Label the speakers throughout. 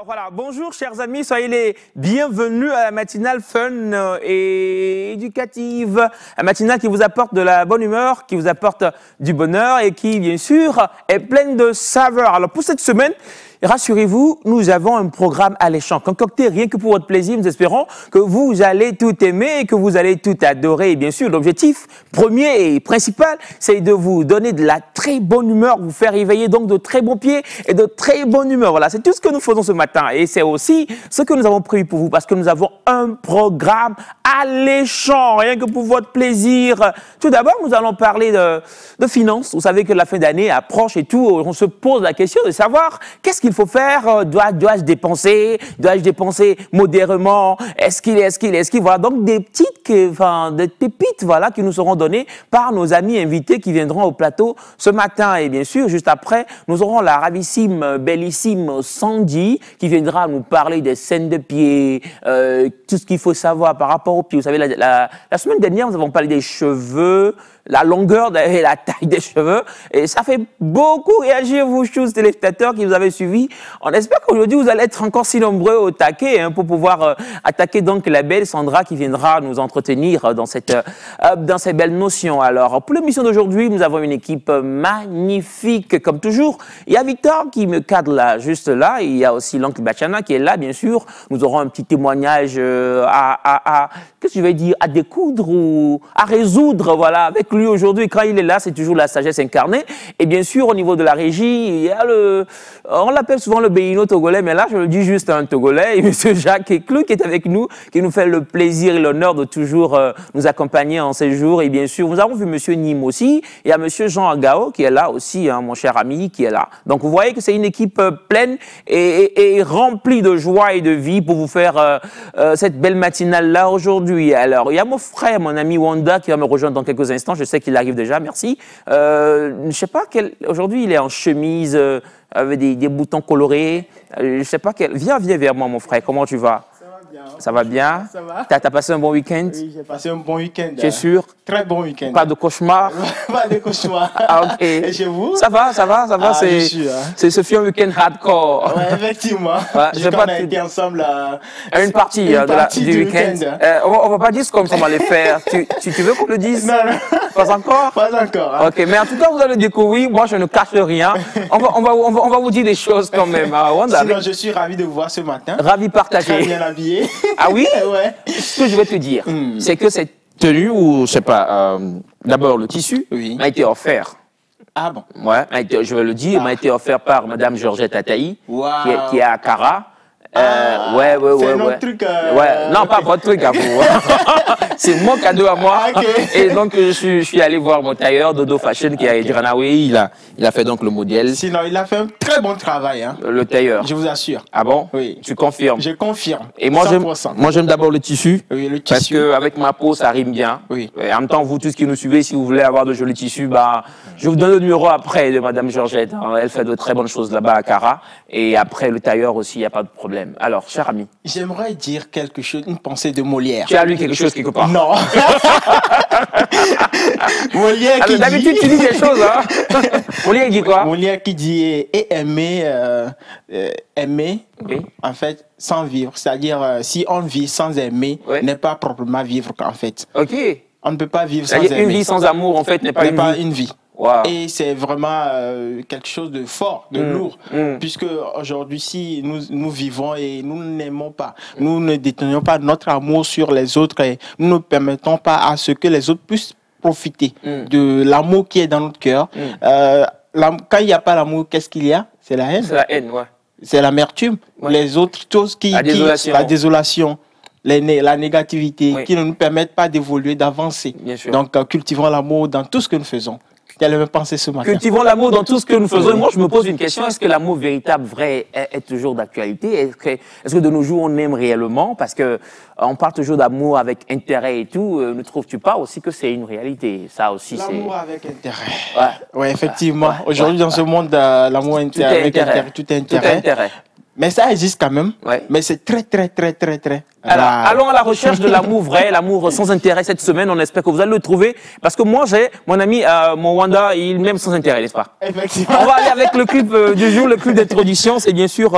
Speaker 1: Alors voilà, bonjour chers amis, soyez les bienvenus à la matinale fun et éducative. La matinale qui vous apporte de la bonne humeur, qui vous apporte du bonheur et qui, bien sûr, est pleine de saveurs. Alors pour cette semaine, rassurez-vous, nous avons un programme alléchant, concocté rien que pour votre plaisir. Nous espérons que vous allez tout aimer et que vous allez tout adorer. Et bien sûr, l'objectif premier et principal, c'est de vous donner de la très bonne humeur, vous faire réveiller donc de très bons pieds et de très bonne humeur. Voilà, c'est tout ce que nous faisons ce matin. Et c'est aussi ce que nous avons prévu pour vous parce que nous avons un programme alléchant, rien que pour votre plaisir. Tout d'abord, nous allons parler de finances. Vous savez que la fin d'année approche et tout. On se pose la question de savoir qu'est-ce qu'il faut faire. Dois-je dépenser? Dois-je dépenser modérément? Est-ce qu'il voilà, donc des petites, des pépites, voilà, qui nous seront données par nos amis invités qui viendront au plateau ce matin. Et bien sûr, juste après, nous aurons la ravissime, bellissime Sandy qui viendra nous parler des scènes de pied, tout ce qu'il faut savoir par rapport aux pieds. Vous savez, la semaine dernière, nous avons parlé des cheveux, la longueur et la taille des cheveux. Et ça fait beaucoup réagir vous, chers téléspectateurs qui vous avez suivis. On espère qu'aujourd'hui, vous allez être encore si nombreux au taquet pour pouvoir attaquer donc la belle Sandra qui viendra nous entretenir dans ces belles notions. Alors, pour l'émission d'aujourd'hui, nous avons une équipe magnifique, comme toujours. Il y a Victor qui me cadre là, juste là. Il y a aussi l'oncle Bachana qui est là, bien sûr. Nous aurons un petit témoignage qu'est-ce que je vais dire, à découdre ou à résoudre, voilà, avec lui aujourd'hui. Quand il est là, c'est toujours la sagesse incarnée. Et bien sûr, au niveau de la régie, il y a on l'appelle souvent le Béino togolais, mais là, je le dis juste un Togolais. Et M. Jacques Eclou qui est avec nous, qui nous fait le plaisir et l'honneur de toujours nous accompagner en ces jours. Et bien sûr, nous avons vu M. Nîmes aussi. Il y a M. Jean Agao qui est là aussi, mon cher ami, qui est là. Donc, vous voyez que c'est une équipe pleine et remplie de joie et de vie pour vous faire cette belle matinale-là aujourd'hui. Alors, il y a mon frère, mon ami Wanda, qui va me rejoindre dans quelques instants. Je sais qu'il arrive déjà, merci. Je ne sais pas aujourd'hui, il est en chemise avec des boutons colorés. Je ne sais pas quel. Viens vers moi, mon frère. Comment tu vas? Ça va bien?
Speaker 2: Ça va?
Speaker 1: T'as passé un bon week-end?
Speaker 2: Oui, j'ai passé un bon week-end.
Speaker 1: Tu es sûr?
Speaker 2: Très bon week-end.
Speaker 1: Pas de cauchemar?
Speaker 2: Pas de cauchemar.
Speaker 1: Ah, ok.
Speaker 2: Et chez vous?
Speaker 1: Ça va.
Speaker 2: Ah,
Speaker 1: Ce fut un week-end hardcore.
Speaker 2: Ouais, effectivement.
Speaker 1: Ouais,
Speaker 2: On a été ensemble
Speaker 1: à une partie, du week-end. On va pas dire comme ça on va les faire. Tu veux qu'on le dise?
Speaker 2: Non.
Speaker 1: Pas encore?
Speaker 2: Pas encore. Hein.
Speaker 1: Ok, mais en tout cas, vous allez découvrir. Moi, je ne cache rien. On va vous dire des choses quand même.
Speaker 2: Sinon, je suis ravi de vous voir ce matin.
Speaker 1: Ravi de partager.
Speaker 2: Très bien habillé.
Speaker 1: Ah oui?
Speaker 2: Ouais.
Speaker 1: Ce que je vais te dire, c'est que cette tenue, ou je sais pas, d'abord le tissu, m'a été offert.
Speaker 2: Ah bon?
Speaker 1: Ouais, je vais le dire, m'a été offert par Madame Georgette Ataï, qui est à Cara. Ouais.
Speaker 2: C'est notre truc.
Speaker 1: Ouais, non, pas votre truc à vous. C'est mon cadeau à moi.
Speaker 2: Okay.
Speaker 1: Et donc, je suis allé voir mon tailleur, Dodo Fashion, qui est à Ediranaoui. Il a fait donc le modèle.
Speaker 2: Sinon, il a fait un très bon travail. Hein.
Speaker 1: Le tailleur.
Speaker 2: Je vous assure.
Speaker 1: Ah bon?
Speaker 2: Oui.
Speaker 1: Tu confirmes?
Speaker 2: Je confirme.
Speaker 1: Et moi, j'aime d'abord le tissu.
Speaker 2: Oui, le tissu.
Speaker 1: Parce qu'avec ma peau, ça rime bien.
Speaker 2: Oui.
Speaker 1: Et en même temps, vous tous qui nous suivez, si vous voulez avoir de jolis tissus, je vous donne le numéro après de Madame Georgette. Elle fait de très bonnes choses là-bas à Cara. Et après, le tailleur aussi, il n'y a pas de problème. Alors, cher ami.
Speaker 2: J'aimerais dire quelque chose, une pensée de Molière.
Speaker 1: Tu as lu quelque chose quelque part?
Speaker 2: Non. Molière qui dit...
Speaker 1: D'habitude, tu dis des choses, hein. Molière dit quoi?
Speaker 2: Molière qui dit et aimer,
Speaker 1: Oui.
Speaker 2: en fait, sans vivre. C'est-à-dire, si on vit sans aimer, n'est pas proprement vivre, en fait.
Speaker 1: Ok.
Speaker 2: On ne peut pas vivre sans aimer.
Speaker 1: Une vie sans amour, en fait, n'est pas
Speaker 2: une vie.
Speaker 1: Wow.
Speaker 2: Et c'est vraiment quelque chose de fort, de lourd, puisque aujourd'hui, si nous vivons et nous n'aimons pas, nous ne détenons pas notre amour sur les autres et nous ne permettons pas à ce que les autres puissent profiter de l'amour qui est dans notre cœur. Quand il n'y a pas l'amour, qu'est-ce qu'il y a? C'est la haine.
Speaker 1: C'est la haine, ouais.
Speaker 2: C'est l'amertume. Ouais. Les autres choses la désolation. La négativité, qui ne nous permettent pas d'évoluer, d'avancer. Donc, cultivons l'amour dans tout ce que nous faisons. Quelle est ma pensée ce matin?
Speaker 1: Cultivons l'amour dans tout ce que nous faisons. Moi, je me pose une question. Est-ce que l'amour véritable, vrai, est toujours d'actualité? Est-ce que de nos jours, on aime réellement? Parce que on parle toujours d'amour avec intérêt et tout. Ne trouves-tu pas aussi que c'est une réalité? Ça aussi, c'est...
Speaker 2: L'amour avec intérêt. Ouais, effectivement. Aujourd'hui, dans ce monde, l'amour avec intérêt, tout est intérêt. Mais ça existe quand même.
Speaker 1: Ouais.
Speaker 2: Mais c'est très.
Speaker 1: Alors,
Speaker 2: rare.
Speaker 1: allons à la recherche de l'amour vrai, l'amour sans intérêt cette semaine. On espère que vous allez le trouver. Parce que moi, j'ai mon ami, mon Wanda, il m'aime sans intérêt, n'est-ce pas?
Speaker 2: Effectivement.
Speaker 1: On va aller avec le clip du jour, le clip d'introduction. C'est bien sûr,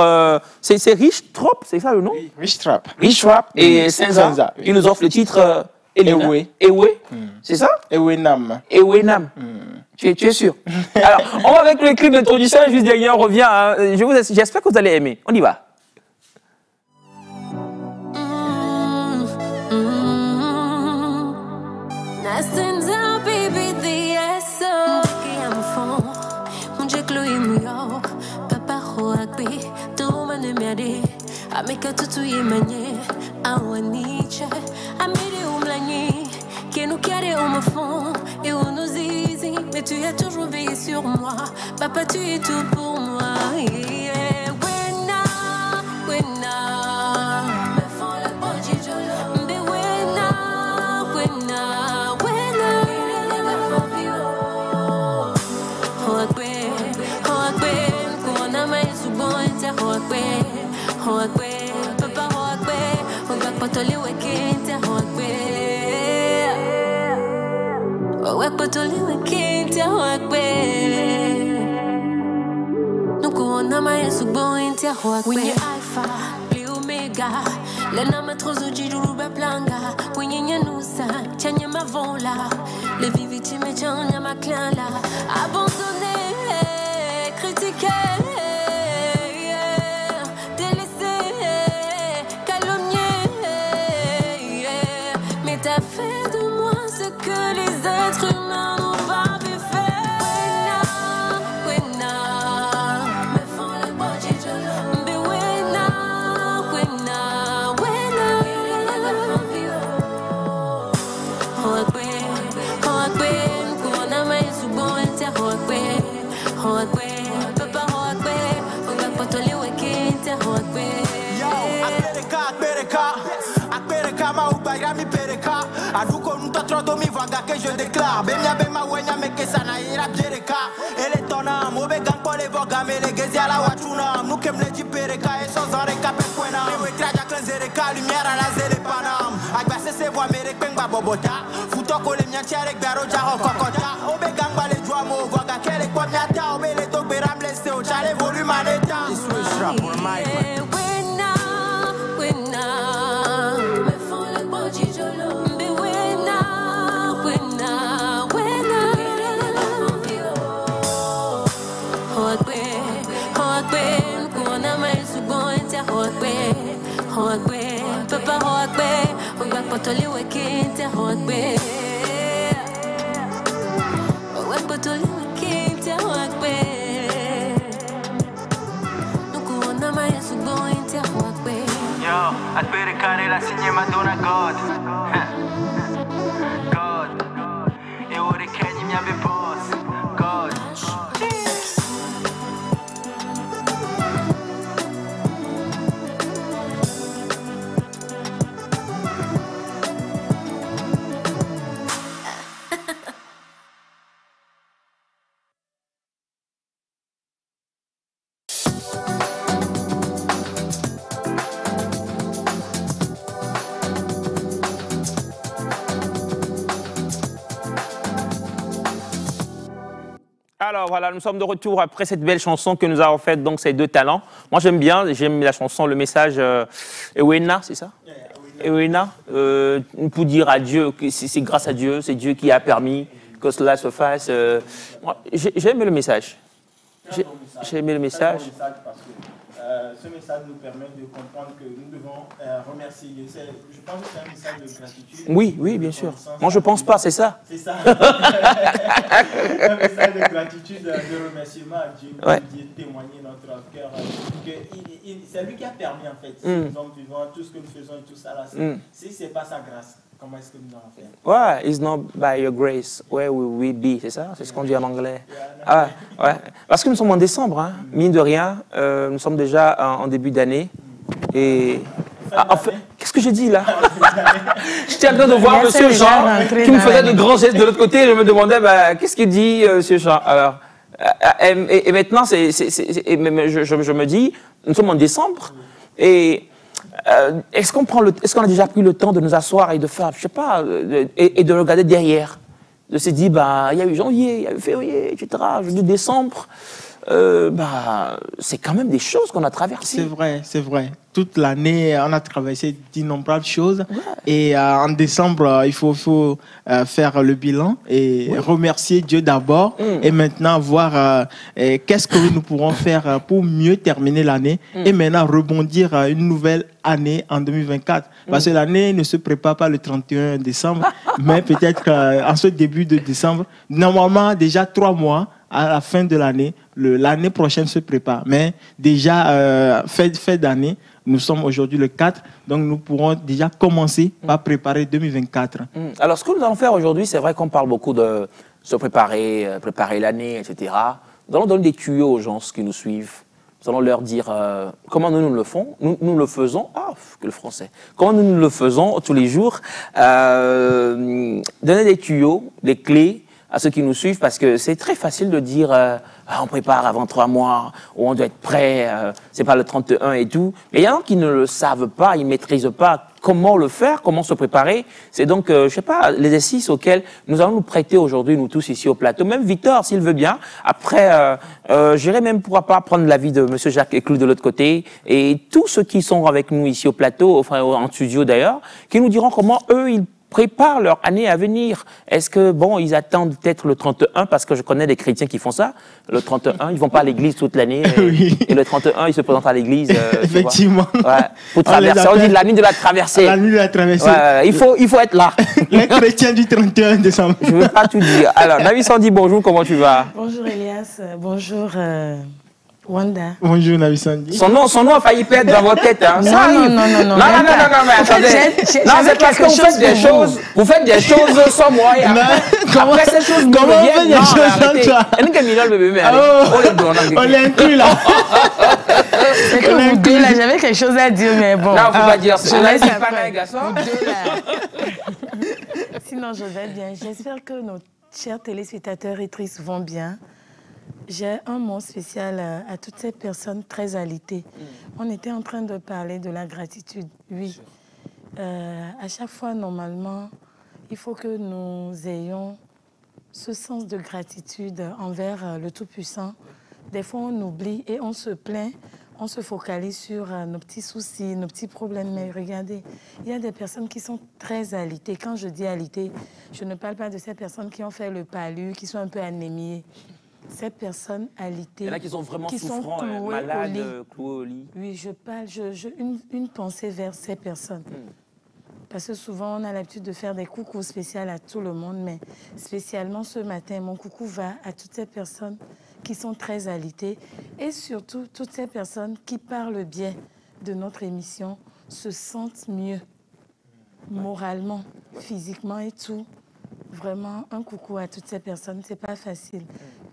Speaker 1: c'est Rich Trop, c'est ça le nom?
Speaker 2: Rich Trap.
Speaker 1: Rich Trap et Senza.
Speaker 2: Oui.
Speaker 1: Ils nous offrent le titre
Speaker 2: Ewe.
Speaker 1: Ewe. C'est ça?
Speaker 2: Ewe Nam.
Speaker 1: Ewe Nam. Tu es sûr? Alors, on va avec le clip d'introduction. Juste derrière, on revient. Hein. J'espère que vous allez aimer. On y va.
Speaker 3: Nasenza baby the eso que amo fon Munje kloi muyo Papa hoakbi Tuma ne miade Ameka tutu yemanye Awaniche Amiri umlanyi Kenu kiare fond Et on nous zizi Mais tu as toujours veillé sur moi Papa tu es tout pour moi yeah. Wena Me font le bon jijolo Mais wena Wenye alpha, li omega Lena matrozo jiruba planga Wenye nyanusa, chanya mavola Le viviti me chanya ma clan la Abandonné, critiqué Délaissé, calomnié Mais t'as fait de moi ce que les êtres humains n'ont pas pu faire
Speaker 4: Aduko nutotro domi vanga que je déclare Bemia bema wenya meke sana ira bjereka Ele tona mobe gang pole boga mele gezi ala wachuna Nukem le jipereka e so zore kape kwena Ewe traja klenzereka lumière à la zele panam Agba se voix merek pengba bobota Futoko le miantiare gbaro jaro kokota Obe gang bale jwa mo vanga kele kwa miata Obe le tok beram lese o chale volume aneta This was rap on my
Speaker 3: Papa Hawkbe, Ogba Potoli Wekinte Hawkbe. Ogba Potoli Wekinte Hawkbe. Nuku ona ma yesu go inte Hawkbe.
Speaker 4: Yo, at Berikane la signé Madonna God. God. E ore Kenny mi abe boss. God.
Speaker 1: Alors voilà, nous sommes de retour après cette belle chanson que nous avons faite, donc ces deux talents. Moi j'aime bien, j'aime la chanson, le message Ewena, c'est ça? Ewena, pour dire à Dieu que c'est grâce à Dieu, c'est Dieu qui a permis que cela se fasse. J'ai aimé le message. J'ai aimé le message.
Speaker 2: Ce message nous permet de comprendre que nous devons remercier Dieu. Je pense que c'est un message de gratitude.
Speaker 1: Oui, oui, bien sûr. Moi, je ne pense pas, c'est ça.
Speaker 2: C'est ça. Un message de gratitude, de remerciement à Dieu pour Dieu témoigner notre cœur. C'est lui qui a permis, en fait, si nous sommes vivants, tout ce que nous faisons et tout ça. Là, si ce n'est pas sa grâce, comment est-ce que nous allons faire?
Speaker 1: Ouais, it's not by your grace, where will we be, c'est ça? C'est ce qu'on dit en anglais. Ah, ouais. Parce que nous sommes en décembre, hein. Mine de rien, nous sommes déjà en début d'année. Et. Enfin, qu'est-ce que j'ai dit là? J'étais en train de voir M. Jean qui me faisait de grands gestes de l'autre côté et je me demandais, qu'est-ce qu'il dit, M. Jean? Alors, Et maintenant, je me dis, nous sommes en décembre, et est-ce qu'on a déjà pris le temps de nous asseoir et de faire, je sais pas, et de regarder derrière, de se dire, bah, il y a eu janvier, il y a eu février, etc., aujourd'hui décembre, c'est quand même des choses qu'on a traversées.
Speaker 2: C'est vrai, c'est vrai. Toute l'année, on a traversé d'innombrables choses. Ouais. Et en décembre, il faut faire le bilan et remercier Dieu d'abord. Et maintenant, voir qu'est-ce que nous pourrons faire pour mieux terminer l'année. Et maintenant, rebondir à une nouvelle année en 2024. Parce que l'année ne se prépare pas le 31 décembre, mais peut-être en ce début de décembre. Normalement, déjà 3 mois à la fin de l'année. L'année prochaine se prépare. Mais déjà, fait d'année, nous sommes aujourd'hui le 4, donc nous pourrons déjà commencer par préparer 2024.
Speaker 1: Alors, ce que nous allons faire aujourd'hui, c'est vrai qu'on parle beaucoup de se préparer, préparer l'année, etc. Nous allons donner des tuyaux aux gens qui nous suivent. Nous allons leur dire comment nous le faisons. Nous le faisons. Ah, que le français. Comment nous le faisons tous les jours. Donner des tuyaux, des clés à ceux qui nous suivent, parce que c'est très facile de dire on prépare avant 3 mois, ou on doit être prêt, c'est pas le 31 et tout. Mais il y en a qui ne le savent pas, ils ne maîtrisent pas comment le faire, comment se préparer. C'est donc, je sais pas, l'exercice auquel nous allons nous prêter aujourd'hui, nous tous ici au plateau. Même Victor, s'il veut bien. Après, j'irai même, pourquoi pas, prendre l'avis de M. Jacques Eclou de l'autre côté, et tous ceux qui sont avec nous ici au plateau, enfin en studio d'ailleurs, qui nous diront comment eux, ils préparent leur année à venir. Est-ce que, bon, ils attendent peut-être le 31, parce que je connais des chrétiens qui font ça. Le 31, ils vont pas à l'église toute l'année. Et le 31, ils se présentent à l'église.
Speaker 2: Effectivement.
Speaker 1: Ouais, pour traverser. On dit la nuit de la traversée.
Speaker 2: La nuit de la traversée.
Speaker 1: Ouais, il faut être là.
Speaker 2: Les chrétiens du 31 décembre.
Speaker 1: Je ne veux pas tout dire. Alors, Navi Sandy, bonjour, comment tu vas?
Speaker 5: Bonjour Elias, bonjour Wanda.
Speaker 2: Bonjour Navi Sandy.
Speaker 1: Son nom a failli perdre dans votre tête. Hein.
Speaker 5: Non, non,
Speaker 1: mais attendez. Non, c'est parce que vous faites des choses. Vous faites des choses sans moi. Après ces choses,
Speaker 2: comment on fait des choses sans toi? On l'inclut là.
Speaker 5: C'est que vous deux là, j'avais quelque chose à dire, mais bon.
Speaker 1: Non, faut pas dire ça.
Speaker 5: Je laisse
Speaker 1: pas un garçon.
Speaker 5: Vous deux là. Sinon, je vais bien. J'espère que nos chers téléspectateurs et tristes vont bien. J'ai un mot spécial à toutes ces personnes très alitées. On était en train de parler de la gratitude, oui. À chaque fois, normalement, il faut que nous ayons ce sens de gratitude envers le Tout-Puissant. Des fois, on oublie et on se plaint, on se focalise sur nos petits soucis, nos petits problèmes. Mais regardez, il y a des personnes qui sont très alitées. Quand je dis alitées, je ne parle pas de ces personnes qui ont fait le palu, qui sont un peu anémiées. Ces personnes alitées,
Speaker 1: il y en a qui sont vraiment souffrants,
Speaker 5: clouées
Speaker 1: malades, cloués au lit.
Speaker 5: Oui, je parle, une pensée vers ces personnes. Parce que souvent, on a l'habitude de faire des coucous spéciaux à tout le monde, mais spécialement ce matin, mon coucou va à toutes ces personnes qui sont très alitées et surtout toutes ces personnes qui, par le biais de notre émission, se sentent mieux moralement, physiquement et tout. Vraiment, un coucou à toutes ces personnes, c'est pas facile.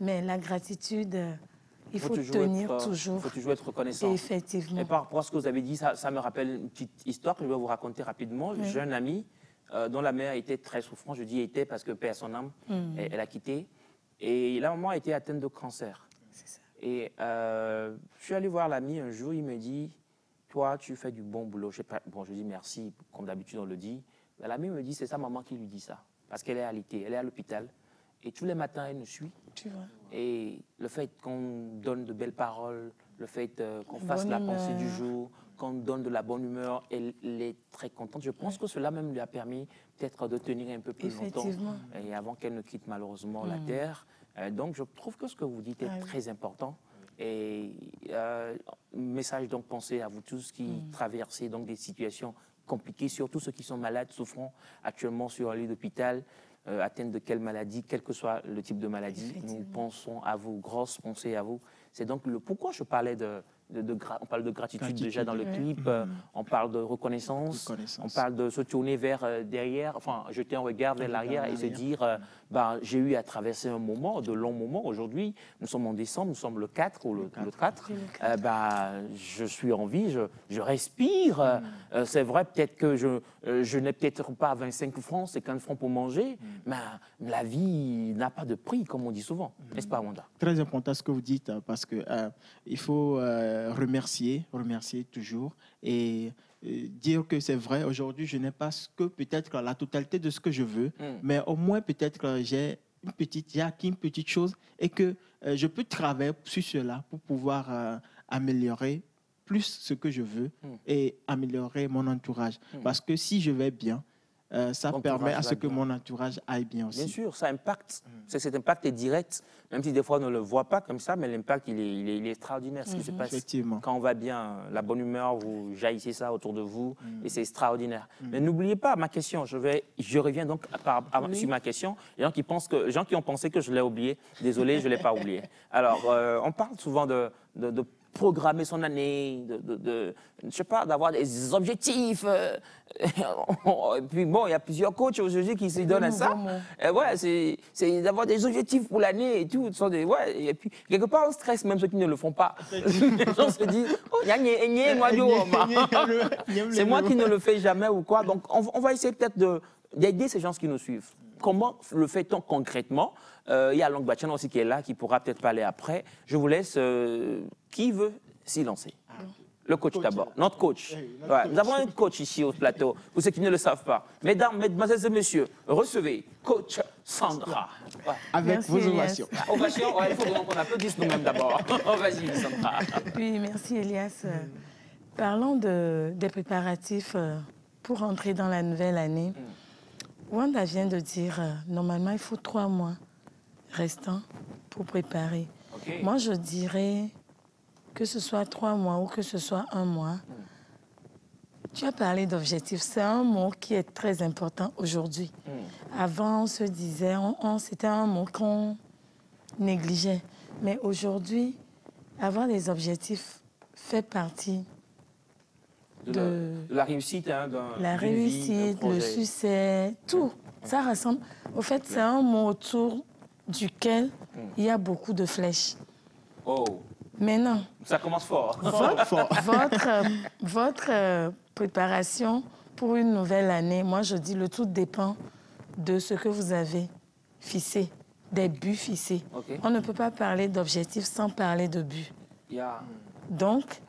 Speaker 5: Mais la gratitude, il faut tenir toujours.
Speaker 1: Il faut toujours être reconnaissant.
Speaker 5: Effectivement.
Speaker 1: Et par rapport à ce que vous avez dit, ça me rappelle une petite histoire que je vais vous raconter rapidement.
Speaker 5: Oui.
Speaker 1: J'ai un ami dont la mère était très souffrante. Je dis était parce que paix à son âme, elle a quitté. Et la maman était atteinte de cancer.
Speaker 5: C'est ça.
Speaker 1: Et je suis allé voir l'ami un jour, il me dit, toi, tu fais du bon boulot. Bon, je dis merci, comme d'habitude on le dit. L'ami me dit, c'est sa maman qui lui dit ça. Parce qu'elle est alitée, elle est à l'hôpital. Et tous les matins, elle nous suit.
Speaker 5: Tu vois.
Speaker 1: Et le fait qu'on donne de belles paroles, le fait qu'on fasse la pensée du jour, qu'on donne de la bonne humeur, elle est très contente. Je pense que cela même lui a permis peut-être de tenir un peu plus longtemps. Et avant qu'elle ne quitte malheureusement la terre. Donc je trouve que ce que vous dites est très important. Et message donc pensez à vous tous qui traversez donc des situations compliquées, surtout ceux qui sont malades, souffrant actuellement sur un lit d'hôpital, atteints de quelle maladie, quel que soit le type de maladie. Nous pensons à vous, grosse pensée à vous. C'est donc pourquoi je parlais de on parle de gratitude déjà dans le clip, on parle de reconnaissance, on parle de se tourner vers derrière, enfin jeter un regard vers l'arrière et se dire j'ai eu à traverser un moment, de longs moments. Aujourd'hui, nous sommes en décembre, nous sommes le 4 ou le 4. Je suis en vie, je respire. C'est vrai, peut-être que je n'ai peut-être pas 25 francs, 50 francs pour manger, mais la vie n'a pas de prix, comme on dit souvent. N'est-ce pas, Wanda?
Speaker 2: Très important ce que vous dites, parce que il faut remercier toujours et dire que c'est vrai. Aujourd'hui, je n'ai pas peut-être la totalité de ce que je veux, mais au moins peut-être j'ai acquis une petite chose et que je peux travailler sur cela pour pouvoir améliorer plus ce que je veux et améliorer mon entourage. Parce que si je vais bien, ça permet à ce que mon entourage aille bien aussi.
Speaker 1: Bien sûr, ça impacte. Cet impact est direct, même si des fois on ne le voit pas comme ça, mais l'impact, il est extraordinaire. Ce qui se passe quand on va bien, la bonne humeur, vous jaillissez ça autour de vous, et c'est extraordinaire. Mais n'oubliez pas ma question, je reviens donc sur ma question. Les gens qui ont pensé que je l'ai oublié, désolé, je ne l'ai pas oublié. Alors, on parle souvent de programmer son année, je sais pas, d'avoir des objectifs. Et puis bon, il y a plusieurs coachs aujourd'hui qui se donnent à ça. C'est d'avoir des objectifs pour l'année et tout. Et puis, quelque part, on stresse même ceux qui ne le font pas. Les gens se disent, c'est moi qui ne le fais jamais ou quoi. Donc, on va essayer peut-être d'aider ces gens qui nous suivent. Comment le fait-on concrètement? Il y a Long Bachan aussi qui est là, qui pourra peut-être parler après. Je vous laisse. Qui veut s'y lancer? Le coach d'abord, notre coach. Nous avons un coach ici au plateau, pour ceux qui ne le savent pas. Mesdames, mesdemoiselles et messieurs, recevez coach Sandra.
Speaker 2: Avec vos ovations.
Speaker 1: Ovations, il faut qu'on applaudisse nous-mêmes d'abord. Vas-y, Sandra.
Speaker 5: Oui, merci Elias. Parlons des préparatifs pour entrer dans la nouvelle année. Wanda vient de dire, normalement, il faut 3 mois restants pour préparer. Moi, je dirais que ce soit 3 mois ou que ce soit 1 mois. Tu as parlé d'objectifs. C'est un mot qui est très important aujourd'hui. Avant, on se disait, c'était un mot qu'on négligeait. Mais aujourd'hui, avoir des objectifs fait partie de
Speaker 1: la réussite.
Speaker 5: La réussite, le succès, tout. Ça rassemble. Au fait, c'est un mot autour duquel il y a beaucoup de flèches. Mais non.
Speaker 1: Ça commence fort.
Speaker 5: Votre préparation pour une nouvelle année, moi je dis le tout dépend de ce que vous avez fixé, des buts fixés. On ne peut pas parler d'objectifs sans parler de buts. Donc,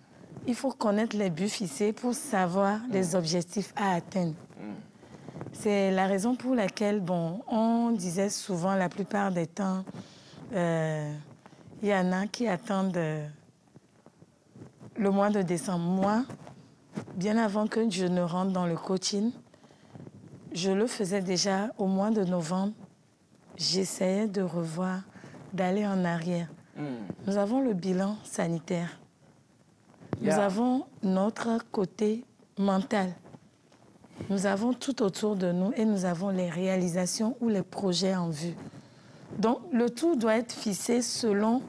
Speaker 5: il faut connaître les buts fixés pour savoir les objectifs à atteindre. C'est la raison pour laquelle, on disait souvent, la plupart des temps, il y en a qui attendent le mois de décembre. Moi, bien avant que je ne rentre dans le coaching, je le faisais déjà au mois de novembre. J'essayais de revoir, d'aller en arrière. Nous avons le bilan sanitaire. Nous avons notre côté mental. Nous avons tout autour de nous et nous avons les réalisations ou les projets en vue. Donc, le tout doit être fixé selon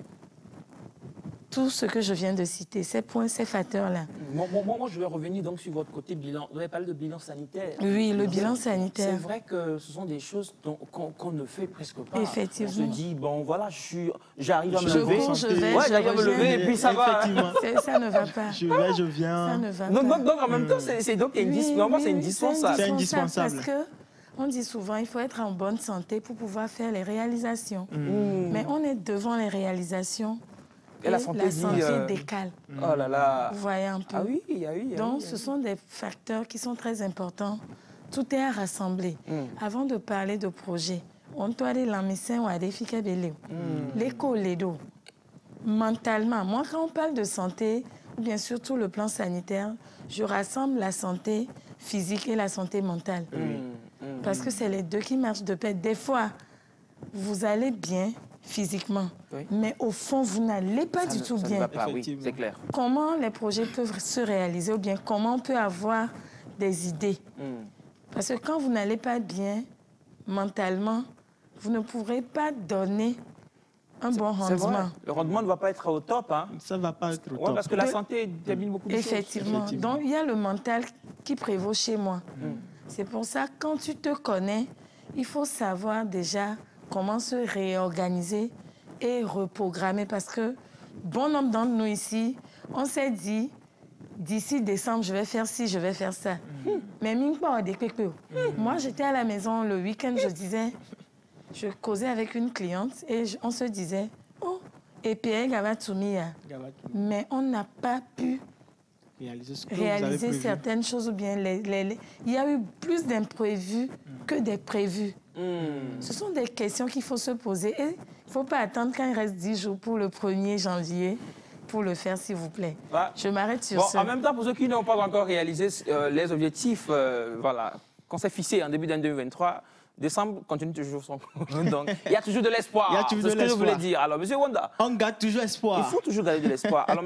Speaker 5: tout ce que je viens de citer, ces points, ces facteurs-là.
Speaker 1: Moi, je vais revenir donc sur votre côté bilan. Vous avez parlé de bilan sanitaire.
Speaker 5: Oui, le bilan sanitaire.
Speaker 1: C'est vrai que ce sont des choses qu'on ne fait presque pas.
Speaker 5: Effectivement.
Speaker 1: On se dit, voilà, j'arrive à me lever.
Speaker 5: J'arrive
Speaker 1: à me lever et puis ça va.
Speaker 5: Ça ne va pas.
Speaker 2: Je viens.
Speaker 5: Ça ne va
Speaker 1: donc,
Speaker 5: pas.
Speaker 1: Donc, en même temps, c'est indispensable.
Speaker 5: C'est indispensable. Parce que on dit souvent qu'il faut être en bonne santé pour pouvoir faire les réalisations. Mais on est devant les réalisations. Et la santé décale.
Speaker 1: Oh là là.
Speaker 5: Vous voyez un peu.
Speaker 1: Ah oui.
Speaker 5: Donc, ce sont des facteurs qui sont très importants. Tout est à rassembler. Avant de parler de projet, on doit aller la mission ou à des filles l'école, mentalement. Moi, quand on parle de santé, ou bien surtout le plan sanitaire, je rassemble la santé physique et la santé mentale. Parce que c'est les deux qui marchent de pair. Des fois, vous allez bien physiquement, mais au fond, vous n'allez pas du tout bien.
Speaker 1: Ça ne va pas, oui, c'est clair.
Speaker 5: Comment les projets peuvent se réaliser ou bien comment on peut avoir des idées? Parce que quand vous n'allez pas bien mentalement, vous ne pourrez pas donner un bon
Speaker 1: C'est vrai.
Speaker 5: rendement.
Speaker 1: Le rendement ne va pas être au top. Hein.
Speaker 2: Ça ne va pas être au
Speaker 1: Ouais,
Speaker 2: top.
Speaker 1: parce que la santé détermine beaucoup de choses.
Speaker 5: Effectivement. Donc, il y a le mental qui prévaut chez moi. C'est pour ça, quand tu te connais, il faut savoir déjà comment se réorganiser et reprogrammer. Parce que bon nombre d'entre nous ici, on s'est dit, d'ici décembre, je vais faire ci, je vais faire ça. Mais moi, j'étais à la maison le week-end, je causais avec une cliente et on se disait, oh, et puis mais on n'a pas pu réaliser certaines choses ou bien il y a eu plus d'imprévus que des prévus. Ce sont des questions qu'il faut se poser et il ne faut pas attendre quand il reste 10 jours pour le 1er janvier pour le faire, s'il vous plaît. Ouais. Je m'arrête sur ça.
Speaker 1: En même temps, pour ceux qui n'ont pas encore réalisé les objectifs qu'on s'est fixés en début d'année 2023, décembre continue toujours son cours. Donc, il y a toujours de l'espoir. C'est ce que je voulais dire. Alors, monsieur Wanda.
Speaker 2: On garde toujours espoir.
Speaker 1: Il faut toujours garder de l'espoir. Alors,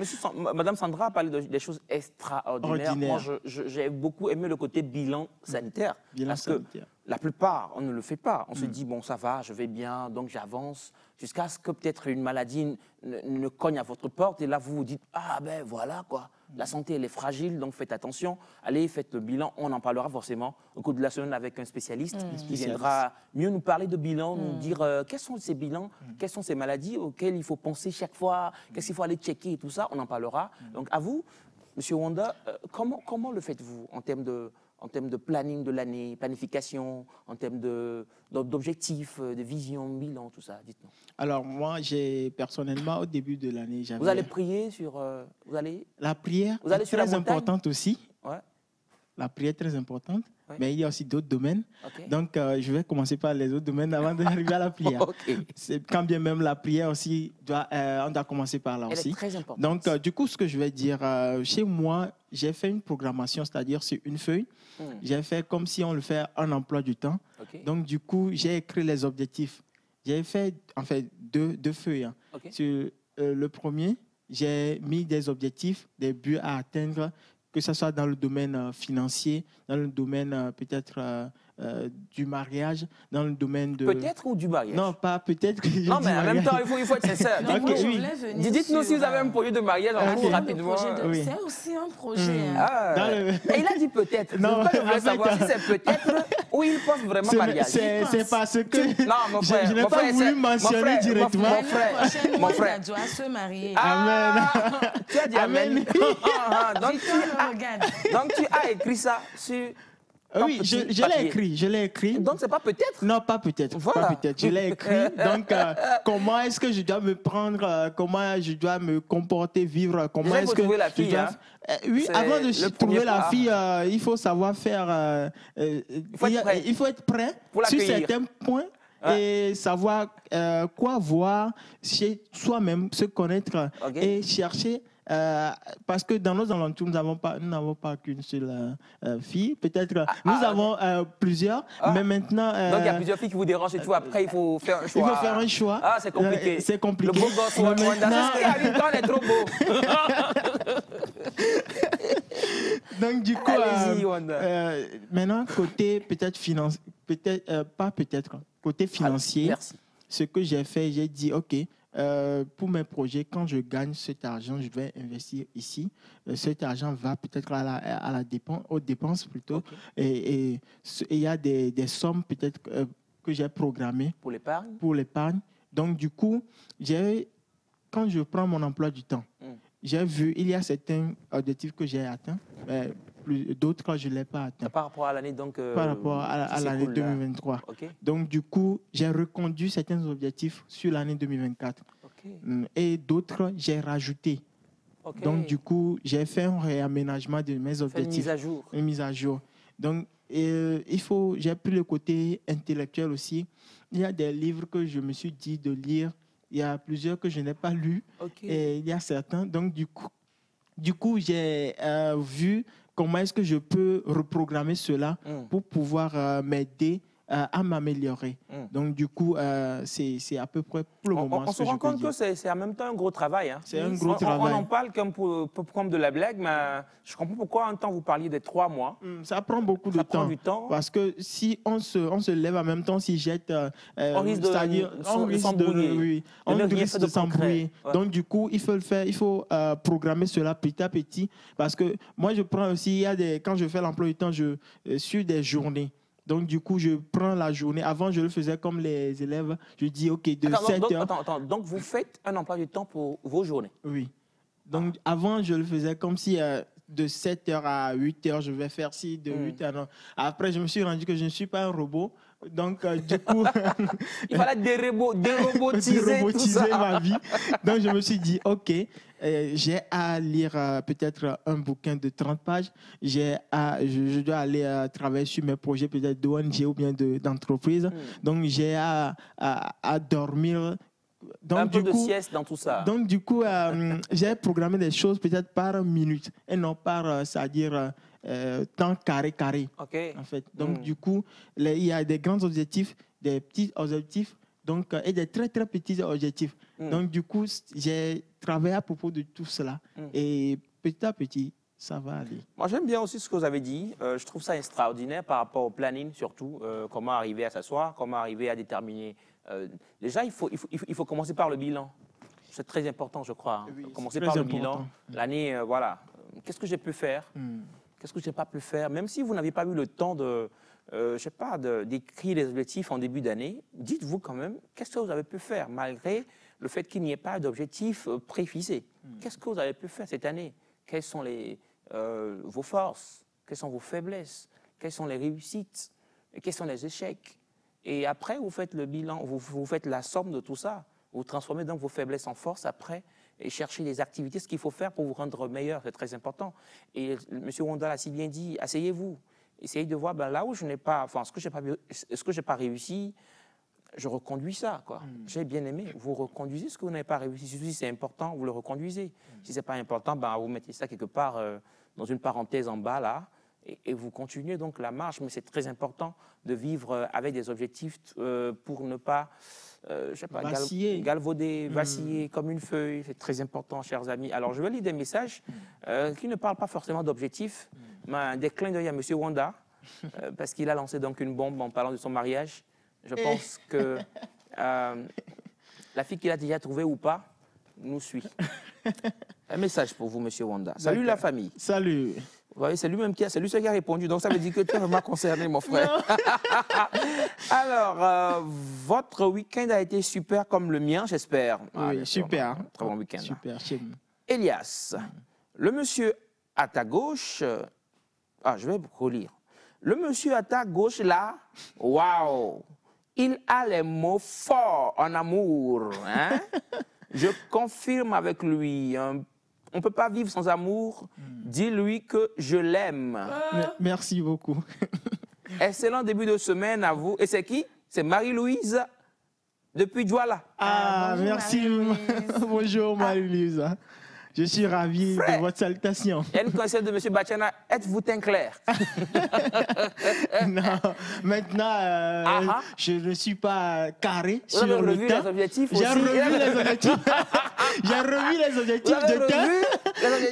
Speaker 1: madame Sandra a parlé des choses extraordinaires. Moi, j'ai beaucoup aimé le côté bilan sanitaire. Parce que la plupart, on ne le fait pas. On se dit, bon, ça va, je vais bien, donc j'avance. Jusqu'à ce que peut-être une maladie ne cogne à votre porte. Et là, vous vous dites, ah ben voilà quoi. La santé, elle est fragile, donc faites attention. Allez, faites le bilan. On en parlera forcément au cours de la semaine avec un spécialiste qui viendra mieux nous parler de bilan, nous dire quels sont ces bilans, quelles sont ces maladies auxquelles il faut penser chaque fois, qu'est-ce qu'il faut aller checker et tout ça. On en parlera. Donc à vous, monsieur Wanda, comment le faites-vous en termes de planning de l'année, planification, en termes d'objectifs, de vision, bilan, tout ça? Dites-nous.
Speaker 2: Alors moi, personnellement, au début de l'année, j'avais...
Speaker 1: Vous allez prier sur...
Speaker 2: La prière est très importante aussi. Ouais. La prière est très importante, mais il y a aussi d'autres domaines. Okay. Donc, je vais commencer par les autres domaines avant d'arriver à la prière. Quand bien même la prière aussi, on doit commencer par là aussi.
Speaker 1: Elle est très importante.
Speaker 2: Donc, du coup, ce que je vais dire, chez moi, j'ai fait une programmation, c'est-à-dire sur une feuille. J'ai fait comme si on le fait en emploi du temps. Donc, du coup, j'ai écrit les objectifs. J'ai fait, en fait, deux feuilles. Hein. Sur le premier, j'ai mis des objectifs, des buts à atteindre, que ce soit dans le domaine financier, dans le domaine peut-être du mariage, dans le domaine de...
Speaker 1: Peut-être ou du mariage?
Speaker 2: Non, pas peut-être.
Speaker 1: Non, mais en même temps, il faut être sincère. Dites-nous si vous avez un projet de mariage en cours rapidement.
Speaker 5: C'est aussi un projet.
Speaker 1: Et il a dit peut-être. Non, je voulais savoir si c'est peut-être ou il pense vraiment mariage.
Speaker 2: C'est parce que non, mon frère, je n'ai pas voulu mentionner directement.
Speaker 5: Mon frère doit se marier.
Speaker 2: Amen.
Speaker 1: Tu as dit amen. Donc tu as écrit ça sur...
Speaker 2: Oui, je l'ai écrit.
Speaker 1: Donc, c'est pas peut-être?
Speaker 2: Non, pas peut-être. Voilà. Pas peut-être. Je l'ai écrit. Donc, comment est-ce que je dois me prendre, comment je dois me comporter, vivre, comment est-ce que...
Speaker 1: trouver la fille,
Speaker 2: oui, avant de trouver la fille, il faut savoir faire... il faut être prêt sur certains points. Et savoir quoi voir chez soi-même, se connaître et chercher. Parce que dans nos alentours, nous n'avons pas qu'une seule fille. Peut-être nous avons plusieurs, mais maintenant...
Speaker 1: Donc il y a plusieurs filles qui vous dérangent et tout. Après, il faut faire un choix.
Speaker 2: Il faut faire un choix.
Speaker 1: Ah, c'est compliqué.
Speaker 2: C'est compliqué.
Speaker 1: Le beau gosse, c'est ce qui arrive quand on est trop beau.
Speaker 2: Donc du coup, maintenant, côté peut-être financier, côté financier, ce que j'ai fait, j'ai dit, OK, pour mes projets, quand je gagne cet argent, je vais investir ici. Cet argent va peut-être à la dépense, aux dépenses plutôt. Et il y a des sommes peut-être que j'ai programmées
Speaker 1: pour l'épargne.
Speaker 2: Pour l'épargne. Donc du coup, quand je prends mon emploi du temps, j'ai vu, il y a certains objectifs que j'ai atteints, mais d'autres que je ne l'ai pas atteints.
Speaker 1: Par rapport à l'année donc
Speaker 2: par rapport à l'année 2023. Donc du coup, j'ai reconduit certains objectifs sur l'année 2024. Et d'autres, j'ai rajouté. Donc du coup, j'ai fait un réaménagement de mes objectifs.
Speaker 1: Une mise à jour.
Speaker 2: Une mise à jour. Donc, j'ai pris le côté intellectuel aussi. Il y a des livres que je me suis dit de lire. Il y a plusieurs que je n'ai pas lus. Et il y a certains. Donc, du coup j'ai vu comment est-ce que je peux reprogrammer cela pour pouvoir m'aider à m'améliorer. Donc, du coup, c'est à peu près pour le moment.
Speaker 1: On se rend compte que c'est en même temps un gros travail. Hein.
Speaker 2: C'est un gros travail.
Speaker 1: On en parle comme de la blague, mais je comprends pourquoi un temps vous parliez des 3 mois.
Speaker 2: Ça prend beaucoup de temps.
Speaker 1: Ça prend du temps.
Speaker 2: Parce que si on se lève en même temps, si jette,
Speaker 1: on risque de s'embrouiller.
Speaker 2: On risque de s'embrouiller. Ouais. Donc, du coup, il faut le faire, il faut programmer cela petit à petit. Parce que moi, je prends aussi, quand je fais l'emploi du temps, je suis des journées. Donc, du coup, je prends la journée. Avant, je le faisais comme les élèves. Je dis, OK, de 7 heures.
Speaker 1: Attends. Donc, vous faites un emploi du temps pour vos journées?
Speaker 2: Oui. Donc, avant, je le faisais comme si de 7 heures à 8 heures, je vais faire ci, de 8 heures. Non. Après, je me suis rendu que je ne suis pas un robot. Donc, du coup...
Speaker 1: il fallait dérobotiser tout ça.
Speaker 2: Ma vie. Donc, je me suis dit, OK, j'ai à lire peut-être un bouquin de 30 pages. Je dois aller travailler sur mes projets peut-être d'ONG ou bien d'entreprise. Donc, j'ai à dormir... Donc,
Speaker 1: un peu de sieste dans tout ça.
Speaker 2: Donc, du coup, j'ai programmé des choses peut-être par minute et non par, c'est-à-dire, temps carré.
Speaker 1: Okay.
Speaker 2: En fait. Donc, du coup, il y a des grands objectifs, des petits objectifs donc, et des très, très petits objectifs. Donc, du coup, j'ai travaillé à propos de tout cela. Et petit à petit, ça va aller.
Speaker 1: Moi, j'aime bien aussi ce que vous avez dit. Je trouve ça extraordinaire par rapport au planning, surtout. Comment arriver à s'asseoir, comment arriver à déterminer... déjà, il faut commencer par le bilan. C'est très important, je crois. Hein. Oui, commencer par le bilan. L'année, voilà. Qu'est-ce que j'ai pu faire? Qu'est-ce que je n'ai pas pu faire? Même si vous n'avez pas eu le temps de, je sais pas, d'écrire les objectifs en début d'année, dites-vous quand même, qu'est-ce que vous avez pu faire, malgré le fait qu'il n'y ait pas d'objectif préfisé. Qu'est-ce que vous avez pu faire cette année? Quelles sont vos forces? Quelles sont vos faiblesses? Quelles sont les réussites? Et quels sont les échecs? Et après, vous faites le bilan, vous faites la somme de tout ça. Vous transformez donc vos faiblesses en force après et cherchez les activités, ce qu'il faut faire pour vous rendre meilleur. C'est très important. Et M. Wanda l'a si bien dit, asseyez-vous. Essayez de voir là où je n'ai pas, enfin, ce que je n'ai pas réussi, je reconduis ça. J'ai bien aimé. Vous reconduisez ce que vous n'avez pas réussi. Si c'est important, vous le reconduisez. Si ce n'est pas important, vous mettez ça quelque part dans une parenthèse en bas là. Et vous continuez donc la marche, mais c'est très important de vivre avec des objectifs pour ne pas, je sais pas, galvauder, vaciller comme une feuille. C'est très important, chers amis. Alors, je vais lire des messages qui ne parlent pas forcément d'objectifs, mais des clins d'œil à M. Wanda, parce qu'il a lancé donc une bombe en parlant de son mariage. Je pense que la fille qu'il a déjà trouvée ou pas nous suit. Un message pour vous, M. Wanda. Salut la famille.
Speaker 2: Salut.
Speaker 1: Vous voyez, c'est lui-même qui a répondu. Donc, ça veut dire que tu es vraiment concerné, mon frère. Alors, votre week-end a été super comme le mien, j'espère.
Speaker 2: Oui, super.
Speaker 1: Très bon week-end.
Speaker 2: Super, chez nous.
Speaker 1: Elias, le monsieur à ta gauche... je vais relire. Le monsieur à ta gauche, là, waouh, il a les mots forts en amour. Hein? Je confirme avec lui. On ne peut pas vivre sans amour. Dis-lui que je l'aime.
Speaker 2: Merci beaucoup.
Speaker 1: Excellent début de semaine à vous. Et c'est qui? C'est Marie-Louise depuis Douala.
Speaker 2: Bonjour, merci. Bonjour Marie-Louise. Je suis ravi de votre salutation.
Speaker 1: Il y a une conseil de M. Bachana. Êtes-vous teint clair?
Speaker 2: Non, maintenant, je ne suis pas carré sur le teint.
Speaker 1: Les objectifs aussi.
Speaker 2: J'ai revu les objectifs. J'ai revu les objectifs de teint.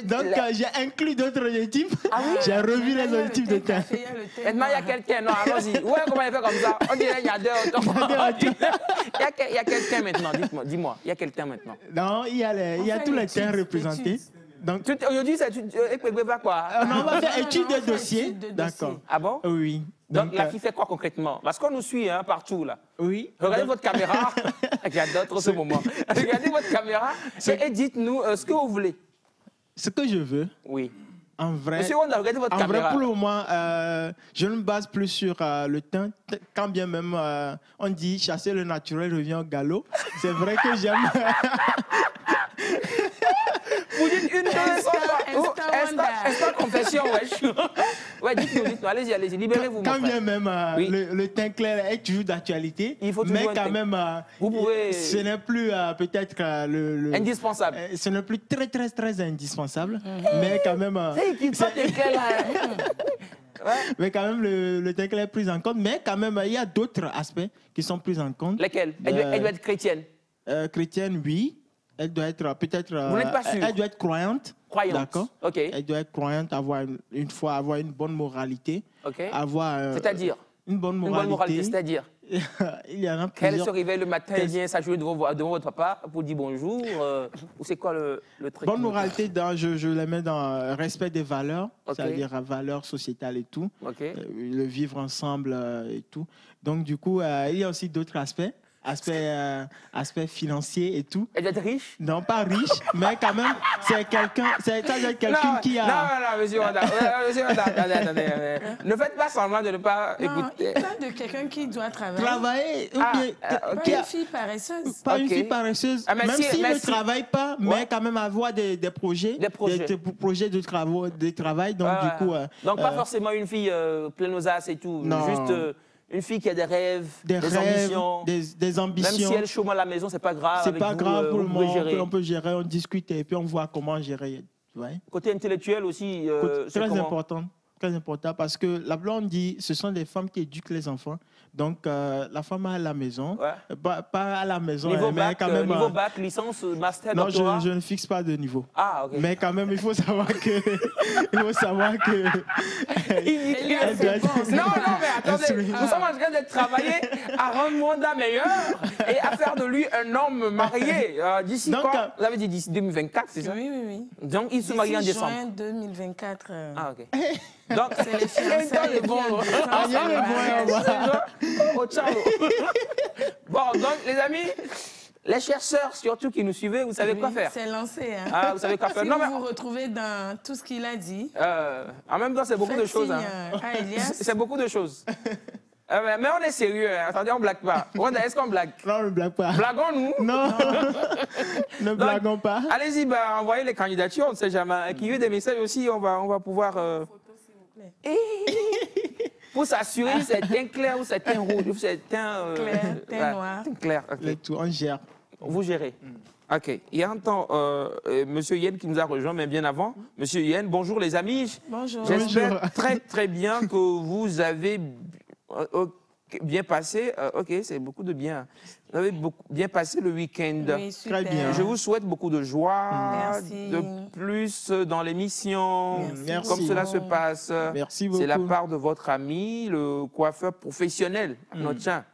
Speaker 2: Donc, j'ai inclus d'autres objectifs. J'ai revu les objectifs de teint.
Speaker 1: Maintenant, il y a quelqu'un. Non, allons-y. Ouais, comment il fait comme ça? On dirait qu'il y a deux. Il y a quelqu'un maintenant. Dis-moi. Il y a quelqu'un maintenant.
Speaker 2: Non, il y a tous les teints représentés. Donc,
Speaker 1: aujourd'hui, c'est quoi?
Speaker 2: On va faire étude de dossier. D'accord.
Speaker 1: Ah bon?
Speaker 2: Oui.
Speaker 1: Donc, la fille fait quoi concrètement? Parce qu'on nous suit partout, là.
Speaker 2: Oui.
Speaker 1: Regardez votre caméra. J'adore trop ce moment. Regardez votre caméra et dites-nous ce que vous voulez.
Speaker 2: Ce que je veux?
Speaker 1: Oui.
Speaker 2: En vrai,
Speaker 1: Monsieur Wanda, regardez votre caméra.
Speaker 2: En vrai, pour le moment, je ne me base plus sur le teint. Quand bien même, on dit chasser le naturel revient au galop. C'est vrai que j'aime...
Speaker 1: Vous dites une chose, instant confession, wesh. Ouais, dites-nous, allez-y, libérez-vous.
Speaker 2: Quand bien même le teint clair est toujours d'actualité, mais quand même,
Speaker 1: vous pouvez...
Speaker 2: ce n'est plus peut-être
Speaker 1: indispensable.
Speaker 2: Ce n'est plus très indispensable, mais quand même... Mais quand même, le texte est pris en compte. Mais quand même, il y a d'autres aspects qui sont pris en compte.
Speaker 1: Lesquels? Elle doit être chrétienne.
Speaker 2: Chrétienne, oui. Elle doit être peut-être.
Speaker 1: Vous n'êtes pas sûr?
Speaker 2: Elle doit être croyante.
Speaker 1: Croyante.
Speaker 2: D'accord.
Speaker 1: Ok.
Speaker 2: Elle doit être croyante, avoir une bonne moralité.
Speaker 1: Ok.
Speaker 2: Avoir.
Speaker 1: C'est-à-dire?
Speaker 2: Une bonne
Speaker 1: Une
Speaker 2: moralité.
Speaker 1: bonne moralité, c'est-à-dire?
Speaker 2: Il y en a
Speaker 1: Qu'elle
Speaker 2: plusieurs.
Speaker 1: se réveille le matin et vient s'agenouiller devant votre papa pour dire bonjour. Ou c'est quoi le truc?
Speaker 2: Bonne moralité, je les mets dans respect des valeurs,
Speaker 1: Ok.
Speaker 2: c'est-à-dire valeurs sociétales et tout.
Speaker 1: Ok.
Speaker 2: Le vivre ensemble et tout. Donc, du coup, il y a aussi d'autres aspects. Aspect financier et tout.
Speaker 1: Elle doit être riche?
Speaker 2: Non, pas riche, mais quand même, c'est quelqu'un qui a...
Speaker 1: Non, monsieur Wanda. Monsieur Wanda, attendez. Ne faites pas semblant de ne pas
Speaker 5: Non,
Speaker 1: écouter.
Speaker 5: il parle de quelqu'un qui doit travailler.
Speaker 2: Travailler, ou
Speaker 1: Ah,
Speaker 2: bien,
Speaker 1: ok.
Speaker 2: qui
Speaker 5: Pas
Speaker 2: a-
Speaker 5: une fille paresseuse.
Speaker 2: pas une
Speaker 1: Ok.
Speaker 2: fille paresseuse,
Speaker 1: Ah, mais
Speaker 2: même
Speaker 1: si-
Speaker 2: s'il
Speaker 1: mais
Speaker 2: ne
Speaker 1: si-
Speaker 2: travaille pas,
Speaker 1: Ouais.
Speaker 2: mais quand même avoir des projets,
Speaker 1: Des projets.
Speaker 2: des projets de travail. Donc,
Speaker 1: Ah,
Speaker 2: du coup,
Speaker 1: donc pas forcément une fille pleine aux as et tout.
Speaker 2: Non.
Speaker 1: Juste une fille qui a des rêves,
Speaker 2: des rêves,
Speaker 1: ambitions.
Speaker 2: des
Speaker 1: Même
Speaker 2: ambitions.
Speaker 1: si elle chôme à la maison, c'est pas grave.
Speaker 2: C'est
Speaker 1: Avec
Speaker 2: pas
Speaker 1: vous,
Speaker 2: grave pour le
Speaker 1: vous pouvez
Speaker 2: moment,
Speaker 1: gérer.
Speaker 2: on peut gérer, on discute et puis on voit comment gérer. Tu vois?
Speaker 1: Côté intellectuel aussi, c'est
Speaker 2: Très
Speaker 1: comment?
Speaker 2: important. Très important parce que la on dit ce sont des femmes qui éduquent les enfants. Donc la femme à la maison,
Speaker 1: Ouais.
Speaker 2: pas à la maison,
Speaker 1: Niveau
Speaker 2: mais
Speaker 1: bac,
Speaker 2: quand même.
Speaker 1: niveau bac, licence, master,
Speaker 2: Non,
Speaker 1: doctorat.
Speaker 2: je ne fixe pas de niveau.
Speaker 1: Ah, ok.
Speaker 2: Mais quand même, il faut savoir que.
Speaker 5: Elias,
Speaker 2: Elle
Speaker 5: c'est
Speaker 2: doit être-
Speaker 5: bon, c'est
Speaker 1: Non,
Speaker 5: bon.
Speaker 1: mais attendez, nous sommes en train de travailler à rendre Wanda meilleur et à faire de lui un homme marié. D'ici
Speaker 2: Donc,
Speaker 1: quoi? Vous avez dit d'ici 2024, c'est ça?
Speaker 5: Oui, oui, oui.
Speaker 1: Donc, il se marie en
Speaker 5: D'ici
Speaker 1: décembre.
Speaker 5: juin 2024.
Speaker 1: Ah, ok. Donc,
Speaker 5: C'est les fiançailles et puis
Speaker 2: Ah, il y a le bon,
Speaker 1: Au ciao. Bon, donc, les amis, les chercheurs, surtout qui nous suivez, vous savez quoi faire.
Speaker 5: C'est lancé. Hein.
Speaker 1: Ah, vous savez quoi faire.
Speaker 5: Si
Speaker 1: Non,
Speaker 5: vous
Speaker 1: mais
Speaker 5: vous retrouvez dans tout ce qu'il a dit,
Speaker 1: en même temps, c'est beaucoup de
Speaker 5: faites
Speaker 1: choses.
Speaker 5: signe
Speaker 1: Hein.
Speaker 5: à Elias.
Speaker 1: C'est beaucoup de choses. Mais on est sérieux. Hein. Attendez, on blague pas. Wanda, est-ce qu'on blague?
Speaker 2: Non, ne blague pas.
Speaker 1: Blaguons-nous.
Speaker 2: Non, ne
Speaker 1: Donc,
Speaker 2: blaguons pas.
Speaker 1: Allez-y, envoyez les candidatures, on ne sait jamais. Et qui veut des messages aussi, on va pouvoir. Pour s'assurer, c'est teint clair ou c'est teint rouge, ou c'est teint.
Speaker 5: Clair, teint noir.
Speaker 1: Teint clair, ok.
Speaker 2: Le tout, on gère.
Speaker 1: Vous gérez. Ok. Il y a un temps, Monsieur Yen qui nous a rejoint, mais bien avant. Monsieur Yen, bonjour les amis.
Speaker 5: Bonjour.
Speaker 1: J'espère
Speaker 2: Bonjour.
Speaker 1: très très bien que vous avez bien passé. Ok, c'est beaucoup de bien. Vous avez bien passé le week-end.
Speaker 5: Oui, super.
Speaker 2: Très bien.
Speaker 1: Je vous souhaite beaucoup de joie,
Speaker 5: Merci.
Speaker 1: de plus dans l'émission,
Speaker 2: Merci.
Speaker 1: comme cela se passe.
Speaker 2: Merci
Speaker 1: C'est la
Speaker 2: beaucoup.
Speaker 1: part de votre ami, le coiffeur professionnel, notre chien,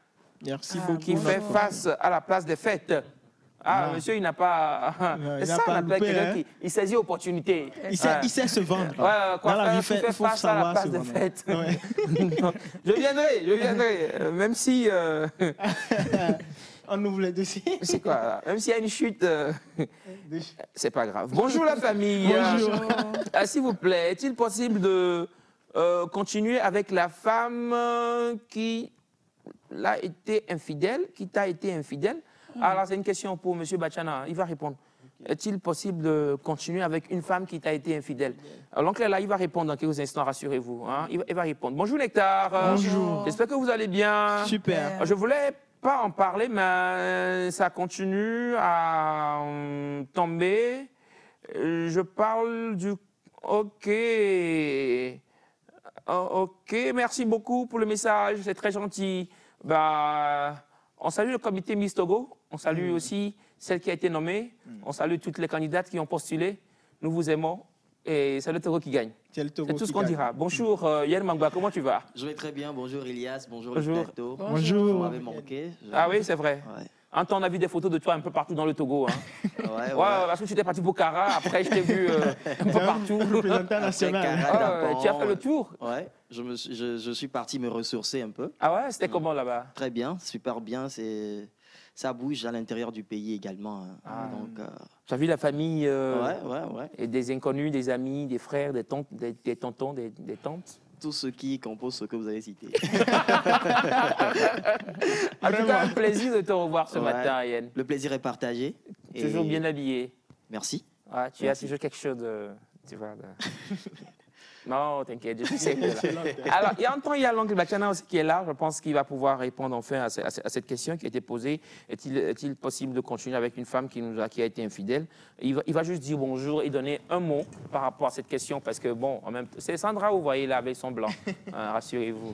Speaker 2: Merci
Speaker 5: Ah,
Speaker 2: beaucoup.
Speaker 1: qui fait face à la place des fêtes. Ah, monsieur, il n'a pas...
Speaker 2: Non, il
Speaker 1: C'est
Speaker 2: n'a
Speaker 1: ça,
Speaker 2: pas
Speaker 1: on appelle
Speaker 2: loupé,
Speaker 1: quelqu'un
Speaker 2: hein.
Speaker 1: qui saisit opportunité.
Speaker 2: Il sait se vendre.
Speaker 1: Ouais,
Speaker 2: Dans la vie,
Speaker 1: qui fait
Speaker 2: il faut
Speaker 1: face à la
Speaker 2: savoir
Speaker 1: place
Speaker 2: se
Speaker 1: des
Speaker 2: vendre.
Speaker 1: fêtes.
Speaker 2: Ouais.
Speaker 1: Je viendrai, même si...
Speaker 2: On ouvre les dossiers.
Speaker 1: c'est quoi, là? Même s'il y a une chute, c'est pas grave. Bonjour la famille.
Speaker 2: Bonjour.
Speaker 1: S'il vous plaît, est-il possible de continuer avec la femme qui l'a été infidèle, qui t'a été infidèle? Alors, c'est une question pour M. Bachana. Il va répondre. Est-il possible de continuer avec une femme qui t'a été infidèle? L'oncle est là, il va répondre dans quelques instants, rassurez-vous. Hein. Il va répondre. Bonjour Nectar.
Speaker 2: Bonjour.
Speaker 1: J'espère que vous allez bien.
Speaker 2: Super.
Speaker 1: Je voulais pas en parler, mais ça continue à tomber. Je parle du... Ok. Ok, merci beaucoup pour le message, c'est très gentil. Bah, on salue le comité Miss Togo, on salue aussi celle qui a été nommée, on salue toutes les candidates qui ont postulé. Nous vous aimons et c'est le Togo qui gagne.
Speaker 2: C'est le Togo
Speaker 1: C'est tout ce
Speaker 2: qui
Speaker 1: qu'on
Speaker 2: gagne.
Speaker 1: dira. Bonjour Yann Mangba, comment tu vas?
Speaker 6: Je vais très bien, bonjour Elias, bonjour
Speaker 1: Bonjour.
Speaker 6: le plateau. Vous
Speaker 2: Bonjour.
Speaker 6: m'avez manqué.
Speaker 1: Ah oui, c'est vrai.
Speaker 6: Ouais.
Speaker 1: En temps, on a vu des photos de toi un peu partout dans le Togo. Hein.
Speaker 6: Ouais,
Speaker 1: Ouais, parce que tu étais parti pour Cara, après je t'ai vu un peu partout.
Speaker 2: Représentant national.
Speaker 6: Cara,
Speaker 1: Ah,
Speaker 6: Dapon,
Speaker 1: tu as fait le tour?
Speaker 6: Ouais, je suis parti me ressourcer un peu.
Speaker 1: Ah ouais, c'était comment là-bas?
Speaker 6: Très bien, super bien. Ça bouge à l'intérieur du pays également. Hein.
Speaker 1: Ah.
Speaker 6: Donc,
Speaker 1: Tu as vu la famille
Speaker 6: ouais.
Speaker 1: et des inconnus, des amis, des frères, des tantes, des tontons, des tantes?
Speaker 6: Tout ce qui compose ce que vous avez cité.
Speaker 1: En tout cas, un plaisir de te revoir ce
Speaker 6: Ouais.
Speaker 1: matin, Yann.
Speaker 6: Le plaisir est partagé.
Speaker 1: Toujours
Speaker 6: Et
Speaker 1: bien habillé.
Speaker 6: Merci.
Speaker 1: Ouais, tu as toujours quelque chose de... Tu vois, Non, t'inquiète, je sais que là. Alors, il y a un temps, il y a l'oncle Bachana aussi qui est là. Je pense qu'il va pouvoir répondre enfin à cette question qui a été posée. Est-il possible de continuer avec une femme qui a été infidèle? Il va juste dire bonjour et donner un mot par rapport à cette question parce que, bon, en même temps, c'est Sandra, vous voyez là avec son blanc. Rassurez-vous.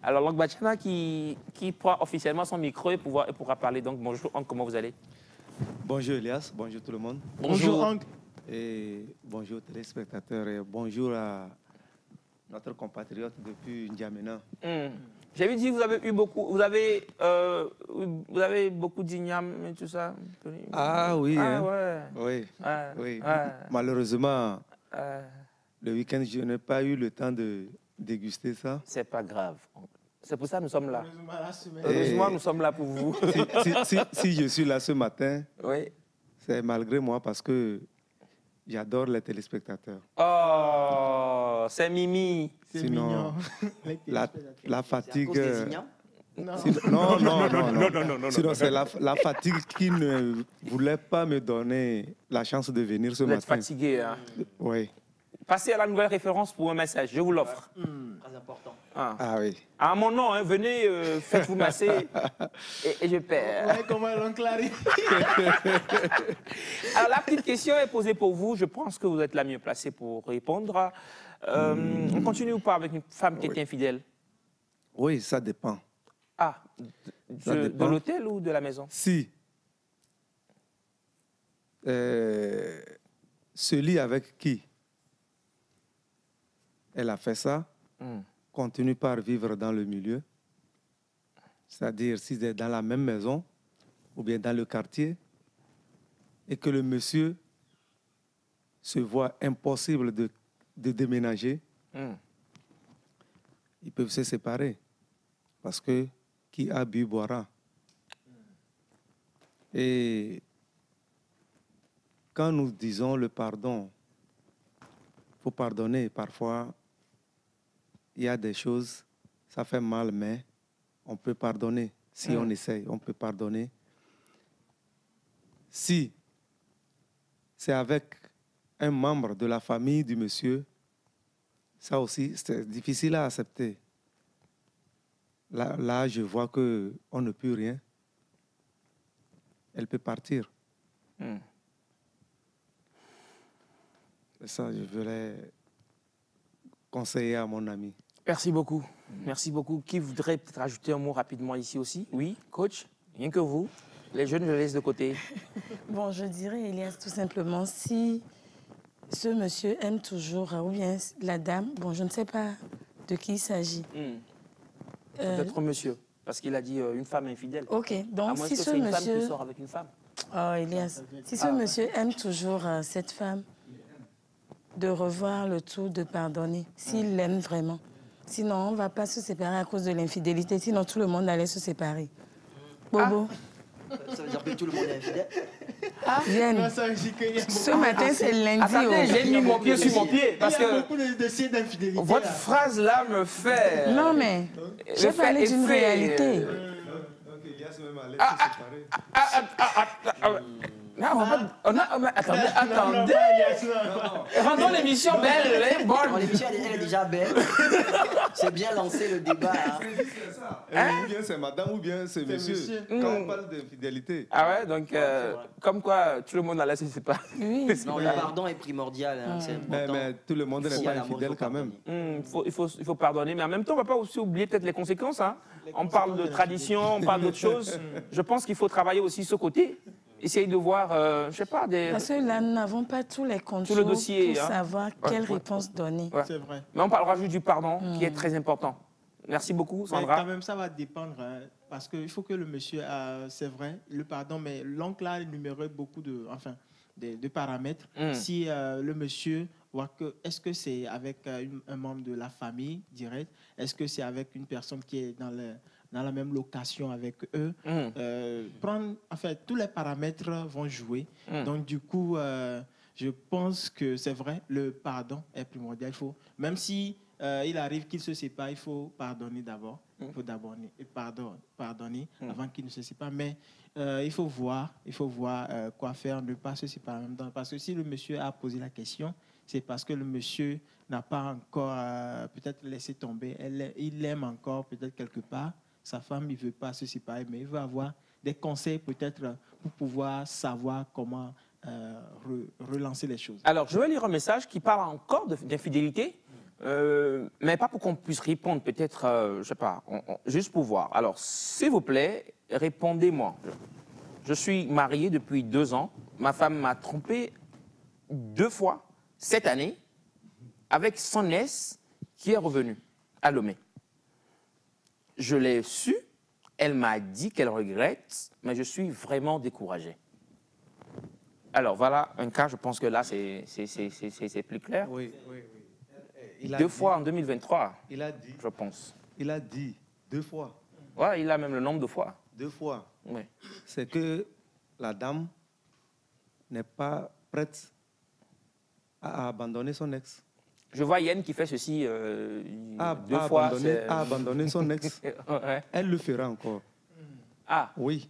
Speaker 1: Alors, l'oncle Bachana qui prend officiellement son micro et pourra parler. Donc, bonjour, oncle, comment vous allez?
Speaker 7: Bonjour Elias, bonjour tout le monde.
Speaker 2: Bonjour, oncle.
Speaker 7: Et bonjour téléspectateurs et bonjour à notre compatriote depuis N'Djamena.
Speaker 1: J'avais dit que vous avez eu beaucoup, vous avez beaucoup d'igname et tout ça.
Speaker 7: Ah oui,
Speaker 1: Ah
Speaker 7: hein.
Speaker 1: ouais.
Speaker 7: Oui,
Speaker 1: Ouais.
Speaker 7: oui.
Speaker 1: Ouais.
Speaker 7: Malheureusement, le week-end, je n'ai pas eu le temps de déguster ça.
Speaker 1: C'est pas grave. C'est pour ça que nous sommes là.
Speaker 7: Et-
Speaker 1: Heureusement, nous sommes là pour vous.
Speaker 7: Si je suis là ce matin,
Speaker 1: Oui.
Speaker 7: c'est malgré moi parce que j'adore les téléspectateurs.
Speaker 1: Oh, c'est Mimi.
Speaker 2: C'est
Speaker 7: Sinon,
Speaker 2: mignon.
Speaker 7: la fatigue...
Speaker 6: C'est à cause des ignames
Speaker 7: Non. Sinon, c'est la fatigue qui ne voulait pas me donner la chance de venir ce
Speaker 1: Vous êtes
Speaker 7: matin.
Speaker 1: fatigué. Hein?
Speaker 7: Oui.
Speaker 1: Passez à la nouvelle référence pour un message. Je vous l'offre.
Speaker 6: Très important.
Speaker 7: Ah oui.
Speaker 1: À mon nom, hein, venez, faites-vous masser et je perds.
Speaker 2: Ouais, comment l'oncle arrive?
Speaker 1: Alors, la petite question est posée pour vous. Je pense que vous êtes la mieux placée pour répondre. On continue ou pas avec une femme qui est infidèle?
Speaker 7: Oui, ça dépend.
Speaker 1: Ah,
Speaker 7: Ça
Speaker 1: de
Speaker 7: dépend.
Speaker 1: l'hôtel ou de la maison?
Speaker 7: Si celui avec qui elle a fait ça continue par vivre dans le milieu, c'est-à-dire si c'est dans la même maison ou bien dans le quartier, et que le monsieur se voit impossible de déménager, ils peuvent se séparer. Parce que qui a bu boira. Et quand nous disons le pardon, il faut pardonner. Parfois, il y a des choses, ça fait mal, mais on peut pardonner. Si on essaye, on peut pardonner. Si c'est avec un membre de la famille du monsieur, ça aussi, c'est difficile à accepter. Là, je vois qu'on ne peut rien. Elle peut partir. C'est ça, je voulais conseiller à mon ami.
Speaker 1: Merci beaucoup. Merci beaucoup. Qui voudrait peut-être ajouter un mot rapidement ici aussi? Oui, coach? Rien que vous. Les jeunes, je les laisse de côté.
Speaker 5: Bon, je dirais, Elias, tout simplement, si ce monsieur aime toujours, ou bien la dame, bon, je ne sais pas de qui il s'agit.
Speaker 1: Peut-être monsieur. Parce qu'il a dit une femme infidèle.
Speaker 5: Ok,
Speaker 1: À
Speaker 5: donc
Speaker 1: moins
Speaker 5: si
Speaker 1: que
Speaker 5: ce
Speaker 1: c'est une femme qui
Speaker 5: monsieur...
Speaker 1: sort avec une femme.
Speaker 5: Oh, Elias, si ce monsieur aime toujours cette femme, de revoir le tout, de pardonner, s'il l'aime vraiment. Sinon, on ne va pas se séparer à cause de l'infidélité, sinon tout le monde allait se séparer. Bobo,
Speaker 6: Ça veut dire que tout le monde est infidèle.
Speaker 5: viens.
Speaker 2: Non, ça veut dire qu'il y a beaucoup-
Speaker 5: Ce matin, c'est lundi.
Speaker 1: Attendez,
Speaker 5: oh.
Speaker 1: j'ai mis mon pied sur mon pied. Parce
Speaker 2: il y a
Speaker 1: que
Speaker 2: beaucoup de dossiers d'infidélité.
Speaker 1: votre
Speaker 2: là.
Speaker 1: phrase là me fait...
Speaker 5: Non, mais j'ai
Speaker 1: fait
Speaker 5: parlé d'une
Speaker 1: effet,
Speaker 5: réalité.
Speaker 7: Donc, Elias même allait se séparer.
Speaker 1: Non, attendez. Rendons l'émission belle, elle est
Speaker 6: Bon,
Speaker 1: bonne.
Speaker 6: l'émission, elle est déjà belle. C'est bien lancé le débat. Hein.
Speaker 7: C'est ça. Ou bien c'est madame, ou bien c'est monsieur.
Speaker 2: monsieur.
Speaker 7: Quand on parle d'infidélité.
Speaker 1: Ah ouais, donc comme quoi tout le monde a laissé séparer.
Speaker 5: Oui.
Speaker 6: Non, le pardon est primordial. Hein. C'est important.
Speaker 7: Mais tout le monde
Speaker 6: S'il
Speaker 7: n'est
Speaker 6: y a
Speaker 7: pas
Speaker 6: l'amour,
Speaker 7: infidèle
Speaker 6: faut
Speaker 7: quand même.
Speaker 6: pardonner.
Speaker 1: Il faut pardonner, mais en même temps, on ne va pas aussi oublier peut-être les conséquences. Hein. On parle de tradition, on parle d'autres choses. Je pense qu'il faut travailler aussi ce côté. Essayer de voir, je ne sais pas, des...
Speaker 5: Parce que là, nous n'avons pas tous les contours
Speaker 1: le dossier,
Speaker 5: pour
Speaker 1: hein.
Speaker 5: savoir quelle réponse donner.
Speaker 1: Ouais.
Speaker 2: C'est vrai.
Speaker 1: Mais on parlera juste du pardon, qui est très important. Merci beaucoup,
Speaker 2: Mais
Speaker 1: Sandra.
Speaker 2: quand même, ça va dépendre. Hein, parce qu'il faut que le monsieur, c'est vrai, le pardon, mais l'oncle a énuméré beaucoup de paramètres. Si le monsieur voit que, est-ce que c'est avec un membre de la famille direct, est-ce que c'est avec une personne qui est dans la même location avec eux, tous les paramètres vont jouer. Donc, du coup, je pense que c'est vrai, le pardon est primordial. Même si il arrive qu'ils se séparent, il faut pardonner d'abord. Il faut d'abord pardonner avant qu'ils ne se séparent. Mais il faut voir quoi faire, ne pas se séparer en même temps. Parce que si le monsieur a posé la question, c'est parce que le monsieur n'a pas encore peut-être laissé tomber. Il l'aime encore peut-être quelque part. Sa femme, il ne veut pas se séparer, mais il veut avoir des conseils peut-être pour pouvoir savoir comment relancer les choses.
Speaker 1: Alors, je vais lire un message qui parle encore d'infidélité, mais pas pour qu'on puisse répondre, peut-être, je ne sais pas, juste pour voir. Alors, s'il vous plaît, répondez-moi. Je suis marié depuis 2 ans. Ma femme m'a trompé 2 fois cette année avec son ex qui est revenu à Lomé. Je l'ai su, elle m'a dit qu'elle regrette, mais je suis vraiment découragé. Alors voilà un cas, je pense que là c'est plus clair.
Speaker 7: Oui, oui, oui.
Speaker 1: 2 fois en 2023,
Speaker 7: il a dit,
Speaker 1: je pense.
Speaker 7: Il a dit 2 fois.
Speaker 1: Ouais, il a même le nombre de fois.
Speaker 7: 2 fois.
Speaker 1: Oui.
Speaker 7: C'est que la dame n'est pas prête à abandonner son ex.
Speaker 1: Je vois Yann qui fait ceci 2 fois.
Speaker 7: À abandonner son ex.
Speaker 1: Ouais.
Speaker 7: Elle le fera encore.
Speaker 1: Ah,
Speaker 7: Oui,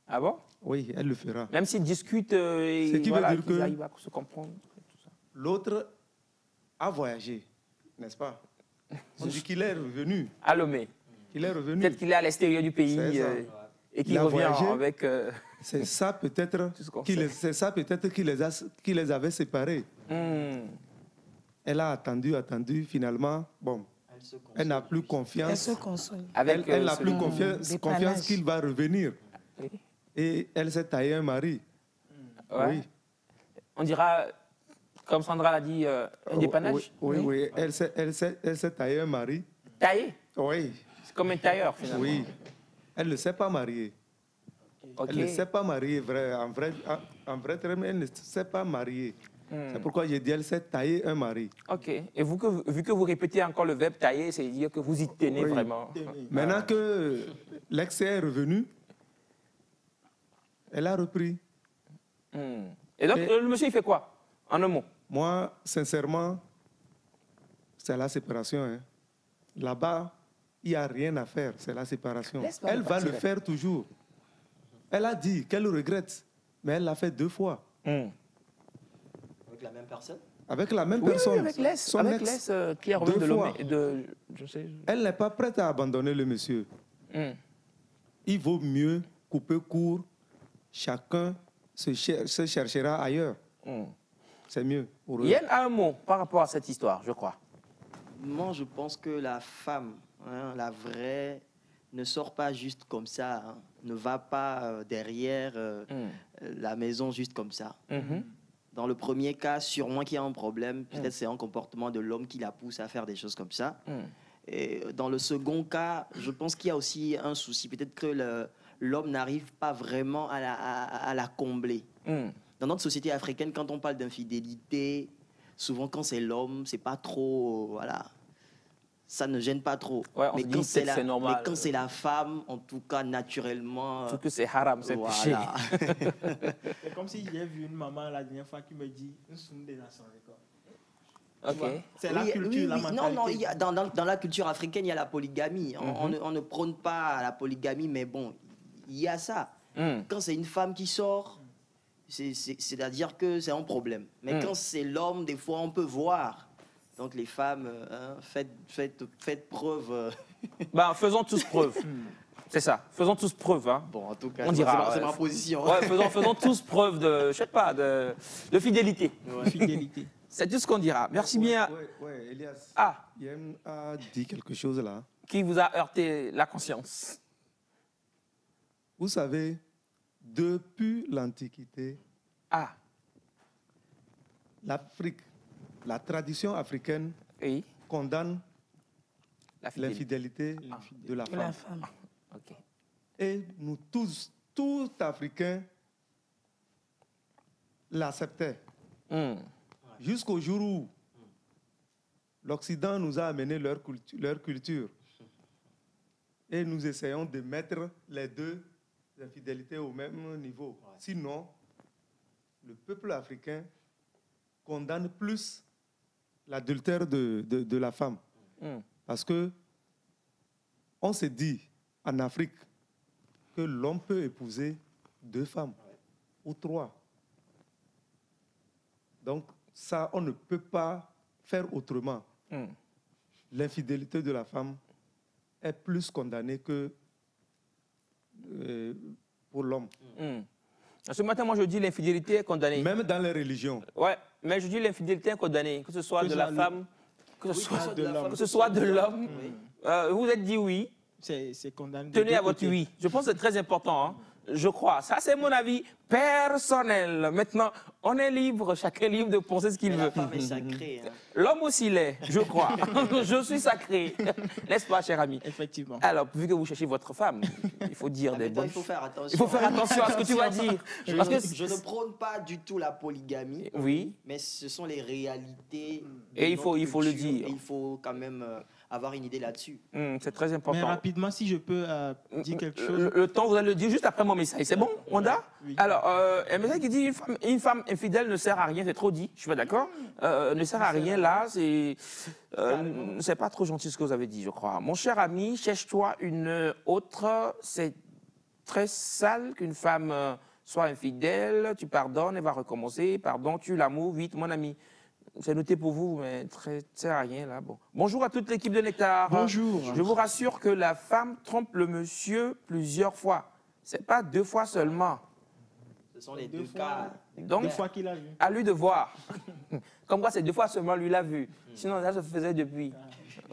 Speaker 1: ah bon?
Speaker 7: oui, elle le fera.
Speaker 1: Même s'ils discutent
Speaker 7: Ce qui veut dire que-
Speaker 1: qu'ils arrivent à se comprendre. Tout ça.
Speaker 7: L'autre a voyagé, n'est-ce pas? On dit qu'il est revenu.
Speaker 1: À Lomé.
Speaker 7: Qu'il est revenu.
Speaker 1: Peut-être qu'il est à l'extérieur du pays
Speaker 7: C'est ça.
Speaker 1: et qu'il
Speaker 7: Il a
Speaker 1: revient
Speaker 7: voyagé.
Speaker 1: avec...
Speaker 7: C'est ça peut-être
Speaker 1: Tout ce qu'on
Speaker 7: qui
Speaker 1: sait.
Speaker 7: les, c'est ça peut-être qui les avait séparés. Elle a attendu, finalement, bon, elle n'a plus
Speaker 5: Elle
Speaker 7: confiance.
Speaker 5: se console.
Speaker 1: avec
Speaker 7: Elle n'a plus
Speaker 1: celui-
Speaker 7: confiance
Speaker 5: dépannage.
Speaker 7: qu'il va revenir.
Speaker 1: Oui.
Speaker 7: Et elle s'est taillé un mari.
Speaker 1: Ouais.
Speaker 7: Oui.
Speaker 1: On dira, comme Sandra l'a dit, un dépannage.
Speaker 7: Oui, oui. Elle s'est taillé un mari.
Speaker 1: Taillé.
Speaker 7: Oui,
Speaker 1: C'est comme un tailleur, finalement.
Speaker 7: oui. Elle ne s'est pas mariée.
Speaker 1: Ok.
Speaker 7: Elle ne s'est pas mariée, en vrai terme, elle ne s'est pas mariée. C'est pourquoi j'ai dit elle s'est taillé un mari.
Speaker 1: Ok. Et vu que vous répétez encore le verbe tailler, c'est dire que vous y tenez
Speaker 7: Oui.
Speaker 1: vraiment.
Speaker 7: Maintenant que l'ex est revenu, elle a repris.
Speaker 1: Et donc,
Speaker 7: Et-
Speaker 1: le monsieur, il fait quoi? En un mot.
Speaker 7: Moi, sincèrement, c'est la séparation. Hein. Là-bas, il n'y a rien à faire, c'est la séparation.
Speaker 1: Laisse-moi
Speaker 7: Elle va
Speaker 1: partir.
Speaker 7: le faire toujours. Elle a dit qu'elle regrette, mais elle l'a fait 2 fois.
Speaker 6: Avec la même personne.
Speaker 7: Avec la même
Speaker 1: Oui,
Speaker 7: personne.
Speaker 1: oui, avec l'Est.
Speaker 7: Son
Speaker 1: Avec
Speaker 7: ex.
Speaker 1: l'Est qui est revenu
Speaker 7: 2
Speaker 1: de
Speaker 7: fois.
Speaker 1: Lomé. Je sais.
Speaker 7: Elle n'est pas prête à abandonner le monsieur. Il vaut mieux couper court. Chacun se cherchera ailleurs. C'est mieux pour eux.
Speaker 1: Yann a un mot par rapport à cette histoire, je crois.
Speaker 6: Moi, je pense que la femme, hein, la vraie, ne sort pas juste comme ça, hein, ne va pas derrière la maison juste comme ça. Dans le premier cas, sûrement qu'il y a un problème. Peut-être c'est un comportement de l'homme qui la pousse à faire des choses comme ça. Et dans le second cas, je pense qu'il y a aussi un souci. Peut-être que l'homme n'arrive pas vraiment à la combler. Dans notre société africaine, quand on parle d'infidélité, souvent quand c'est l'homme, c'est pas trop, voilà, ça ne gêne pas trop.
Speaker 1: Ouais, on
Speaker 6: mais
Speaker 1: se
Speaker 6: quand
Speaker 1: dit
Speaker 6: c'est
Speaker 1: que
Speaker 6: la,
Speaker 1: c'est normal.
Speaker 6: mais quand c'est la femme, en tout cas naturellement,
Speaker 1: Surtout que c'est haram, c'est péché.
Speaker 6: voilà.
Speaker 2: C'est comme si j'ai vu une maman la dernière fois qui me dit « Nous sommes des nations d'accord. »
Speaker 1: Ok.
Speaker 2: C'est la
Speaker 6: Oui,
Speaker 2: culture,
Speaker 6: oui,
Speaker 2: la
Speaker 6: oui.
Speaker 2: mentalité.
Speaker 6: Non, il y a, dans la culture africaine, il y a la polygamie. On ne prône pas la polygamie, mais bon, il y a ça. Quand c'est une femme qui sort, c'est-à-dire que c'est un problème. Mais quand c'est l'homme, des fois, on peut voir. Donc les femmes, faites preuve.
Speaker 1: Bah, faisons tous preuve. C'est ça. Faisons tous preuve. Hein.
Speaker 6: Bon, en tout cas,
Speaker 1: On dira,
Speaker 6: c'est
Speaker 1: ouais.
Speaker 6: ma position.
Speaker 1: Ouais, faisons tous preuve de, je sais pas, de fidélité.
Speaker 2: Fidélité.
Speaker 1: C'est tout ce qu'on dira. Merci bien.
Speaker 7: Oui, Elias.
Speaker 1: Ah,
Speaker 7: Yann a dit quelque chose là.
Speaker 1: qui vous a heurté la conscience?
Speaker 7: Vous savez, depuis l'Antiquité,
Speaker 1: Ah,
Speaker 7: l'Afrique, la tradition africaine
Speaker 1: oui.
Speaker 7: condamne
Speaker 1: La fidélité.
Speaker 7: l'infidélité de la
Speaker 5: De la
Speaker 7: femme.
Speaker 5: femme.
Speaker 1: Ok.
Speaker 7: Et nous tous Africains, l'acceptaient. Jusqu'au jour où l'Occident nous a amené leur culture. Et nous essayons de mettre les deux infidélités au même niveau. Sinon, le peuple africain condamne plus l'adultère de la femme. Parce que on se dit en Afrique que l'homme peut épouser 2 femmes ou 3. Donc, ça, on ne peut pas faire autrement. L'infidélité de la femme est plus condamnée que pour l'homme.
Speaker 1: Ce matin, moi, je dis l'infidélité est condamnée.
Speaker 7: Même dans les religions.
Speaker 1: Ouais, mais je dis l'infidélité est condamnée, que ce soit de la femme, que ce soit de l'homme. Vous êtes dit oui.
Speaker 2: C'est condamné.
Speaker 1: Tenez à votre oui. Je pense que c'est très important. Hein. Je crois. Ça, c'est mon avis personnel. Maintenant, on est libre, chacun est libre de penser ce qu'il veut.
Speaker 6: La femme est sacrée. Hein.
Speaker 1: L'homme aussi l'est, je crois. Je suis sacré. N'est-ce pas, cher ami?
Speaker 2: Effectivement.
Speaker 1: Alors, vu que vous cherchez votre femme, il faut dire des bonnes
Speaker 6: Il faut faire attention.
Speaker 1: Il faut faire attention à ce que tu vas dire. Parce que
Speaker 6: Je ne prône pas du tout la polygamie.
Speaker 1: Oui.
Speaker 6: Mais ce sont les réalités.
Speaker 1: Et il faut le
Speaker 6: culture,
Speaker 1: dire.
Speaker 6: Et il faut quand même avoir une idée là-dessus.
Speaker 1: C'est très
Speaker 2: Mais
Speaker 1: important.
Speaker 2: rapidement, si je peux dire quelque chose.
Speaker 1: Le temps, vous allez le dire juste après mon message. C'est bon, Wanda?
Speaker 2: Oui.
Speaker 1: Alors, un message qui dit une femme infidèle ne sert à rien, c'est trop dit, je suis pas d'accord. Ne sert à rien là, c'est pas trop gentil ce que vous avez dit, je crois. Mon cher ami, cherche-toi une autre, c'est très sale qu'une femme soit infidèle, tu pardonnes, elle va recommencer, pardon, tu l'amour, vite, mon ami. C'est noté pour vous, mais ça ne sert à rien là. Bon. Bonjour à toute l'équipe de Nectar.
Speaker 2: Bonjour.
Speaker 1: Je vous rassure que la femme trompe le monsieur plusieurs fois. C'est pas 2 fois seulement.
Speaker 6: Ce sont les deux cas.
Speaker 1: Donc,
Speaker 2: Une fois qu'il a vu.
Speaker 1: à lui de voir. Comme quoi, c'est 2 fois seulement lui l'a vu. Sinon, ça se faisait depuis.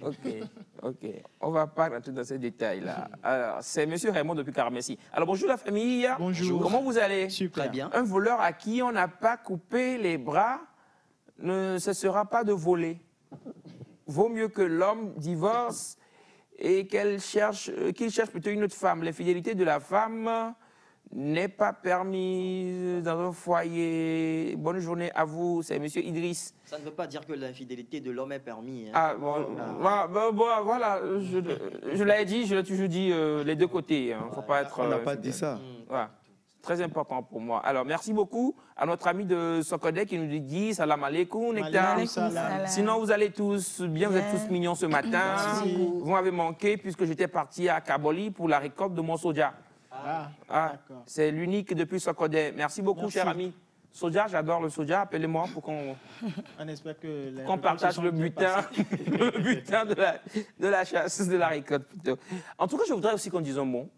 Speaker 1: Ok. On va pas rentrer dans ces détails-là. Alors, c'est M. Raymond depuis Carmessi. Alors, bonjour la famille.
Speaker 2: Bonjour.
Speaker 1: Comment vous allez?
Speaker 2: Super.
Speaker 6: Très bien.
Speaker 1: Un voleur à qui on n'a pas coupé les bras ne cessera pas de voler. Vaut mieux que l'homme divorce et qu'il cherche plutôt une autre femme. L'infidélité de la femme n'est pas permise dans un foyer. Bonne journée à vous, c'est M. Idriss.
Speaker 6: Ça ne veut pas dire que l'infidélité de l'homme est permise. Hein.
Speaker 1: Ah, voilà, je l'avais dit, je l'ai toujours dit, les deux côtés. Hein. Faut pas être,
Speaker 7: On n'a pas dit ça.
Speaker 1: Voilà. Très important pour moi. Alors, merci beaucoup à notre ami de Sokodé qui nous dit salam alaikum, Nectar.
Speaker 2: Alaikum salam.
Speaker 1: Sinon, vous allez tous bien, vous êtes tous mignons ce matin. Vous m'avez manqué puisque j'étais parti à Kaboli pour la récolte de mon soja.
Speaker 2: D'accord.
Speaker 1: C'est l'unique depuis Sokodé. Merci beaucoup,
Speaker 2: Merci.
Speaker 1: cher ami. Soja, j'adore le soja. Appelez-moi pour qu'on
Speaker 2: On espère que les
Speaker 1: partage
Speaker 2: récoltes se
Speaker 1: le
Speaker 2: sont bien
Speaker 1: butin,
Speaker 2: passées.
Speaker 1: le butin de la chasse, de la récolte plutôt. En tout cas, je voudrais aussi qu'on dise un mot.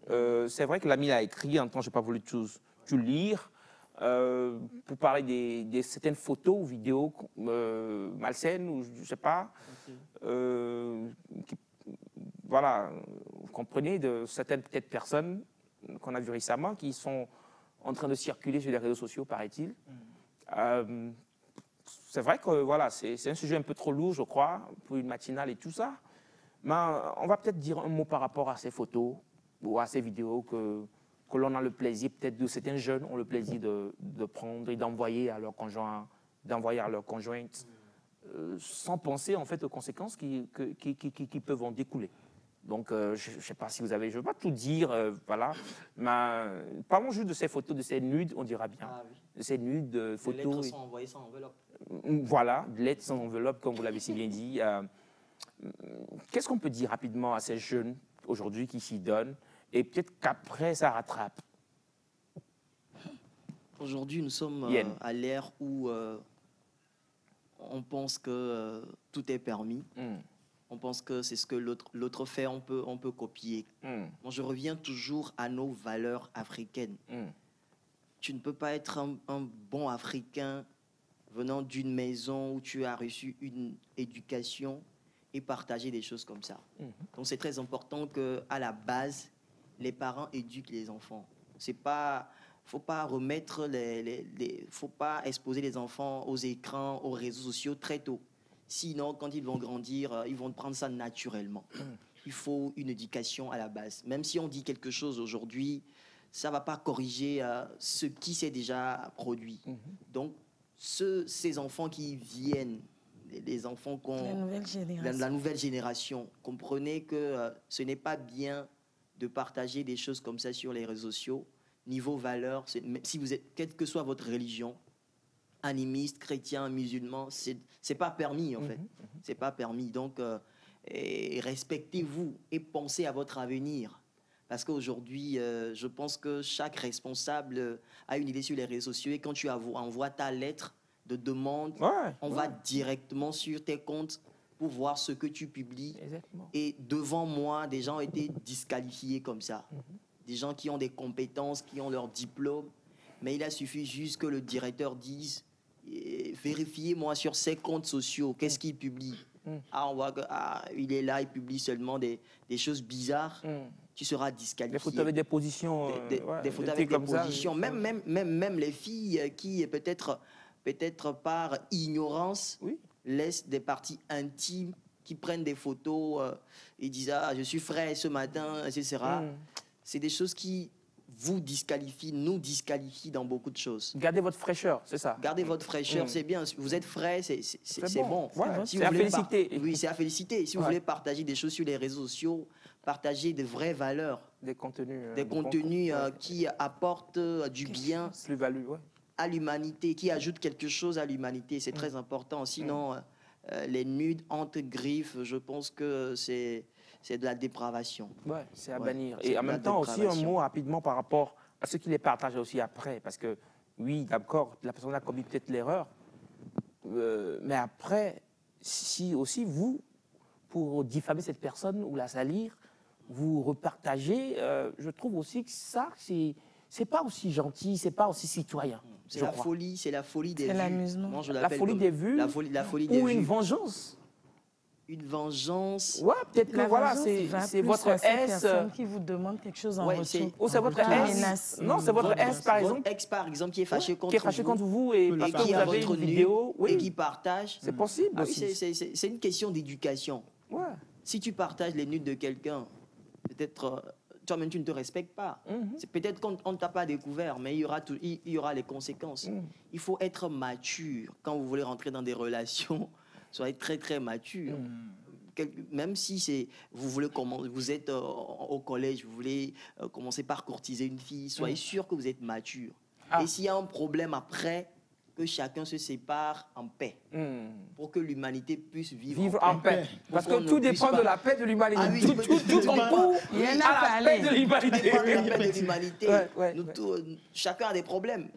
Speaker 1: C'est vrai que l'ami l'a écrit, en même temps, je n'ai pas voulu tout lire, pour parler des certaines photos ou vidéos malsaines, ou je ne sais pas, voilà, vous comprenez, de certaines peut-être personnes qu'on a vues récemment qui sont en train de circuler sur les réseaux sociaux, paraît-il. C'est vrai que voilà, c'est un sujet un peu trop lourd, je crois, pour une matinale et tout ça. Mais on va peut-être dire un mot par rapport à ces photos ou à ces vidéos que l'on a le plaisir, peut-être de certains jeunes ont le plaisir de prendre et d'envoyer à leur conjoint, conjointe, sans penser en fait aux conséquences qui peuvent en découler. Donc, je ne sais pas si vous avez... Je ne veux pas tout dire, voilà. Mais parlons juste de ces photos, de ces nudes, on dira bien.
Speaker 6: Ah, oui.
Speaker 1: De ces nudes,
Speaker 6: Les
Speaker 1: photos...
Speaker 6: lettres sont envoyées sans enveloppe.
Speaker 1: Voilà, de lettres sans enveloppe, comme vous l'avez si bien dit. Qu'est-ce qu'on peut dire rapidement à ces jeunes, aujourd'hui, qui s'y donnent, et peut-être qu'après, ça rattrape?
Speaker 6: Aujourd'hui, nous sommes à l'ère où on pense que tout est permis. On pense que c'est ce que l'autre fait, on peut copier. Bon, je reviens toujours à nos valeurs africaines. Tu ne peux pas être un bon Africain venant d'une maison où tu as reçu une éducation et partager des choses comme ça. Donc c'est très important qu'à la base, les parents éduquent les enfants. Faut pas remettre faut pas exposer les enfants aux écrans, aux réseaux sociaux très tôt. Sinon, quand ils vont grandir, ils vont prendre ça naturellement. Il faut une éducation à la base. Même si on dit quelque chose aujourd'hui, ça ne va pas corriger ce qui s'est déjà produit. Donc, ces enfants qui viennent, les enfants la nouvelle génération, comprenez que ce n'est pas bien de partager des choses comme ça sur les réseaux sociaux. Niveau valeur, si vous êtes, quelle que soit votre religion, animiste, chrétien, musulman, c'est pas permis en fait. C'est pas permis. Donc, respectez-vous et pensez à votre avenir. Parce qu'aujourd'hui, je pense que chaque responsable a une idée sur les réseaux sociaux et quand tu envoies ta lettre de demandes. On va directement sur tes comptes pour voir ce que tu publies.
Speaker 1: Exactement.
Speaker 6: Et devant moi, des gens ont été disqualifiés comme ça. Des gens qui ont des compétences, qui ont leur diplôme. Mais il a suffi juste que le directeur dise vérifiez-moi sur ses comptes sociaux, qu'est-ce qu'il publie. On voit qu'il est là, il publie seulement des choses bizarres. Tu seras disqualifié.
Speaker 1: Des photos avec des positions.
Speaker 6: Des photos avec des positions. Même les filles qui, peut-être par ignorance, laissent des parties intimes, qui prennent des photos et disent « Ah, je suis frais ce matin », etc. C'est des choses qui vous disqualifient, nous disqualifient dans beaucoup de choses.
Speaker 1: Gardez votre fraîcheur, c'est ça.
Speaker 6: Gardez votre fraîcheur, c'est bien. Vous êtes frais, c'est bon.
Speaker 1: C'est à féliciter.
Speaker 6: Oui, c'est à féliciter. Si vous voulez partager des choses sur les réseaux sociaux, partagez de vraies valeurs.
Speaker 1: Des contenus.
Speaker 6: Qui apportent du bien à l'humanité, qui ajoutent quelque chose à l'humanité. C'est très important. Sinon, les nudes entre griffes, je pense que c'est de la dépravation.
Speaker 1: Ouais, c'est à bannir. Et en même temps, aussi un mot rapidement par rapport à ceux qui les partagent aussi après. Parce que, oui, d'accord, la personne a commis peut-être l'erreur. Mais après, si aussi vous, pour diffamer cette personne ou la salir, vous repartagez, je trouve aussi que ça, c'est pas aussi gentil, c'est pas aussi citoyen.
Speaker 6: C'est la folie des vues.
Speaker 5: C'est l'amusement.
Speaker 1: La folie des vues.
Speaker 6: La folie des vues.
Speaker 1: Ou une vengeance.
Speaker 6: Une vengeance.
Speaker 1: Ouais, peut-être que voilà, c'est votre S.
Speaker 5: Personne qui vous demande quelque chose en retour.
Speaker 1: Ou c'est votre S. Non, c'est votre S, par exemple.
Speaker 6: Votre ex, par exemple, qui est fâché contre vous.
Speaker 1: Qui est fâché contre vous et parce que
Speaker 6: qui
Speaker 1: vous
Speaker 6: a
Speaker 1: avez
Speaker 6: votre
Speaker 1: une vidéo.
Speaker 6: Et qui partage.
Speaker 1: C'est possible aussi.
Speaker 6: C'est une question d'éducation.
Speaker 1: Ouais.
Speaker 6: Si tu partages les nudes de quelqu'un, peut-être toi-même tu ne te respectes pas. C'est peut-être qu'on ne t'a pas découvert, mais il y aura les conséquences. Il faut être mature quand vous voulez rentrer dans des relations. Soyez très très mature. Même si vous êtes au collège, vous voulez commencer par courtiser une fille, soyez sûr que vous êtes mature. Et s'il y a un problème après, que chacun se sépare en paix, pour que l'humanité puisse vivre
Speaker 1: en paix. Parce que tout dépend de la paix de l'humanité.
Speaker 6: Ah oui,
Speaker 1: tout concourt à la paix de l'humanité.
Speaker 6: Chacun a des problèmes.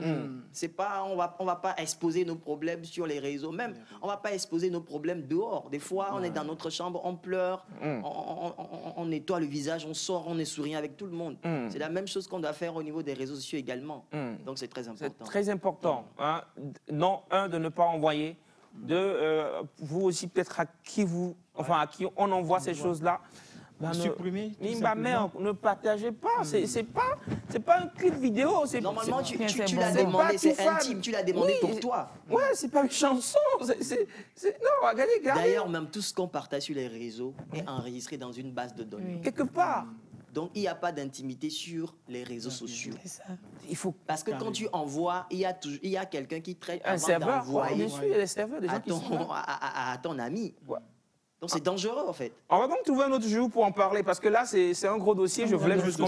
Speaker 6: C'est pas, on va pas exposer nos problèmes sur les réseaux. Même, on va pas exposer nos problèmes dehors. Des fois, on est dans notre chambre, on pleure, on nettoie le visage, on sort, on est souriant avec tout le monde. C'est la même chose qu'on doit faire au niveau des réseaux sociaux également. Donc, c'est très important.
Speaker 1: C'est très important. Hein. Non, de ne pas envoyer. Vous aussi, peut-être à qui on envoie ces choses-là.
Speaker 2: Supprimer.
Speaker 1: Ne partagez pas. C'est pas un clip vidéo.
Speaker 6: Normalement, tu l'as demandé, c'est intime. Tu l'as demandé pour toi.
Speaker 1: Ouais, c'est pas une chanson. Non, regardez.
Speaker 6: D'ailleurs, même tout ce qu'on partage sur les réseaux est enregistré dans une base de données.
Speaker 1: Quelque part.
Speaker 6: Donc, il n'y a pas d'intimité sur les réseaux sociaux.
Speaker 5: Ça.
Speaker 6: Parce que quand tu envoies, il y a quelqu'un qui traite
Speaker 1: un serveur d'envoyer
Speaker 6: à ton ami. Ouais. Donc, c'est dangereux, en fait.
Speaker 1: On va donc trouver un autre jour pour en parler, parce que là, c'est un gros dossier. Je voulais juste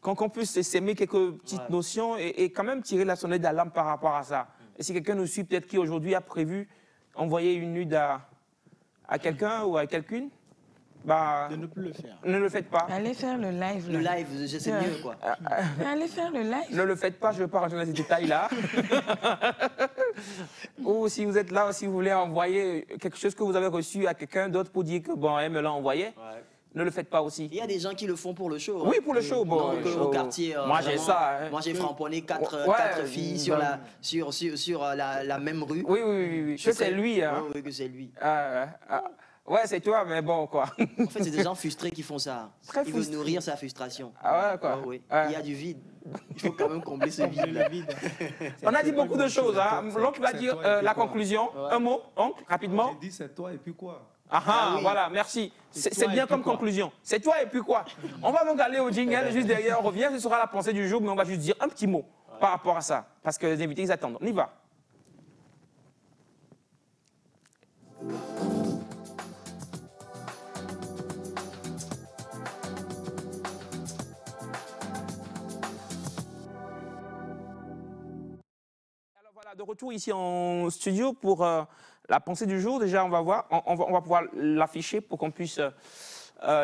Speaker 1: qu'on puisse s'aimer quelques petites notions et quand même tirer la sonnette d'alarme par rapport à ça. Et si quelqu'un nous suit, peut-être qui aujourd'hui a prévu envoyer une nude à quelqu'un ou à quelqu'une, de
Speaker 2: ne plus le faire.
Speaker 1: Ne le faites pas.
Speaker 5: Allez faire le live.
Speaker 6: Le live, c'est mieux, quoi.
Speaker 5: Allez faire le live.
Speaker 1: Ne le faites pas, je ne vais pas rentrer dans ces détails-là. Ou si vous êtes là, si vous voulez envoyer quelque chose que vous avez reçu à quelqu'un d'autre pour dire que, bon, elle me l'a envoyé, ne le faites pas aussi.
Speaker 6: Il y a des gens qui le font pour le show.
Speaker 1: Oui, pour le show. Bon,
Speaker 6: donc, au quartier,
Speaker 1: moi, j'ai ça.
Speaker 6: Moi, j'ai framponné quatre filles sur la même rue.
Speaker 1: Oui. Que c'est lui.
Speaker 6: Oui, que c'est lui.
Speaker 1: Ouais, c'est toi, mais bon, quoi.
Speaker 6: En fait, c'est des gens frustrés qui font ça. Ils veulent nourrir sa frustration.
Speaker 1: Ah ouais, quoi.
Speaker 6: Oui. Il y a du vide. Il faut quand même combler ce vide.
Speaker 1: On a dit beaucoup de choses. L'oncle va dire la conclusion. Un mot, oncle, rapidement.
Speaker 7: J'ai dit c'est toi et puis quoi?
Speaker 1: Voilà, merci. C'est bien comme conclusion. C'est toi et puis quoi? On va donc aller au jingle, juste derrière, on revient, ce sera la pensée du jour, mais on va juste dire un petit mot par rapport à ça, parce que les invités, ils attendent. On y va. De retour ici en studio pour la pensée du jour. Déjà, on va voir, on va pouvoir l'afficher pour qu'on puisse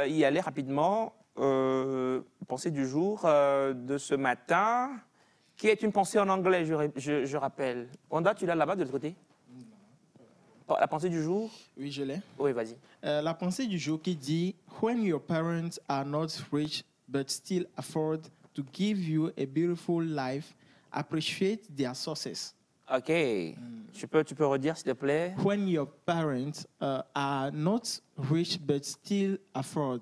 Speaker 1: y aller rapidement. Pensée du jour de ce matin qui est une pensée en anglais, je rappelle. Wanda, tu l'as là-bas de l'autre côté? Oh, la pensée du jour?
Speaker 2: Oui, je l'ai.
Speaker 1: Oui, vas-y.
Speaker 2: La pensée du jour qui dit When your parents are not rich but still afford to give you a beautiful life, appreciate their sources.
Speaker 1: OK. Tu peux redire, s'il te plaît?
Speaker 2: When your parents are not rich but still afford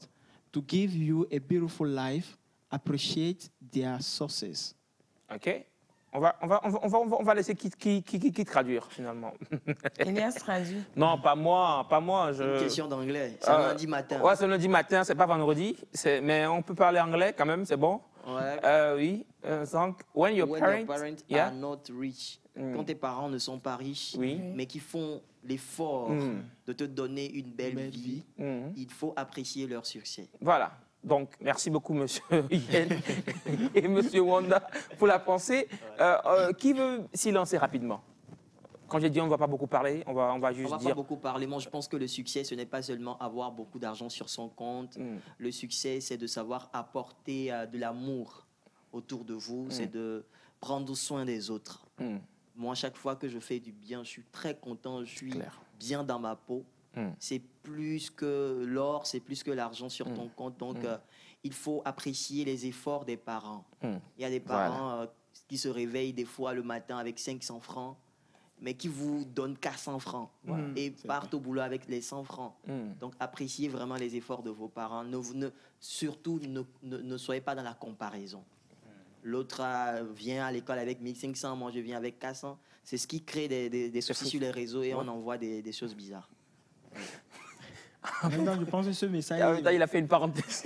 Speaker 2: to give you a beautiful life, appreciate their sources.
Speaker 1: OK. On va laisser qui traduire, finalement.
Speaker 5: Elias traduit.
Speaker 1: Non, pas moi.
Speaker 6: Une question d'anglais. C'est lundi matin.
Speaker 1: Ouais, c'est lundi matin, c'est pas vendredi. Mais on peut parler anglais quand même, c'est bon?
Speaker 6: Ouais.
Speaker 1: Oui. Donc, when your parents
Speaker 6: are not rich. Quand tes parents ne sont pas riches, mais qui font l'effort de te donner une belle vie, il faut apprécier leur succès.
Speaker 1: Voilà. Donc, merci beaucoup, monsieur Yen et monsieur Wanda, pour la pensée. Qui veut s'y lancer rapidement? Quand j'ai dit on ne va pas beaucoup parler, on va juste dire...
Speaker 6: On ne va pas beaucoup parler. Moi, je pense que le succès, ce n'est pas seulement avoir beaucoup d'argent sur son compte. Le succès, c'est de savoir apporter de l'amour autour de vous. C'est de prendre soin des autres. Moi, chaque fois que je fais du bien, je suis très content. Je suis bien dans ma peau. C'est plus que l'or, c'est plus que l'argent sur ton compte. Donc, il faut apprécier les efforts des parents. Il y a des parents qui se réveillent des fois le matin avec 500 francs, mais qui vous donnent qu'à 100 francs et partent au boulot avec les 100 francs. Donc, appréciez vraiment les efforts de vos parents. Surtout, ne soyez pas dans la comparaison. L'autre vient à l'école avec 1500, moi je viens avec 400. C'est ce qui crée des soucis sur les réseaux et on envoie des choses bizarres.
Speaker 2: Maintenant, je pense que ce message
Speaker 1: il a fait une parenthèse.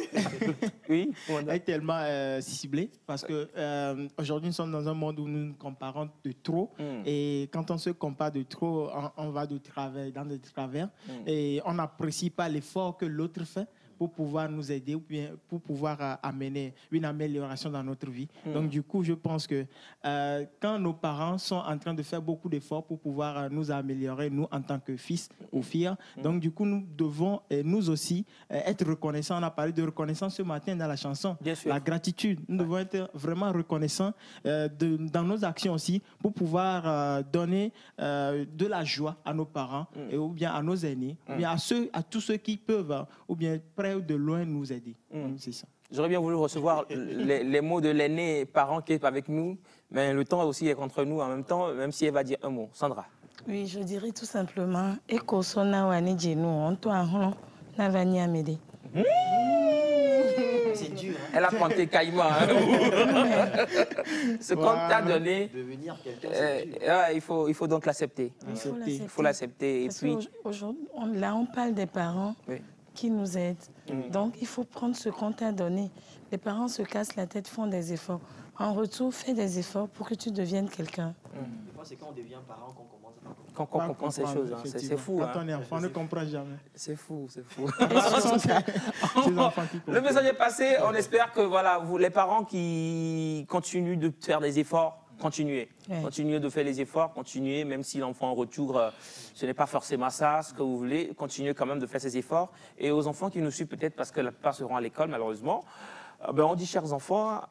Speaker 1: Oui,
Speaker 2: est tellement ciblé parce que aujourd'hui nous sommes dans un monde où nous nous comparons de trop et quand on se compare de trop, on va de travers, dans des travers et on n'apprécie pas l'effort que l'autre fait pour pouvoir nous aider ou bien pour pouvoir amener une amélioration dans notre vie. Donc du coup, je pense que quand nos parents sont en train de faire beaucoup d'efforts pour pouvoir nous améliorer, nous en tant que fils ou filles, donc du coup, nous devons nous aussi être reconnaissants. On a parlé de reconnaissance ce matin dans la chanson. La gratitude. Nous devons être vraiment reconnaissants dans nos actions aussi pour pouvoir donner de la joie à nos parents et, ou bien à nos aînés, ou bien à tous ceux qui peuvent ou bien près ou de loin nous aider. C'est ça.
Speaker 1: J'aurais bien voulu recevoir les mots de l'aîné parent qui est avec nous, mais le temps aussi est contre nous en même temps, même si elle va dire un mot. Sandra.
Speaker 5: Oui, je dirais tout simplement, Eko sona wani jenu, on toi en navani amede.
Speaker 6: C'est dur. Hein?
Speaker 1: Elle a planté Caïma. Ce qu'on t'a donné,
Speaker 6: devenir quelqu'un,
Speaker 1: il faut donc l'accepter. Il faut l'accepter. Et puis,
Speaker 5: aujourd'hui, là, on parle des parents. Qui nous aident. Donc, il faut prendre ce qu'on t'a donné. Les parents se cassent la tête, font des efforts. En retour, fais des efforts pour que tu deviennes quelqu'un.
Speaker 6: Des fois, c'est quand on devient parent qu'on commence à
Speaker 1: qu'on comprend ces choses. Hein. C'est fou.
Speaker 2: Quand on est enfant, on ne comprend jamais.
Speaker 1: C'est fou, c'est fou. Le message est passé. On espère que voilà, vous, les parents qui continuent de faire des efforts, continuez. Continuez de faire les efforts, continuez, même si l'enfant en retour, ce n'est pas forcément ça, ce que vous voulez, continuez quand même de faire ces efforts. Et aux enfants qui nous suivent peut-être parce que la plupart seront à l'école, malheureusement, on dit, chers enfants,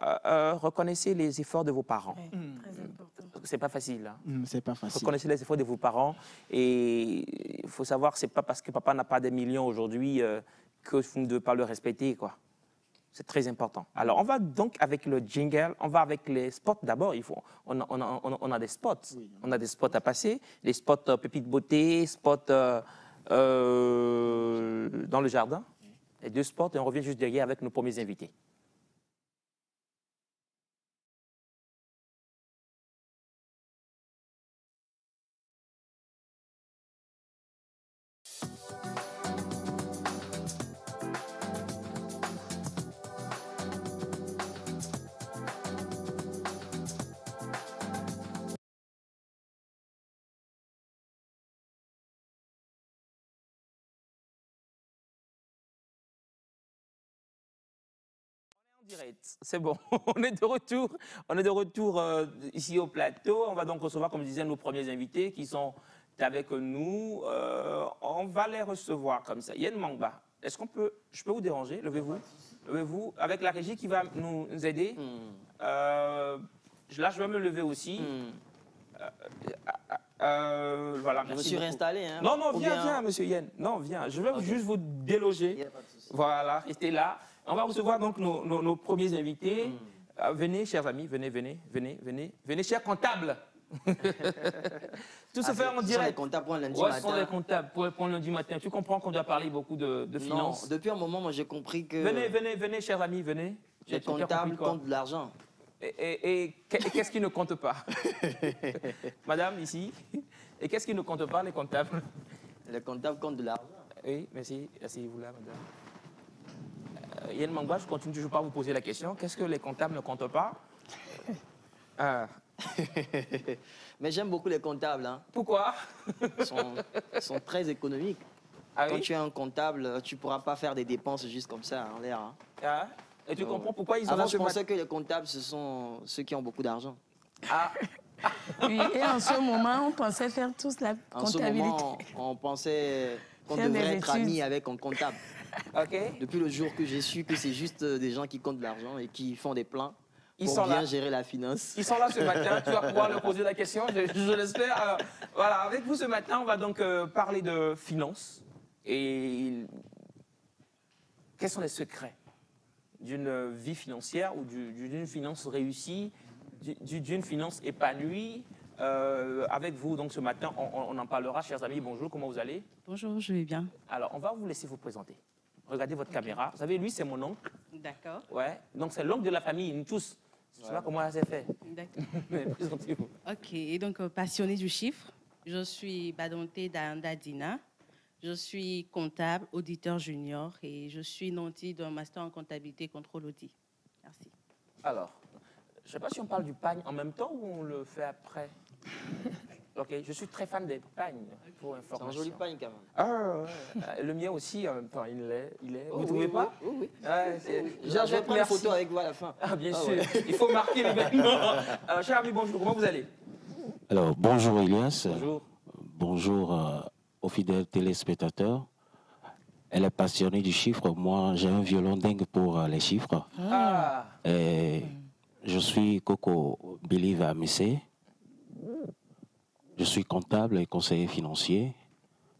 Speaker 1: reconnaissez les efforts de vos parents.
Speaker 5: Très important.
Speaker 1: C'est pas facile. Hein.
Speaker 2: C'est pas facile.
Speaker 1: Reconnaissez les efforts de vos parents. Et il faut savoir que c'est pas parce que papa n'a pas des millions aujourd'hui que vous ne devez pas le respecter, quoi. C'est très important. Alors, on va donc avec le jingle, on va avec les spots d'abord. On a des spots. Oui, on a des spots à passer. Les spots pépites beauté, spots dans le jardin. Les deux spots, et on revient juste derrière avec nos premiers invités. Direct, c'est bon, on est de retour ici au plateau. On va donc recevoir, comme je disais, nos premiers invités qui sont avec nous. On va les recevoir comme ça. Yen Mangba, je peux vous déranger? Levez-vous, avec la régie qui va nous aider. Là, je vais me lever aussi. Voilà,
Speaker 6: Je me
Speaker 1: merci
Speaker 6: suis
Speaker 1: beaucoup.
Speaker 6: réinstallé. Hein,
Speaker 1: Non,
Speaker 6: ou
Speaker 1: viens,
Speaker 6: bien-
Speaker 1: viens, monsieur Yen. Non, viens. Je vais juste vous
Speaker 6: Il n'y
Speaker 1: déloger.
Speaker 6: a pas de souci.
Speaker 1: Voilà, restez là. On va recevoir donc nos premiers invités. Venez, chers amis, venez, chers comptables. Tout se fait en
Speaker 6: Ce sont les
Speaker 1: direct.
Speaker 6: comptables pour un lundi
Speaker 1: Ouais, ce sont
Speaker 6: matin.
Speaker 1: les comptables pour lundi matin. Tu comprends qu'on doit parler beaucoup de
Speaker 6: Non,
Speaker 1: finances.
Speaker 6: depuis un moment, moi, j'ai compris que
Speaker 1: Venez, chers amis, venez.
Speaker 6: les
Speaker 1: Tu as compris
Speaker 6: comptables
Speaker 1: quoi?
Speaker 6: comptent de l'argent.
Speaker 1: Et qu'est-ce qui ne compte pas? Madame, ici. Et qu'est-ce qui ne compte pas, les comptables?
Speaker 6: Les comptables comptent de l'argent.
Speaker 1: Oui, merci. Asseyez-vous là, madame. Yann Mangba, je continue toujours pas à vous poser la question. Qu'est-ce que les comptables ne comptent pas?
Speaker 6: Mais j'aime beaucoup les comptables. Hein.
Speaker 1: Pourquoi?
Speaker 6: Ils sont très économiques.
Speaker 1: Ah
Speaker 6: Quand
Speaker 1: oui?
Speaker 6: tu es un comptable, tu ne pourras pas faire des dépenses juste comme ça en l'air. Hein.
Speaker 1: Ah, et tu comprends pourquoi ils ont
Speaker 6: Avant, je pensais que les comptables, ce sont ceux qui ont beaucoup d'argent.
Speaker 1: Ah,
Speaker 5: Oui, et en ce moment, on pensait faire tous la
Speaker 6: En ce
Speaker 5: comptabilité.
Speaker 6: moment, on pensait qu'on
Speaker 5: Faire des
Speaker 6: devrait être
Speaker 5: études.
Speaker 6: amis avec un comptable.
Speaker 1: ok.
Speaker 6: Depuis le jour que j'ai su que c'est juste des gens qui comptent de l'argent et qui font des plans
Speaker 1: Ils
Speaker 6: pour
Speaker 1: sont
Speaker 6: bien
Speaker 1: là.
Speaker 6: gérer la finance.
Speaker 1: Ils sont là ce matin, tu vas pouvoir leur poser la question, je l'espère. Alors, voilà, avec vous ce matin, on va donc parler de finances. Et quels sont les secrets d'une vie financière ou d'une finance réussie, d'une finance épanouie? Avec vous, donc ce matin, on en parlera, chers amis. Bonjour, comment vous allez?
Speaker 8: Bonjour, je vais bien.
Speaker 1: Alors, on va vous laisser vous présenter. Regardez votre caméra. Vous savez, lui, c'est mon oncle.
Speaker 8: D'accord.
Speaker 1: Ouais. Donc, c'est l'oncle de la famille, nous tous. Je ne sais pas comment ça s'est fait.
Speaker 8: D'accord.
Speaker 1: Mais présentez-vous.
Speaker 8: Ok, et donc passionnée du chiffre, je suis Badonté Dina. Je suis comptable, auditeur junior et je suis nantie d'un master en comptabilité et contrôle audit. Merci.
Speaker 1: Alors, je ne sais pas si on parle du pagne en même temps ou on le fait après. Ok, je suis très fan des pagnes, pour
Speaker 6: C'est un
Speaker 1: information.
Speaker 6: joli pagne quand même.
Speaker 1: Ah, ouais. Le mien aussi, en même temps, il est.
Speaker 6: Oh,
Speaker 1: Vous ne
Speaker 6: oui,
Speaker 1: trouvez
Speaker 6: oui,
Speaker 1: pas?
Speaker 6: oui, oui.
Speaker 1: Ouais,
Speaker 6: Je vais
Speaker 1: Georgette,
Speaker 6: prendre une
Speaker 1: merci.
Speaker 6: photo avec vous à la fin.
Speaker 1: Ah, bien
Speaker 6: Ah,
Speaker 1: sûr.
Speaker 6: ouais.
Speaker 1: Il faut marquer l'événement. Alors, cher ami, bonjour. Comment vous allez?
Speaker 9: Alors, bonjour Elias.
Speaker 1: Bonjour.
Speaker 9: Bonjour aux fidèles téléspectateurs. Elle est passionnée du chiffre. Moi, j'ai un violon dingue pour les chiffres.
Speaker 1: Ah,
Speaker 9: Et je suis Coco Believe à Missé. Je suis comptable et conseiller financier.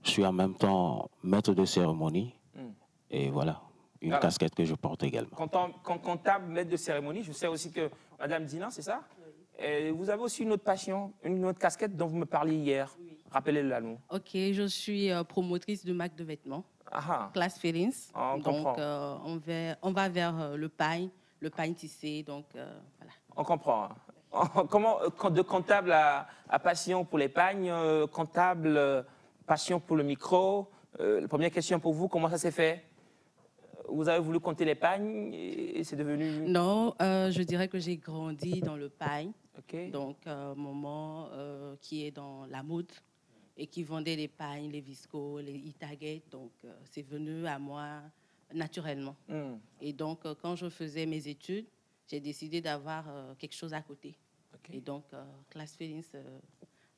Speaker 9: Je suis en même temps maître de cérémonie. Et voilà, une
Speaker 1: Alors.
Speaker 9: casquette que je porte également.
Speaker 1: comptable, maître de cérémonie, je sais aussi que Madame Dina, c'est ça? Et vous avez aussi une autre passion, une autre casquette dont vous me parliez hier. Rappelez-le à nous.
Speaker 8: Ok, je suis promotrice de marque de vêtements,
Speaker 1: Ah, ah.
Speaker 8: Class Feelings.
Speaker 1: Ah, on
Speaker 8: donc
Speaker 1: comprend.
Speaker 8: on va vers le pagne tissé. Donc voilà.
Speaker 1: On comprend. Comment, de comptable à passion pour les pagnes, comptable, passion pour le micro. La première question pour vous, comment ça s'est fait? Vous avez voulu compter les pagnes et c'est devenu...
Speaker 8: Non, je dirais que j'ai grandi dans le pagne.
Speaker 1: Ok.
Speaker 8: Donc, maman qui est dans la mode et qui vendait les pagnes, les viscos, les Itaguet. Donc, c'est venu à moi naturellement. Et donc, quand je faisais mes études, j'ai décidé d'avoir quelque chose à côté.
Speaker 1: Ok.
Speaker 8: Et donc, Class Feelings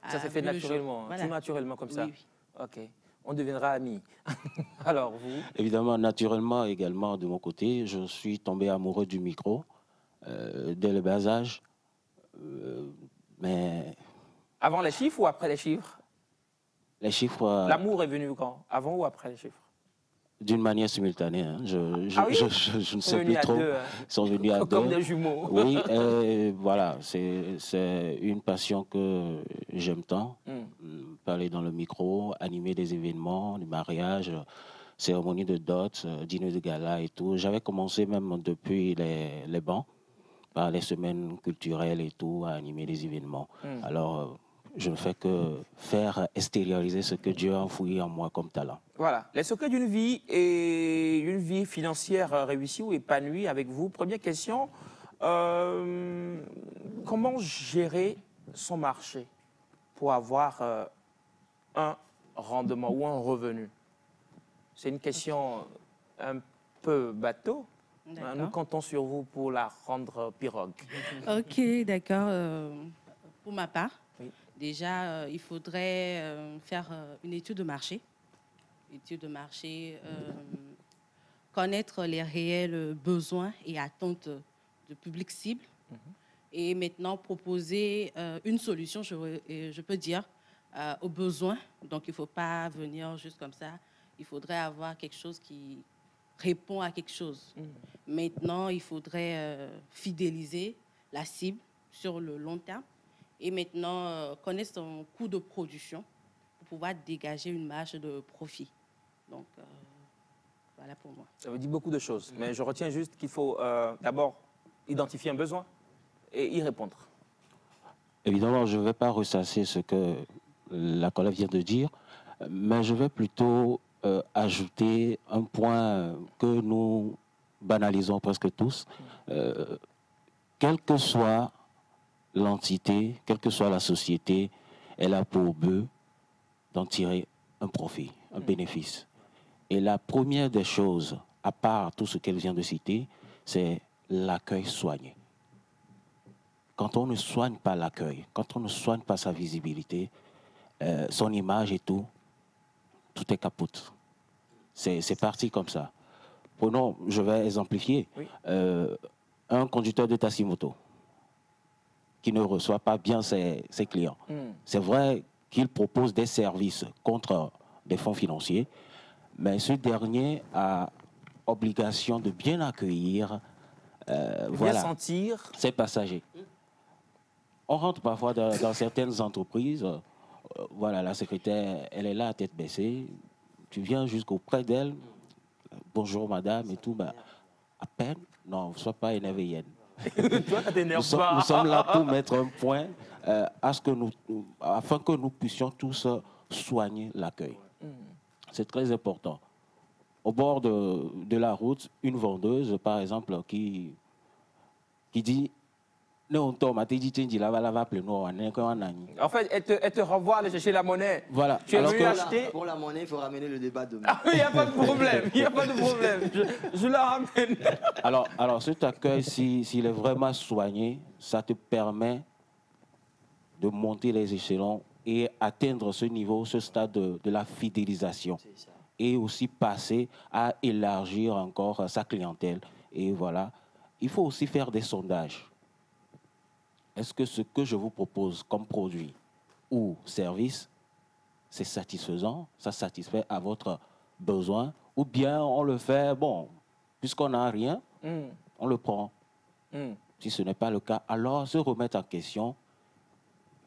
Speaker 1: Ça s'est fait
Speaker 8: vu le jour.
Speaker 1: naturellement,
Speaker 8: Voilà.
Speaker 1: tout naturellement comme ça.
Speaker 8: Oui, oui.
Speaker 1: Ok. On deviendra amis. Alors, vous?
Speaker 9: Évidemment, naturellement également, de mon côté, je suis tombé amoureux du micro dès le bas âge. Mais
Speaker 1: Avant les chiffres ou après les chiffres?
Speaker 9: les chiffres,
Speaker 1: L'amour est venu quand? Avant ou après les chiffres?
Speaker 9: d'une manière simultanée, hein, je
Speaker 1: Ah oui?
Speaker 9: je ne
Speaker 1: Ils sont
Speaker 9: sais
Speaker 1: venus
Speaker 9: plus
Speaker 1: à
Speaker 9: trop.
Speaker 1: deux, hein.
Speaker 9: Ils sont venus à
Speaker 1: Comme
Speaker 9: deux.
Speaker 1: des jumeaux.
Speaker 9: Oui, voilà, c'est une passion que j'aime tant. Parler dans le micro, animer des événements, des mariages, cérémonies de dot, dîner de gala et tout. J'avais commencé même depuis les bancs, par les semaines culturelles et tout, à animer des événements. Alors, je ne fais que faire extérioriser ce que Dieu a enfoui en moi comme talent.
Speaker 1: Voilà, les secrets d'une vie et une vie financière réussie ou épanouie avec vous. Première question, comment gérer son marché pour avoir un rendement ou un revenu? C'est une question un peu bateau.
Speaker 8: D'accord.
Speaker 1: Nous comptons sur vous pour la rendre pirogue.
Speaker 8: Ok, d'accord. Pour ma part,
Speaker 1: Oui.
Speaker 8: déjà, il faudrait faire une étude de marché. Connaître les réels besoins et attentes du public cible. et maintenant proposer une solution, je peux dire, aux besoins. Donc, il ne faut pas venir juste comme ça. Il faudrait avoir quelque chose qui répond à quelque chose. Maintenant, il faudrait fidéliser la cible sur le long terme et maintenant connaître son coût de production pour pouvoir dégager une marge de profit. Donc, voilà pour moi.
Speaker 1: Ça veut dire beaucoup de choses, mais je retiens juste qu'il faut d'abord identifier un besoin et y répondre.
Speaker 9: Évidemment, je ne vais pas ressasser ce que la collègue vient de dire, mais je vais plutôt ajouter un point que nous banalisons presque tous. Quelle que soit l'entité, quelle que soit la société, elle a pour but d'en tirer un profit, un bénéfice. Et la première des choses, à part tout ce qu'elle vient de citer, c'est l'accueil soigné. Quand on ne soigne pas l'accueil, quand on ne soigne pas sa visibilité, son image et tout est capote. C'est parti comme ça. Prenons, je vais exemplifier, oui. Un conducteur de taxi-moto qui ne reçoit pas bien ses clients. C'est vrai qu'il propose des services contre des fonds financiers, mais ce dernier a obligation de bien accueillir voilà,
Speaker 1: sentir
Speaker 9: ses passagers. On rentre parfois dans certaines entreprises, voilà, la secrétaire, elle est là à tête baissée, tu viens jusqu'auprès d'elle, bonjour madame et tout, ben, à peine, non, ne sois pas énervé. Nous sommes là pour mettre un point afin que nous puissions tous soigner l'accueil. C'est très important. Au bord de la route, une vendeuse, par exemple, qui dit en
Speaker 1: fait, elle te renvoie à aller chercher la monnaie.
Speaker 9: Voilà.
Speaker 1: Tu es venu acheter.
Speaker 6: Pour la monnaie, il faut ramener le débat demain.
Speaker 1: Ah, il n'y a pas de problème. Il n'y a pas de problème. Je la ramène.
Speaker 9: Alors, cet accueil, s'il est vraiment soigné, ça te permet de monter les échelons et atteindre ce niveau, ce stade de la fidélisation. Et aussi passer à élargir encore sa clientèle. Et voilà. Il faut aussi faire des sondages. Est-ce que ce que je vous propose comme produit ou service, c'est satisfaisant, ça satisfait à votre besoin, ou bien on le fait, bon, puisqu'on n'a rien, on le prend. Si ce n'est pas le cas, alors se remettre en question.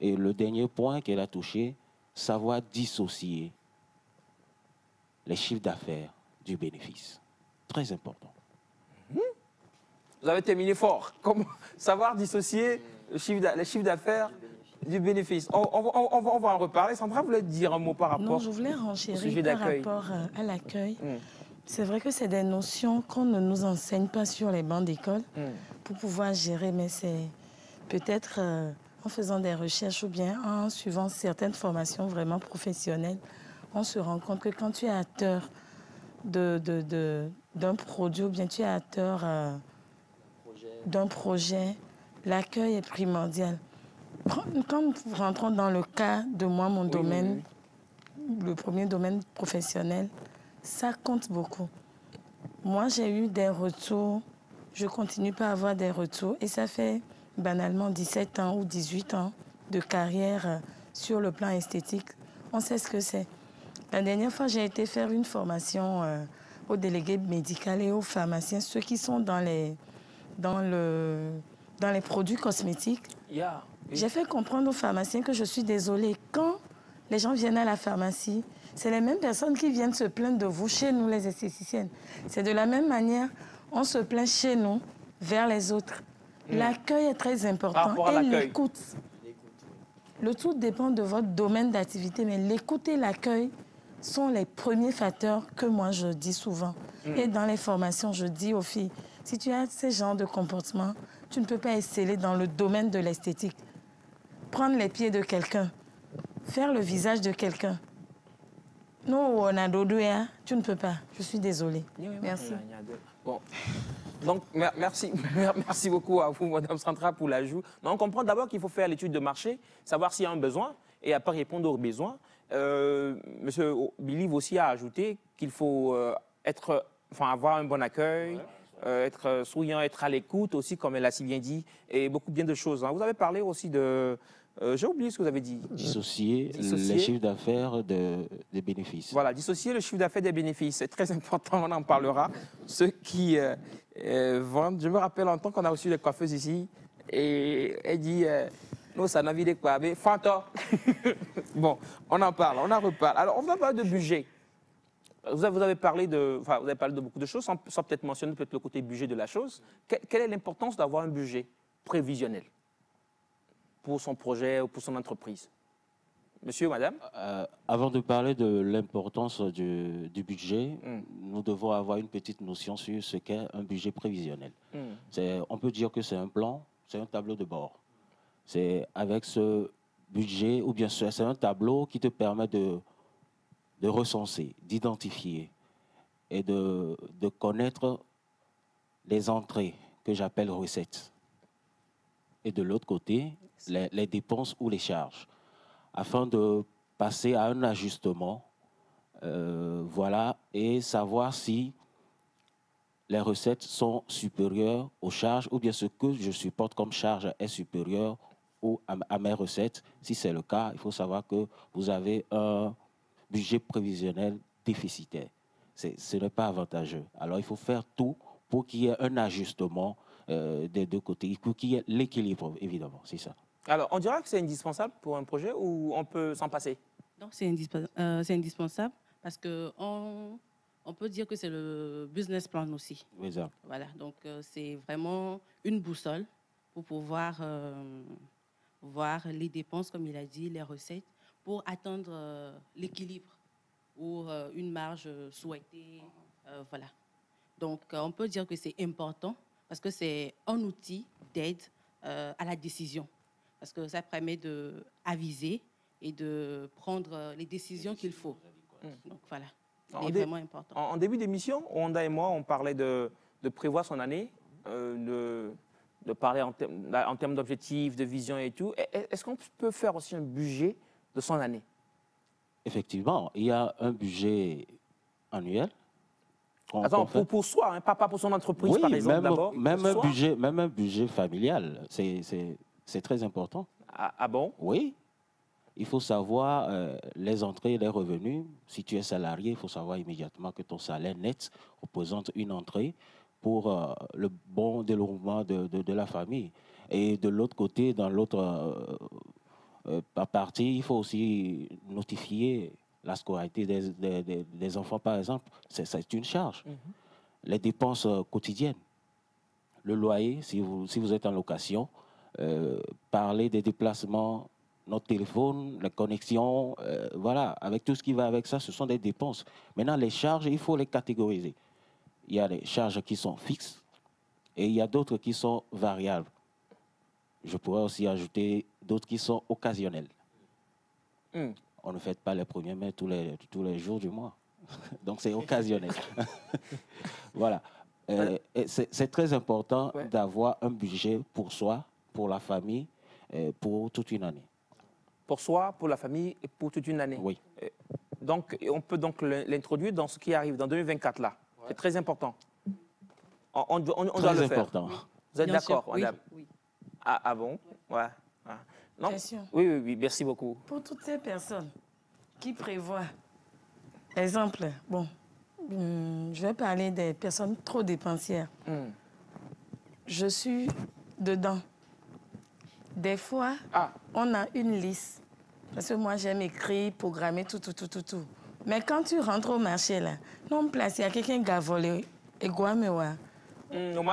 Speaker 9: Et le dernier point qu'elle a touché, savoir dissocier les chiffres d'affaires du bénéfice. Très important.
Speaker 1: Vous avez terminé fort. Comment savoir dissocier les chiffres d'affaires du bénéfice. On va en reparler. Sandra voulait dire un mot par rapport
Speaker 5: Non, je voulais renchérir par rapport à l'accueil. C'est vrai que c'est des notions qu'on ne nous enseigne pas sur les bancs d'école pour pouvoir gérer, mais c'est peut-être en faisant des recherches ou bien en suivant certaines formations vraiment professionnelles, on se rend compte que quand tu es acteur d'un produit ou bien tu es acteur d'un projet, l'accueil est primordial. Quand nous rentrons dans le cas de moi, mon domaine, le premier domaine professionnel, ça compte beaucoup. Moi, j'ai eu des retours, je continue pas à avoir des retours et ça fait banalement 17 ans ou 18 ans de carrière sur le plan esthétique. On sait ce que c'est. La dernière fois, j'ai été faire une formation aux délégués médicaux et aux pharmaciens, ceux qui sont dans les produits cosmétiques. J'ai fait comprendre aux pharmaciens que je suis désolée. Quand les gens viennent à la pharmacie, c'est les mêmes personnes qui viennent se plaindre de vous chez nous, les esthéticiennes. C'est de la même manière, on se plaint chez nous vers les autres. L'accueil est très important et l'écoute. Le tout dépend de votre domaine d'activité, mais l'écoute et l'accueil sont les premiers facteurs que moi je dis souvent. Et dans les formations, je dis aux filles, si tu as ce genre de comportement, tu ne peux pas exceller dans le domaine de l'esthétique. Prendre les pieds de quelqu'un, faire le visage de quelqu'un. Non, on a dodoya, tu ne peux pas. Je suis désolée. Merci.
Speaker 1: Bon. Donc, merci beaucoup à vous, Madame Sandra, pour l'ajout. On comprend d'abord qu'il faut faire l'étude de marché, savoir s'il y a un besoin et après répondre aux besoins. Monsieur Bilive aussi a ajouté qu'il faut avoir un bon accueil, être souriant, être à l'écoute aussi, comme elle a si bien dit, et beaucoup bien de choses. Hein. Vous avez parlé aussi de... j'ai oublié ce que vous avez dit.
Speaker 9: Dissocier les chiffres d'affaires des bénéfices.
Speaker 1: Voilà, dissocier le chiffre d'affaires des bénéfices. C'est très important, on en parlera. Ceux qui vendent, je me rappelle en tant qu'on a reçu des coiffeuses ici, et elle dit... nous, ça n'a pas quoi, mais Fanta. Bon, on en parle, on en reparle. Alors, on va parler de budget. Vous avez parlé de beaucoup de choses, sans peut-être mentionner peut-être le côté budget de la chose. Quelle est l'importance d'avoir un budget prévisionnel pour son projet ou pour son entreprise? Monsieur, madame?
Speaker 9: Avant de parler de l'importance du budget, nous devons avoir une petite notion sur ce qu'est un budget prévisionnel. On peut dire que c'est un plan, c'est un tableau de bord. C'est avec ce budget, ou bien c'est un tableau qui te permet de recenser, d'identifier et de connaître les entrées que j'appelle recettes. Et de l'autre côté, les dépenses ou les charges, afin de passer à un ajustement, voilà, et savoir si les recettes sont supérieures aux charges ou bien ce que je supporte comme charge est supérieur à mes recettes. Si c'est le cas, il faut savoir que vous avez un budget prévisionnel déficitaire. Ce n'est pas avantageux. Alors, il faut faire tout pour qu'il y ait un ajustement des deux côtés, pour qu'il y ait l'équilibre, évidemment. C'est ça.
Speaker 1: Alors, on dira que c'est indispensable pour un projet ou on peut s'en passer?
Speaker 8: Non, c'est indispensable parce qu'on peut dire que c'est le business plan aussi.
Speaker 9: Exact.
Speaker 8: Voilà, donc c'est vraiment une boussole pour pouvoir voir les dépenses, comme il a dit, les recettes, pour atteindre l'équilibre ou une marge souhaitée. Voilà. Donc, on peut dire que c'est important parce que c'est un outil d'aide à la décision. Parce que ça permet d'aviser et de prendre les décisions qu'il faut. Donc, voilà. C'est vraiment important.
Speaker 1: En début d'émission, Wanda et moi, on parlait de prévoir son année, de parler en termes d'objectifs, de vision et tout. Est-ce qu'on peut faire aussi un budget de son année?
Speaker 9: Effectivement, il y a un budget annuel.
Speaker 1: Attends, pour soi, hein, pas pour son entreprise,
Speaker 9: oui,
Speaker 1: par exemple, d'abord.
Speaker 9: Même un budget familial, c'est très important.
Speaker 1: Ah bon?
Speaker 9: Oui. Il faut savoir les entrées et les revenus. Si tu es salarié, il faut savoir immédiatement que ton salaire net représente une entrée pour le bon déroulement de la famille. Et de l'autre côté, dans l'autre partie, il faut aussi notifier la scolarité des enfants, par exemple. C'est une charge. Les dépenses quotidiennes. Le loyer, si vous êtes en location, parler des déplacements, notre téléphone, la connexion, voilà, avec tout ce qui va avec ça, ce sont des dépenses. Maintenant, les charges, il faut les catégoriser. Il y a des charges qui sont fixes et il y a d'autres qui sont variables. Je pourrais aussi ajouter d'autres qui sont occasionnelles. On ne fête pas les 1er mai tous les jours du mois. Donc, c'est occasionnel. Voilà. C'est très important d'avoir un budget pour soi, pour la famille, pour toute une année.
Speaker 1: Pour soi, pour la famille et pour toute une année.
Speaker 9: Oui.
Speaker 1: Donc, on peut donc l'introduire dans ce qui arrive, dans 2024, là. Ouais. C'est très important. On doit le faire.
Speaker 9: Important.
Speaker 1: Vous êtes d'accord, madame?
Speaker 8: Oui.
Speaker 1: Ah bon? Ouais. Non?
Speaker 5: Question.
Speaker 1: Oui, merci beaucoup.
Speaker 5: Pour toutes ces personnes qui prévoient, exemple, bon, je vais parler des personnes trop dépensières. Je suis dedans. Des fois, on a une liste. Parce que moi, j'aime écrire, programmer, tout. Mais quand tu rentres au marché, là, non, place, il y a quelqu'un qui a volé. Et quoi, mais ouais.
Speaker 1: On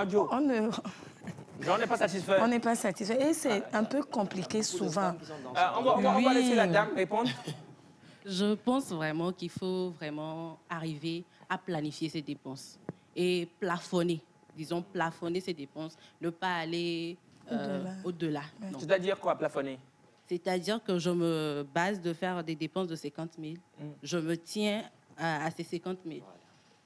Speaker 1: n'est pas satisfait.
Speaker 5: On n'est pas satisfait. Et c'est un peu compliqué souvent.
Speaker 1: On va laisser la dame répondre.
Speaker 8: Je pense vraiment qu'il faut vraiment arriver à planifier ses dépenses et plafonner. Disons, plafonner ses dépenses, ne pas aller au-delà.
Speaker 1: C'est-à-dire quoi, plafonner?
Speaker 8: C'est-à-dire que je me base de faire des dépenses de 50 000. Je me tiens à ces 50 000.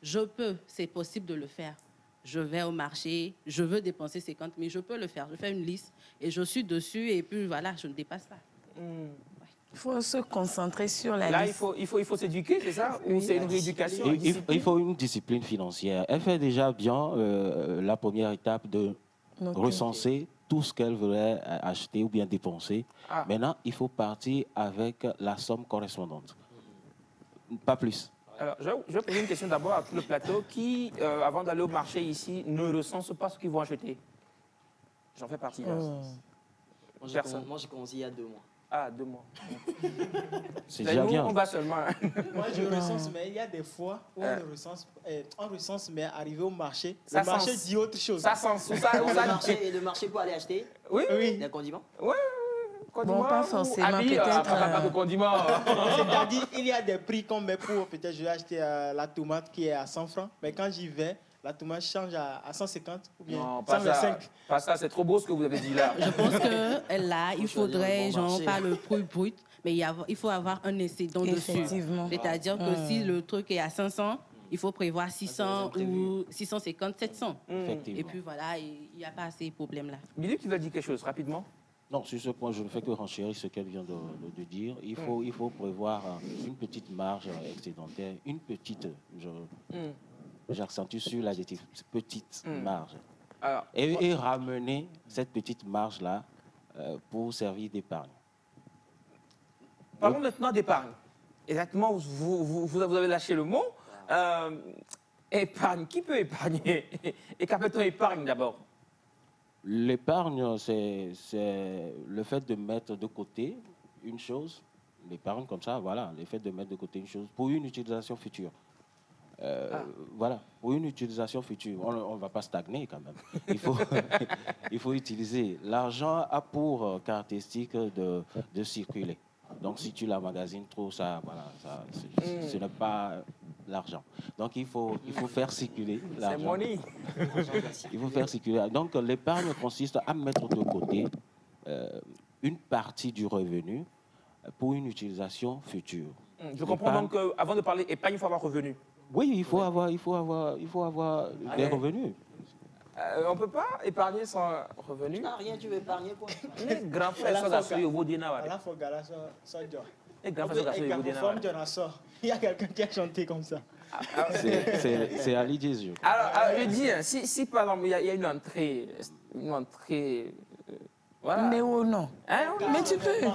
Speaker 8: Je peux, c'est possible de le faire. Je vais au marché, je veux dépenser 50 000, je peux le faire. Je fais une liste et je suis dessus et puis voilà, je ne dépasse pas.
Speaker 5: faut se concentrer sur la
Speaker 1: Là,
Speaker 5: liste.
Speaker 1: il faut s'éduquer, c'est ça? Ou
Speaker 5: Oui.
Speaker 1: c'est une rééducation?
Speaker 9: Il faut une discipline financière. Elle fait déjà bien la première étape de
Speaker 5: Noter.
Speaker 9: recenser tout ce qu'elle voudrait acheter ou bien dépenser.
Speaker 1: Ah.
Speaker 9: Maintenant, il faut partir avec la somme correspondante. Pas plus.
Speaker 1: Alors, je vais poser une question d'abord à tout le plateau. Qui, avant d'aller au marché ici, ne recense pas ce qu'ils vont acheter? J'en fais partie. Là. Personne.
Speaker 6: Moi, j'ai commencé il y a 2 mois.
Speaker 1: Ah, 2 mois.
Speaker 9: C'est
Speaker 1: Mais
Speaker 9: déjà
Speaker 1: nous,
Speaker 9: bien.
Speaker 1: on va seulement.
Speaker 2: Moi, je recense, mais il y a des fois où on recense, mais arrivé au marché,
Speaker 1: Ça
Speaker 2: le marché
Speaker 1: sens.
Speaker 2: dit autre chose.
Speaker 1: Ça sent. Ça,
Speaker 6: Le marché pour aller acheter
Speaker 1: oui,
Speaker 2: Oui.
Speaker 6: des condiments.
Speaker 1: ouais. Condiments,
Speaker 5: pas
Speaker 1: ou
Speaker 5: forcément,
Speaker 1: habits,
Speaker 5: peut-être,
Speaker 1: pas de condiments.
Speaker 2: C'est-à-dire, il y a des prix qu'on met pour, peut-être, je vais acheter la tomate qui est à 100 francs, mais quand j'y vais, la tomate change à 150 ou bien
Speaker 1: Non, pas
Speaker 2: 125.
Speaker 1: ça. Pas ça, c'est trop beau ce que vous avez dit là.
Speaker 8: Je pense que là, il
Speaker 6: Faut choisir
Speaker 8: faudrait,
Speaker 6: le bon
Speaker 8: genre,
Speaker 6: marché.
Speaker 8: pas le prix brut, mais il faut avoir un excédent dessus.
Speaker 5: Effectivement.
Speaker 8: C'est-à-dire que si le truc est à 500, il faut prévoir 600 ou 650, 700.
Speaker 9: Effectivement.
Speaker 8: Et puis voilà, il n'y a pas assez de problèmes là.
Speaker 1: Billy, tu vas dire quelque chose rapidement?
Speaker 9: Non, sur ce point, je ne fais que renchérir ce qu'elle vient de dire. Il faut prévoir une petite marge excédentaire, une petite, j'accentue sur l'adjectif, petite marge.
Speaker 1: Alors,
Speaker 9: Et ramener cette petite marge-là pour servir d'épargne.
Speaker 1: parlons maintenant d'épargne. Exactement, vous avez lâché le mot. Épargne, qui peut épargner? Et qu'appelle-t-on épargne d'abord?
Speaker 9: L'épargne, c'est le fait de mettre de côté une chose, l'épargne comme ça, voilà, le fait de mettre de côté une chose pour une utilisation future. Voilà, pour une utilisation future. On ne va pas stagner quand même. Il faut utiliser. L'argent a pour caractéristique de circuler. Donc si tu l'emmagasines trop, ça, voilà, ce n'est pas l'argent. Donc il faut faire circuler
Speaker 1: C'est
Speaker 9: l'argent.
Speaker 1: money.
Speaker 9: Il faut faire circuler. Donc l'épargne consiste à mettre de côté une partie du revenu pour une utilisation future.
Speaker 1: Je comprends donc qu'avant de parler épargne, il faut avoir revenu.
Speaker 9: Oui, il faut avoir des revenus.
Speaker 1: On ne peut pas épargner sans revenu.
Speaker 6: Ah, rien, tu veux épargner quoi?
Speaker 1: Les grands frères sont assurés au bout d'un an.
Speaker 2: Voilà, faut gala ça John.
Speaker 1: Les grands frères sont assurés au bout d'un an.
Speaker 2: John a sort. Il y a quelqu'un qui a chanté comme ça.
Speaker 9: C'est Ali Jésus.
Speaker 1: Alors, je dis, hein, si par exemple, il y a une entrée, voilà.
Speaker 5: Mais oh non.
Speaker 1: Hein?
Speaker 5: Mais tu peux.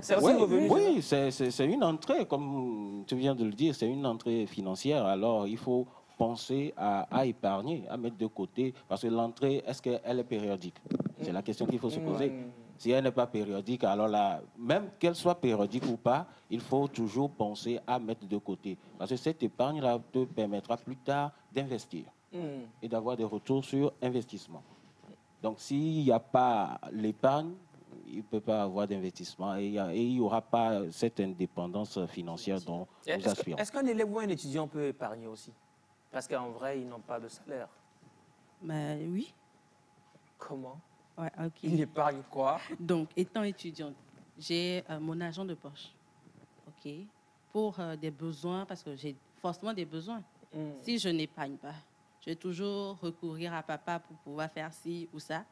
Speaker 1: C'est aussi
Speaker 9: Oui,
Speaker 1: revenu.
Speaker 9: oui, c'est une entrée, comme tu viens de le dire, c'est une entrée financière. Alors, il faut penser à épargner, à mettre de côté, parce que l'entrée, est-ce qu'elle est périodique? C'est la question qu'il faut se poser. Si elle n'est pas périodique, alors là, même qu'elle soit périodique ou pas, il faut toujours penser à mettre de côté. Parce que cette épargne-là te permettra plus tard d'investir et d'avoir des retours sur investissement. Donc, s'il n'y a pas l'épargne, il ne peut pas avoir d'investissement et il n'y aura pas cette indépendance financière dont nous aspirons.
Speaker 1: Est-ce qu'un élève ou un étudiant peut épargner aussi? Parce qu'en vrai, ils n'ont pas de salaire.
Speaker 8: Ben, oui.
Speaker 1: Comment?
Speaker 8: Ouais, ok.
Speaker 1: Il épargne quoi?
Speaker 8: Donc, étant étudiante, j'ai mon argent de poche, ok, pour des besoins, parce que j'ai forcément des besoins. Si je n'épargne pas, je vais toujours recourir à papa pour pouvoir faire ci ou ça.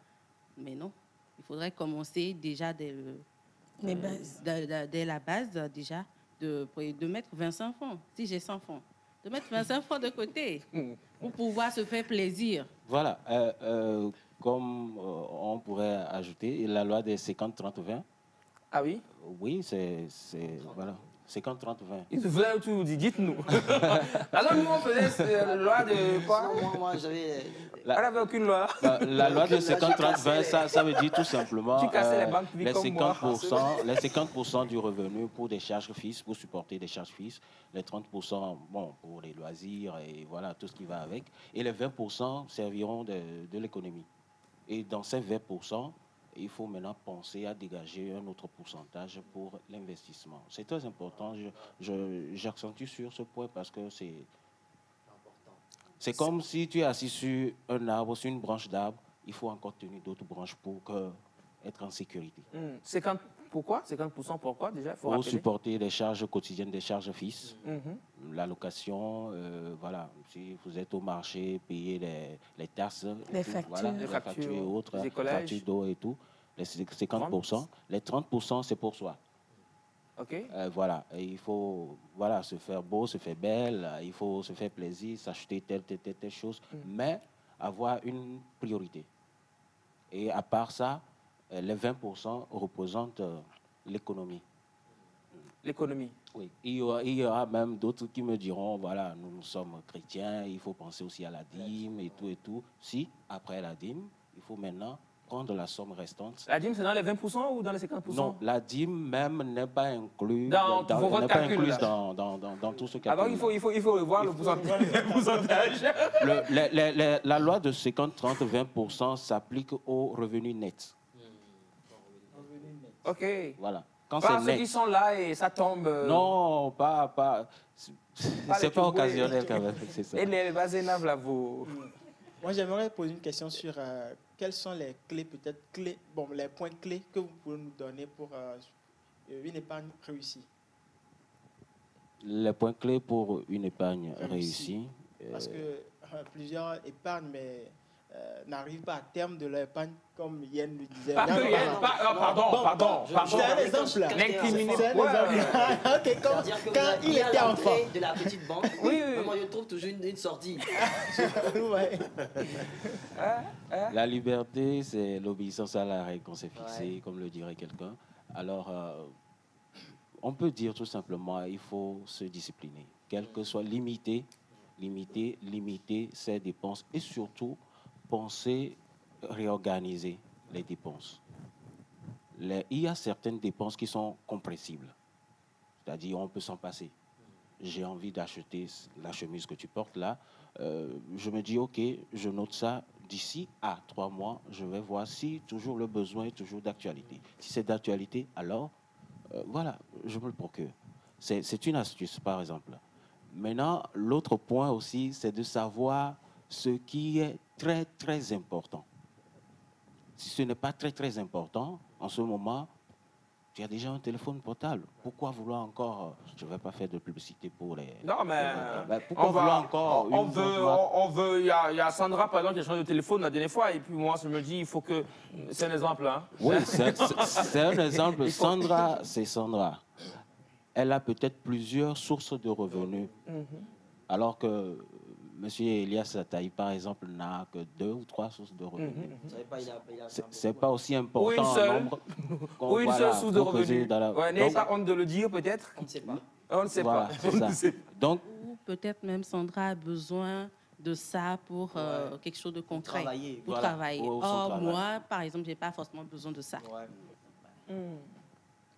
Speaker 8: Mais non, il faudrait commencer déjà dès la base, déjà, de mettre 25 francs, si j'ai 100 francs. De mettre 25 francs de côté pour pouvoir se faire plaisir.
Speaker 9: Voilà. Comme on pourrait ajouter la loi des 50-30-20.
Speaker 1: Ah oui?
Speaker 9: Oui, c'est voilà, 50-30-20.
Speaker 1: Vous avez tout dit, dites-nous. Alors nous, on faisait la loi de quoi?
Speaker 6: Moi, j'avais.
Speaker 1: On n'avait aucune loi.
Speaker 9: La loi de 50-30-20, ça veut dire tout simplement
Speaker 1: Tu cassais les banques
Speaker 9: les
Speaker 1: comme moi.
Speaker 9: 50% du revenu pour des charges fixes, pour supporter des charges fixes, les 30% bon, pour les loisirs et voilà, tout ce qui va avec, et les 20% serviront de l'économie. Et dans ces 20%, il faut maintenant penser à dégager un autre pourcentage pour l'investissement. C'est très important. J'accentue sur ce point parce que c'est comme si tu es assis sur un arbre, sur une branche d'arbre, il faut encore tenir d'autres branches pour être en sécurité.
Speaker 1: 50, pourquoi? 50% pourquoi déjà? Faut
Speaker 9: pour
Speaker 1: rappeler.
Speaker 9: supporter les charges quotidiennes, des charges fixes, la location, voilà. Si vous êtes au marché, payez les taxes,
Speaker 5: Les
Speaker 9: tout,
Speaker 5: factures.
Speaker 9: voilà, les
Speaker 1: Les
Speaker 9: factures et
Speaker 1: factures,
Speaker 9: autres,
Speaker 1: les écolages.
Speaker 9: factures d'eau et tout. Les 50%. Les 30%, c'est pour soi.
Speaker 1: OK.
Speaker 9: Voilà, et il faut se faire beau, se faire belle, il faut se faire plaisir, s'acheter telle chose, mais avoir une priorité. Et à part ça, les 20% représentent l'économie.
Speaker 1: L'économie.
Speaker 9: Oui, il y aura même d'autres qui me diront, voilà, nous sommes chrétiens, il faut penser aussi à la dîme et tout. Si, après la dîme, il faut maintenant prendre la somme restante.
Speaker 1: La dîme, c'est dans les 20% ou dans les 50%?
Speaker 9: Non, la dîme même n'est pas incluse
Speaker 1: dans votre calcul,
Speaker 9: dans tout ce calcul.
Speaker 1: Alors il faut revoir le pourcentage.
Speaker 9: La loi de 50-30-20% s'applique aux revenus nets.
Speaker 1: OK.
Speaker 9: Voilà.
Speaker 1: Quand ceux qui sont là et ça tombe...
Speaker 9: Non, pas c'est pas occasionnel quand même, c'est ça.
Speaker 1: Et les Bazenav, là, vous...
Speaker 2: Moi, j'aimerais poser une question sur quelles sont les clés, les points clés que vous pouvez nous donner pour une épargne réussie.
Speaker 9: Les points clés pour une épargne réussie.
Speaker 2: Parce que plusieurs épargnent, mais n'arrivent pas à terme de leur épargne, comme Yann le disait.
Speaker 1: Pardon.
Speaker 2: C'est un exemple.
Speaker 1: L'incriminer.
Speaker 2: C'est un exemple. Quand il était enfant.
Speaker 6: De la petite banque, moi je trouve toujours une sortie.
Speaker 9: La liberté, c'est l'obéissance à la règle qu'on s'est fixée, comme le dirait quelqu'un. Alors, on peut dire tout simplement, il faut se discipliner. Quel que soit, limiter ses dépenses et surtout penser réorganiser les dépenses. Il y a certaines dépenses qui sont compressibles, c'est-à-dire on peut s'en passer. J'ai envie d'acheter la chemise que tu portes là, je me dis ok, je note ça, d'ici à 3 mois, je vais voir si toujours le besoin est toujours d'actualité. Si c'est d'actualité, alors voilà, je me le procure. C'est une astuce par exemple. Maintenant, l'autre point aussi, c'est de savoir ce qui est très, très important. Si ce n'est pas très, très important, en ce moment, tu as déjà un téléphone portable. Pourquoi vouloir encore... Je ne vais pas faire de publicité pour les...
Speaker 1: Non, mais...
Speaker 9: pourquoi vouloir encore...
Speaker 1: On veut... Il y a Sandra, par exemple, qui a changé de téléphone la dernière fois, et puis moi, je me dis, il faut que... C'est un exemple, hein.
Speaker 9: Oui, c'est un exemple. Sandra, c'est Sandra. Elle a peut-être plusieurs sources de revenus. Alors que M. Elias Ataï, par exemple, n'a que 2 ou 3 sources de revenus. C'est pas aussi important.
Speaker 1: Ou une seule, ou une seule source de revenus. N'ayez pas honte de le dire, peut-être.
Speaker 6: On ne sait pas.
Speaker 1: On ne sait
Speaker 9: voilà,
Speaker 1: pas.
Speaker 9: Donc,
Speaker 8: peut-être même Sandra a besoin de ça pour quelque chose de concret. Pour
Speaker 9: voilà,
Speaker 8: travailler. Or, moi, par exemple, je n'ai pas forcément besoin de ça.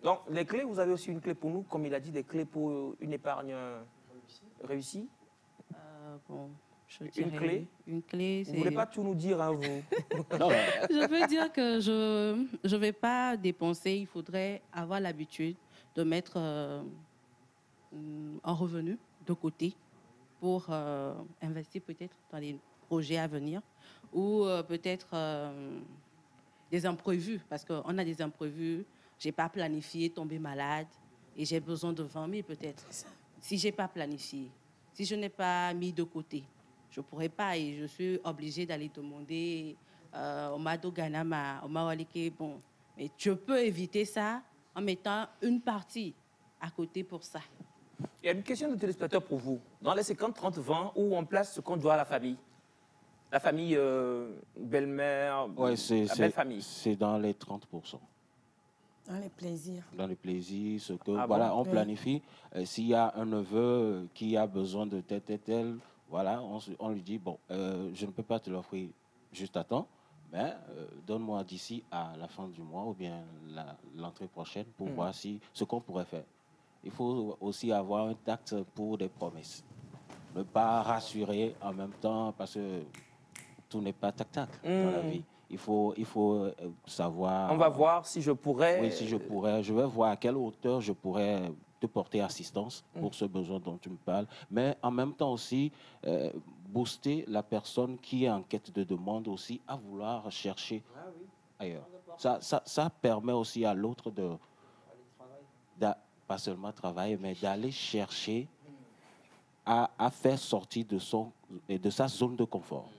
Speaker 1: Donc, les clés, vous avez aussi une clé pour nous, comme il a dit, des clés pour une épargne réussie.
Speaker 8: Bon, je dirais
Speaker 1: une clé.
Speaker 8: Une clé, c'est...
Speaker 1: Vous ne voulez pas tout nous dire, hein, vous?
Speaker 9: non,
Speaker 8: Je veux dire que je ne vais pas dépenser. Il faudrait avoir l'habitude de mettre un revenu de côté pour investir peut-être dans les projets à venir ou peut-être des imprévus, parce qu'on a des imprévus. Je n'ai pas planifié tomber malade et j'ai besoin de 20 000 peut-être. Si je n'ai pas planifié, si je n'ai pas mis de côté, je ne pourrais pas et je suis obligée d'aller demander au Mado Ganama, au Mawalike. Bon, mais tu peux éviter ça en mettant une partie à côté pour ça.
Speaker 1: Il y a une question de téléspectateur pour vous. Dans les 50-30-20, où on place ce qu'on doit à la famille? La famille belle-mère, la belle famille.
Speaker 9: C'est dans les 30%.
Speaker 5: Dans les plaisirs.
Speaker 9: Dans les plaisirs, ce que
Speaker 1: bon?
Speaker 9: on planifie. S'il y a un neveu qui a besoin de tel, voilà, on lui dit bon, je ne peux pas te l'offrir juste à temps, mais donne-moi d'ici à la fin du mois ou bien l'entrée prochaine pour voir ce qu'on pourrait faire. Il faut aussi avoir un tact pour des promesses. Ne pas rassurer en même temps parce que tout n'est pas tac-tac dans la vie. Il faut savoir...
Speaker 1: On va voir si je pourrais...
Speaker 9: Oui, si je pourrais. Je vais voir à quelle hauteur je pourrais te porter assistance pour ce besoin dont tu me parles. Mais en même temps aussi, booster la personne qui est en quête de demande aussi à vouloir chercher ailleurs. Ça permet aussi à l'autre de pas seulement travailler, mais d'aller chercher à faire sortir de sa zone de confort.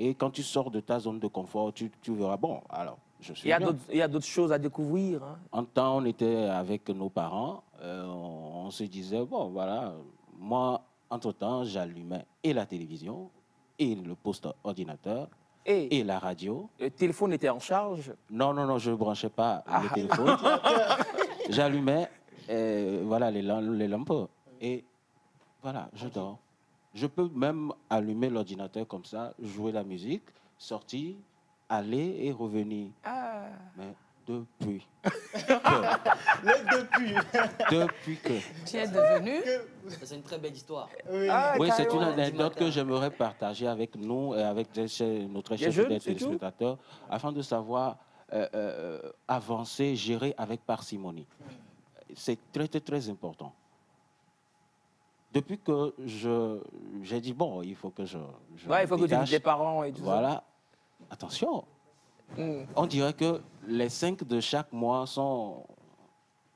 Speaker 9: Et quand tu sors de ta zone de confort, tu verras, bon, alors, je suis
Speaker 1: Il
Speaker 9: bien.
Speaker 1: y a d'autres choses à découvrir. Hein.
Speaker 9: En temps, on était avec nos parents, on se disait, bon, voilà, moi, entre-temps, j'allumais et la télévision, et le poste ordinateur, et la radio.
Speaker 1: Le téléphone était en charge?
Speaker 9: Non, non, non, je ne branchais pas le téléphone. J'allumais voilà, les lampes, et voilà, je dors. Je peux même allumer l'ordinateur comme ça, jouer la musique, sortir, aller et revenir. Mais depuis que...
Speaker 5: Tu es devenu...
Speaker 6: C'est une très belle histoire.
Speaker 9: Oui, c'est une anecdote que j'aimerais partager avec nous et avec notre chef des téléspectateurs afin de savoir avancer, gérer avec parcimonie. C'est très, très, très important. Depuis que j'ai dit, bon, il faut que je
Speaker 1: il faut que tu dises des parents et tout ça.
Speaker 9: Voilà. Attention. On dirait que les 5 de chaque mois sont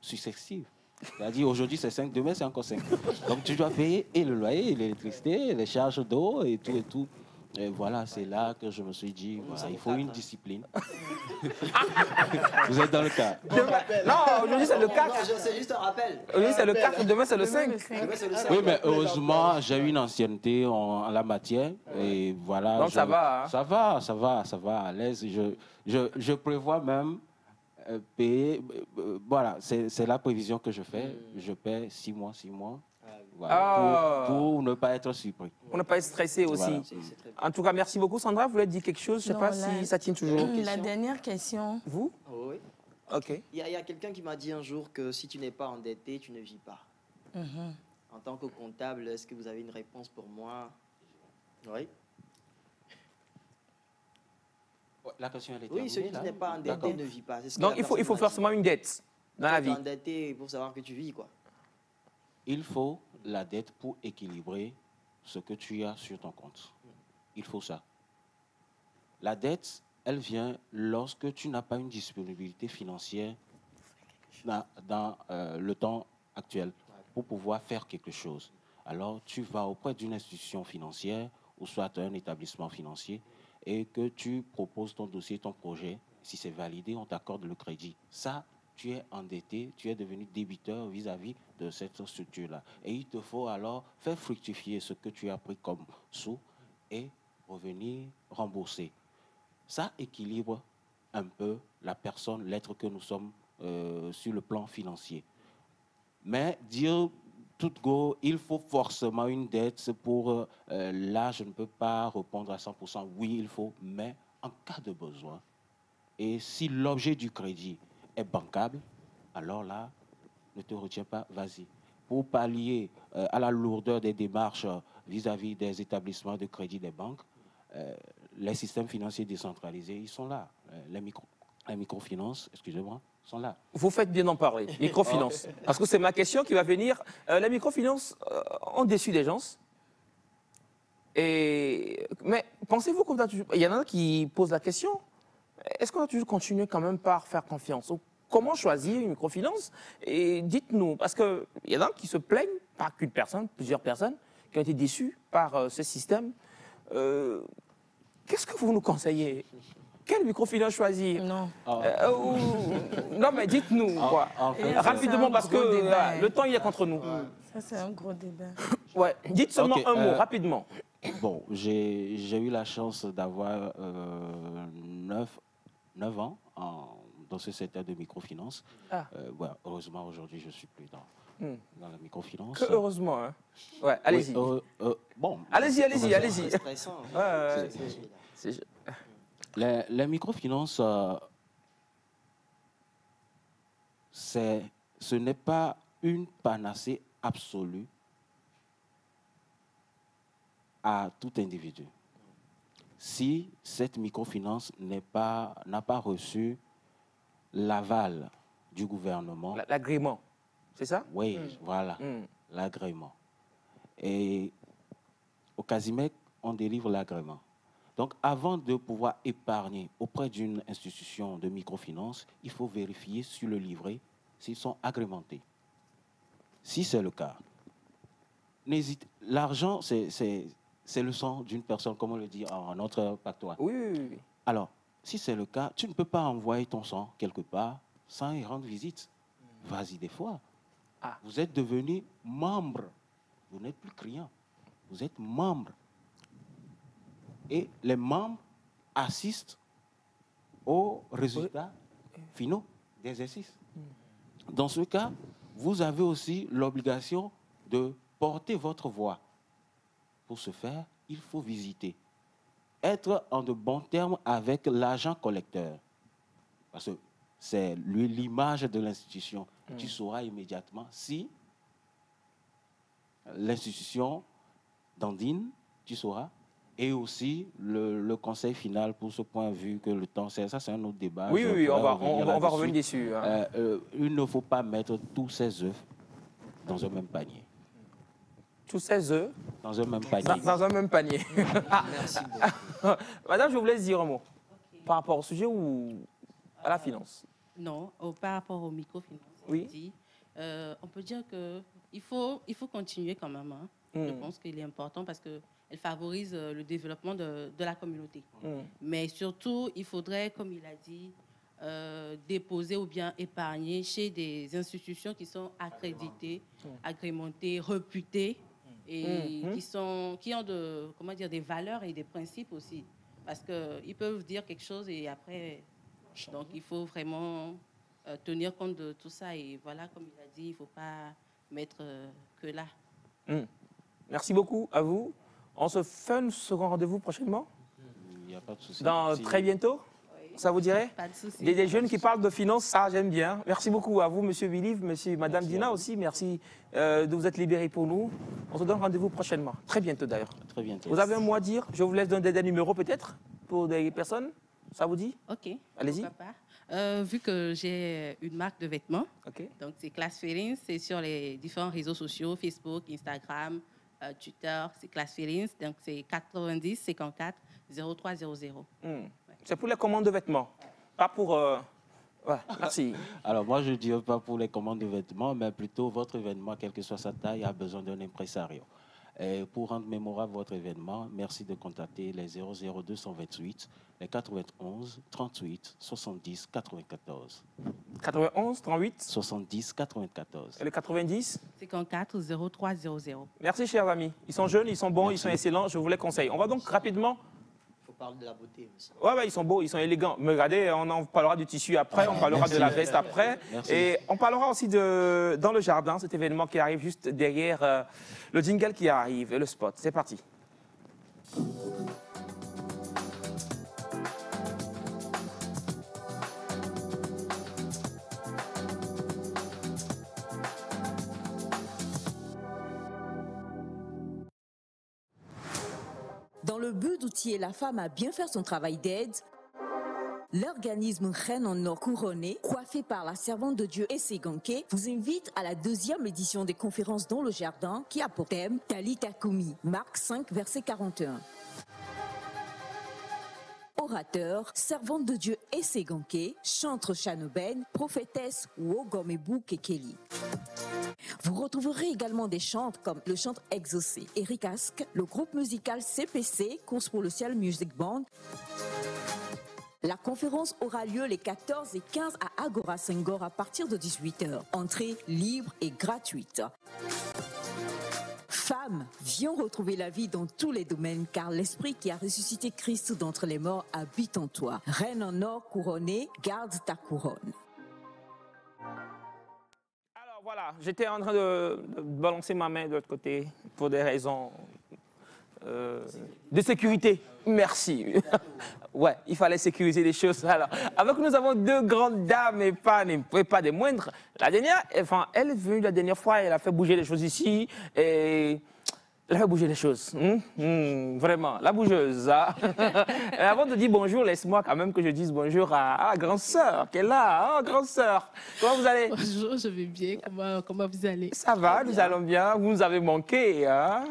Speaker 9: successifs. C'est-à-dire, aujourd'hui, c'est 5, demain, c'est encore 5. Donc, tu dois payer et le loyer, et l'électricité, les charges d'eau et tout et tout. Et voilà, c'est là que je me suis dit, voilà, il faut une discipline. Vous êtes dans le cas.
Speaker 1: Non, aujourd'hui, c'est le 4.
Speaker 6: C'est juste un rappel.
Speaker 1: Aujourd'hui, c'est le 4, demain, c'est le 5.
Speaker 9: Oui, mais heureusement, j'ai une ancienneté en la matière. Et voilà.
Speaker 1: Donc, ça va. Hein?
Speaker 9: Ça va, à l'aise. Je prévois même payer. Voilà, c'est la prévision que je fais. Je paie 6 mois. Voilà, pour ne pas être surpris.
Speaker 1: Pour ne pas être stressé aussi. Voilà. En tout cas, merci beaucoup. Sandra, vous voulez dire quelque chose? Je ne sais pas si ça tient toujours.
Speaker 5: La dernière question.
Speaker 1: Vous?
Speaker 6: Oui.
Speaker 1: Ok.
Speaker 6: Il y a quelqu'un qui m'a dit un jour que si tu n'es pas endetté, tu ne vis pas. En tant que comptable, est-ce que vous avez une réponse pour moi? Oui.
Speaker 9: La question, elle est
Speaker 6: oui, celui qui n'est pas endetté ne vit pas.
Speaker 1: Donc, il faut forcément une dette dans la vie.
Speaker 6: Tu es endetté pour savoir que tu vis, quoi.
Speaker 9: Il faut la dette pour équilibrer ce que tu as sur ton compte. Il faut ça. La dette, elle vient lorsque tu n'as pas une disponibilité financière dans le temps actuel pour pouvoir faire quelque chose. Alors, tu vas auprès d'une institution financière ou soit un établissement financier et que tu proposes ton dossier, ton projet. Si c'est validé, on t'accorde le crédit. Ça, tu es endetté, tu es devenu débiteur vis-à-vis de cette structure-là. Et il te faut alors faire fructifier ce que tu as pris comme sous et revenir rembourser. Ça équilibre un peu la personne, l'être que nous sommes sur le plan financier. Mais dire tout go, il faut forcément une dette pour... là, je ne peux pas répondre à 100%. Oui, il faut, mais en cas de besoin. Et si l'objet du crédit est bancable, alors là, ne te retiens pas, vas-y. Pour pallier à la lourdeur des démarches vis-à-vis des établissements de crédit des banques, les systèmes financiers décentralisés, ils sont là. Les microfinances, excusez-moi, sont là.
Speaker 1: Vous faites bien d'en parler, microfinance. Parce que c'est ma question qui va venir. Les microfinances ont déçu des gens. Mais pensez-vous qu'on a toujours... Il y en a qui posent la question. Est-ce qu'on a toujours continué quand même par faire confiance? Comment choisir une microfinance? Et dites-nous, parce qu'il y en a qui se plaignent, pas qu'une personne, plusieurs personnes, qui ont été déçues par ce système. Qu'est-ce que vous nous conseillez? Quelle microfinance choisir?
Speaker 5: Non.
Speaker 1: Non, mais dites-nous, quoi. Rapidement, parce que le temps, il est contre nous.
Speaker 5: Ça, c'est un gros débat.
Speaker 1: Ouais. Dites seulement un mot, rapidement.
Speaker 9: Bon, j'ai eu la chance d'avoir 9 ans dans ce secteur de microfinance. Heureusement, aujourd'hui, je ne suis plus dans la microfinance.
Speaker 1: Que heureusement, hein. Ouais, allez-y.
Speaker 9: Bon.
Speaker 1: Allez-y.
Speaker 6: C'est stressant.
Speaker 9: Les microfinances, ce n'est pas une panacée absolue à tout individu. Si cette microfinance n'a pas reçu l'aval du gouvernement.
Speaker 1: L'agrément, c'est ça?
Speaker 9: Oui, voilà, l'agrément. Et au Casimec, on délivre l'agrément. Donc, avant de pouvoir épargner auprès d'une institution de microfinance, il faut vérifier sur le livret s'ils sont agrémentés. Si c'est le cas, l'argent, c'est le sang d'une personne, comme on le dit en notre patois.
Speaker 1: Oui.
Speaker 9: Alors, si c'est le cas, tu ne peux pas envoyer ton sang quelque part sans y rendre visite. Vas-y des fois.
Speaker 1: Ah.
Speaker 9: Vous êtes devenu membre. Vous n'êtes plus client. Vous êtes membre. Et les membres assistent aux résultats finaux d'exercice. Dans ce cas, vous avez aussi l'obligation de porter votre voix. Pour ce faire, il faut visiter. Être en de bons termes avec l'agent collecteur. Parce que c'est lui l'image de l'institution. Tu sauras immédiatement si l'institution dandine, tu sauras, et aussi le conseil final pour ce point, vu que le temps, ça c'est un autre débat.
Speaker 1: Oui, oui, on va revenir dessus. Hein.
Speaker 9: Il ne faut pas mettre tous ses œufs dans un même panier.
Speaker 1: Tous ces œufs
Speaker 9: dans un même panier.
Speaker 1: Dans un même panier.
Speaker 6: Merci beaucoup.
Speaker 1: Madame, je vous laisse dire un mot par rapport au sujet ou à la finance.
Speaker 8: Non, par rapport au microfinance,
Speaker 1: oui.
Speaker 8: On peut dire qu'il faut continuer quand même. Hein. Je pense qu'il est important parce qu'elle favorise le développement de la communauté. Mais surtout, il faudrait, comme il a dit, déposer ou bien épargner chez des institutions qui sont accréditées, agrémentées, réputées et qui ont des valeurs et des principes aussi. Parce qu'ils peuvent dire quelque chose et après... Donc, il faut vraiment tenir compte de tout ça. Et voilà, comme il a dit, il ne faut pas mettre que là.
Speaker 1: Merci beaucoup à vous. On se fait un second rendez-vous prochainement?
Speaker 9: Il n'y a pas de souci.
Speaker 1: Très bientôt? Oui. Ça vous dirait?
Speaker 8: Pas de souci.
Speaker 1: Des jeunes qui parlent de finances, ça, j'aime bien. Merci beaucoup à vous, Monsieur Biliv, Madame Dina aussi. Merci de vous être libérés pour nous. On se donne rendez-vous prochainement. Très bientôt, d'ailleurs.
Speaker 9: Très bientôt.
Speaker 1: Vous avez un mot à dire? Je vous laisse donner des numéros, peut-être, pour des personnes. Ça vous dit?
Speaker 8: OK.
Speaker 1: Allez-y.
Speaker 8: Vu que j'ai une marque de vêtements, donc c'est Class Feelings, c'est sur les différents réseaux sociaux, Facebook, Instagram, Twitter, c'est Class Feelings, donc c'est 90 54 0300.
Speaker 1: C'est pour les commandes de vêtements, pas pour... Ouais, merci.
Speaker 9: Alors moi je ne dirais pas pour les commandes de vêtements, mais plutôt votre événement, quelle que soit sa taille, a besoin d'un impresario. Et pour rendre mémorable votre événement, merci de contacter les 00228, les 91 38 70 94.
Speaker 1: 91 38
Speaker 9: 70 94.
Speaker 1: Et les 90
Speaker 8: 54 0300.
Speaker 1: Merci, chers amis. Ils sont jeunes, ils sont bons, ils sont excellents. Je vous les conseille. On va donc rapidement...
Speaker 6: Il faut parler de la beauté aussi.
Speaker 1: Ouais, ils sont beaux, ils sont élégants. Mais regardez, on en parlera du tissu après, on parlera de la veste après.
Speaker 9: Merci.
Speaker 1: Et on parlera aussi de Dans le Jardin, cet événement qui arrive juste derrière le jingle qui arrive et le spot. C'est parti.
Speaker 10: Dans le but d'outiller la femme à bien faire son travail d'aide, l'organisme Reine en Or Couronné, coiffé par la servante de Dieu Esseganké, vous invite à la 2e édition des conférences Dans le Jardin qui a pour thème Talitha Koumi, Marc 5, verset 41. Orateur, servante de Dieu Esseganké, chantre Chanoben, prophétesse Wogomebu Kekeli. Vous retrouverez également des chantres comme le chantre Exaucé, Eric Ask, le groupe musical CPC, Course pour le ciel Music Band. La conférence aura lieu les 14 et 15 à Agora Senghor à partir de 18h. Entrée libre et gratuite. Femme, viens retrouver la vie dans tous les domaines car l'esprit qui a ressuscité Christ d'entre les morts habite en toi. Reine en or couronnée, garde ta couronne.
Speaker 1: Alors voilà, j'étais en train de balancer ma main de l'autre côté pour des raisons de sécurité. Merci. Ouais, il fallait sécuriser les choses. Alors, avec nous avons deux grandes dames et pas des moindres. La dernière, enfin, elle est venue la dernière fois, elle a fait bouger les choses ici et elle a fait bouger les choses. Vraiment, la bougeuse. Hein? Et avant de dire bonjour, laisse-moi quand même que je dise bonjour à la grande sœur qui est là. Oh, grande sœur, comment vous allez?
Speaker 11: Bonjour, je vais bien. Comment vous allez?
Speaker 1: Ça va, nous allons bien. Vous nous avez manqué, hein?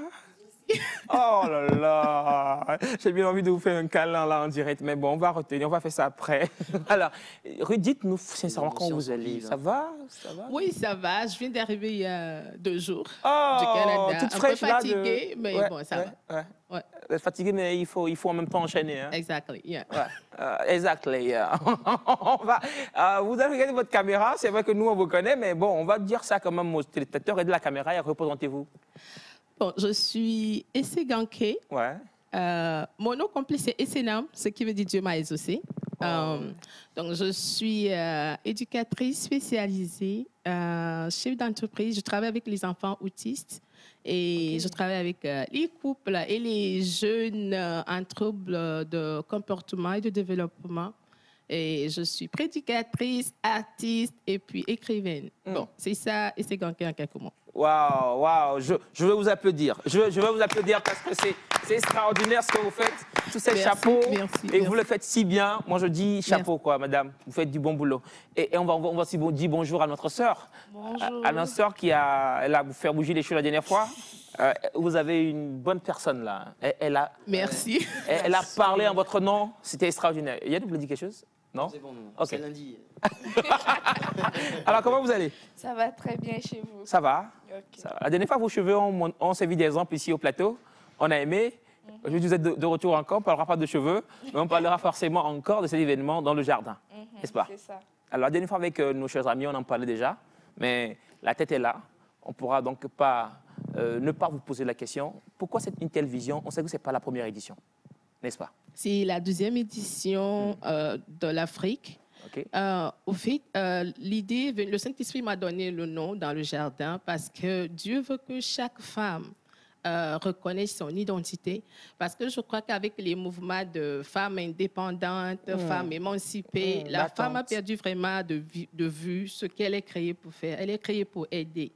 Speaker 1: Oh là là, j'ai bien envie de vous faire un câlin là en direct, mais bon, on va retenir, on va faire ça après. Alors, dites-nous sincèrement comment vous allez. Ça va?
Speaker 11: Oui, ça va. Je viens d'arriver il y a 2 jours
Speaker 1: du
Speaker 11: Canada.
Speaker 1: Toute
Speaker 11: un
Speaker 1: fraîche,
Speaker 11: peu fatiguée, mais
Speaker 1: ouais,
Speaker 11: bon, ça va.
Speaker 1: Ouais. Vous êtes fatigué, mais il faut en même temps enchaîner. Hein?
Speaker 11: Exactly, yeah.
Speaker 1: Ouais. Exactly. Vous avez regardé votre caméra, c'est vrai que nous, on vous connaît, mais bon, on va dire ça quand même aux téléspectateurs. Aidez la caméra et représentez-vous.
Speaker 11: Bon, je suis Essé Ganké.
Speaker 1: Ouais.
Speaker 11: Mon nom complet, c'est Essénam, ce qui veut dire Dieu m'a exaucé. Donc, je suis éducatrice spécialisée, chef d'entreprise. Je travaille avec les enfants autistes et je travaille avec les couples et les jeunes en trouble de comportement et de développement. Et je suis prédicatrice, artiste et puis écrivaine. Bon, c'est ça, et c'est Ganké en quelques mots.
Speaker 1: Waouh, waouh, je vais vous applaudir. Je vais vous applaudir parce que c'est extraordinaire ce que vous faites. Tous ces chapeaux, et vous le faites si bien. Moi, je dis chapeau, quoi, madame. Vous faites du bon boulot. Et on va aussi dire bonjour à notre sœur.
Speaker 5: Bonjour.
Speaker 1: À notre sœur elle a vous fait bouger les cheveux la dernière fois. Vous avez une bonne personne, là.
Speaker 11: Merci.
Speaker 1: Elle a parlé en votre nom. C'était extraordinaire. Yann, vous voulez dire quelque chose? Non?
Speaker 6: C'est bon,
Speaker 1: Ok.
Speaker 6: c'est lundi.
Speaker 1: Alors, comment vous allez?
Speaker 12: Ça va très bien chez vous.
Speaker 1: Ça va?
Speaker 12: Ok.
Speaker 1: Ça va. La dernière fois, vos cheveux ont servi d'exemple ici au plateau. On a aimé. Aujourd'hui, vous êtes de retour encore. On ne parlera pas de cheveux, mais on parlera forcément encore de cet événement dans le jardin. N'est-ce pas?
Speaker 12: C'est ça.
Speaker 1: Alors, la dernière fois, avec nos chers amis, on en parlait déjà. Mais la tête est là. On ne pourra donc pas ne pas vous poser la question. Pourquoi une telle vision? On sait que ce n'est pas la première édition. N'est-ce pas?
Speaker 11: C'est la deuxième édition de l'Afrique.
Speaker 1: Okay.
Speaker 11: Au fait, l'idée, le Saint-Esprit m'a donné le nom dans le jardin parce que Dieu veut que chaque femme reconnaisse son identité. Parce que je crois qu'avec les mouvements de femmes indépendantes, femmes émancipées, la femme a perdu vraiment de vue ce qu'elle est créée pour faire. Elle est créée pour aider.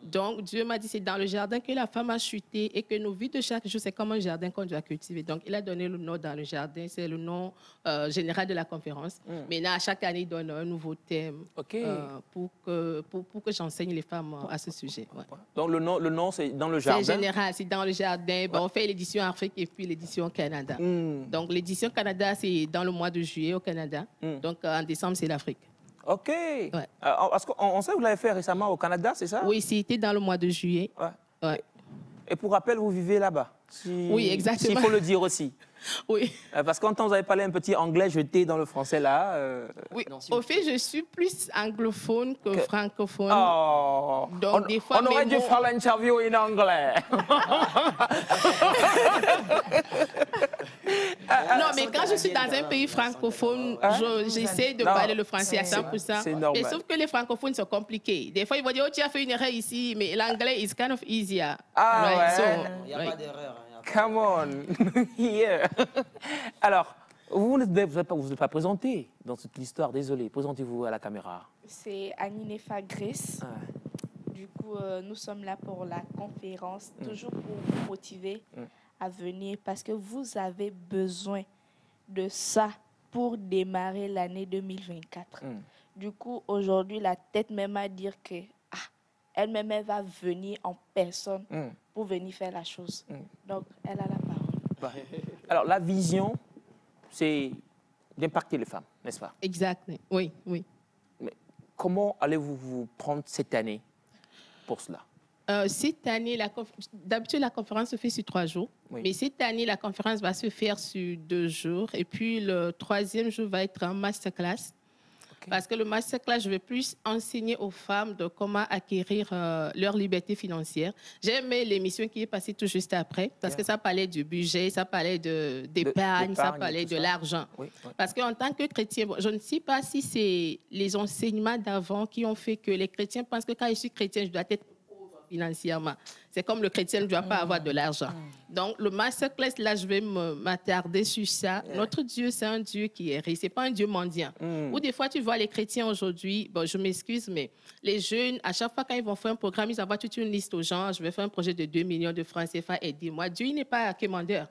Speaker 11: Donc, Dieu m'a dit, c'est dans le jardin que la femme a chuté et que nos vies de chaque jour, c'est comme un jardin qu'on doit cultiver. Donc, il a donné le nom dans le jardin, c'est le nom général de la conférence. Maintenant, à chaque année, il donne un nouveau thème pour que j'enseigne les femmes à ce sujet. Ouais.
Speaker 1: Donc, le nom c'est dans le jardin? C'est
Speaker 11: général, c'est dans le jardin. Bon, on fait l'édition Afrique et puis l'édition Canada. Donc, l'édition Canada, c'est dans le mois de juillet au Canada. Donc, en décembre, c'est l'Afrique.
Speaker 1: OK. Ouais. Parce qu'on sait que vous l'avez fait récemment au Canada, c'est ça?
Speaker 11: Oui, c'était dans le mois de juillet.
Speaker 1: Ouais. Ouais. Et pour rappel, vous vivez là-bas?
Speaker 11: Oui, exactement.
Speaker 1: S'il faut le dire aussi.
Speaker 11: Oui.
Speaker 1: Parce qu'en temps, vous avez parlé un petit anglais jeté dans le français là.
Speaker 11: Oui, au fait, je suis plus anglophone que francophone.
Speaker 1: Oh.
Speaker 11: Donc, des fois,
Speaker 1: on aurait dû faire l'interview en anglais.
Speaker 11: Non, mais quand je suis dans un pays francophone, j'essaie de parler le français à 100%.
Speaker 1: C'est normal.
Speaker 11: Mais sauf que les francophones sont compliqués. Des fois, ils vont dire, oh, tu as fait une erreur ici, mais l'anglais is kind of easier.
Speaker 6: Il n'y a pas d'erreur.
Speaker 1: Come on. Yeah. Alors, vous n'êtes pas présenté dans toute l'histoire. Désolé, présentez-vous à la caméra.
Speaker 12: C'est Aninefa Grace. Du coup, nous sommes là pour la conférence, toujours pour vous motiver à venir parce que vous avez besoin de ça pour démarrer l'année 2024. Du coup, aujourd'hui, la tête même à dire que elle-même, elle va venir en personne pour venir faire la chose. Donc, elle a la parole.
Speaker 1: Alors, la vision, c'est d'impacter les femmes, n'est-ce pas?
Speaker 11: Exact, oui, oui.
Speaker 1: Mais comment allez-vous vous prendre cette année pour cela?
Speaker 11: Cette année, d'habitude, la conférence se fait sur 3 jours. Oui. Mais cette année, la conférence va se faire sur 2 jours. Et puis, le 3e jour va être un masterclass. Parce que le masterclass, je vais plus enseigner aux femmes de comment acquérir leur liberté financière. J'ai aimé l'émission qui est passée tout juste après, parce que ça parlait du budget, ça parlait d'épargne, ça parlait de l'argent. Oui, oui. Parce qu'en tant que chrétien, je ne sais pas si c'est les enseignements d'avant qui ont fait que les chrétiens pensent que quand je suis chrétien, je dois être financièrement. C'est comme le chrétien ne doit pas avoir de l'argent. Donc, le masterclass, là, je vais m'attarder sur ça. Notre Dieu, c'est un Dieu qui est riche. Ce n'est pas un Dieu mendiant. Ou des fois, tu vois les chrétiens aujourd'hui, bon, je m'excuse, mais les jeunes, à chaque fois quand ils vont faire un programme, ils envoient toute une liste aux gens. Je vais faire un projet de 2 millions de francs CFA et dis-moi, Dieu, il n'est pas commandeur.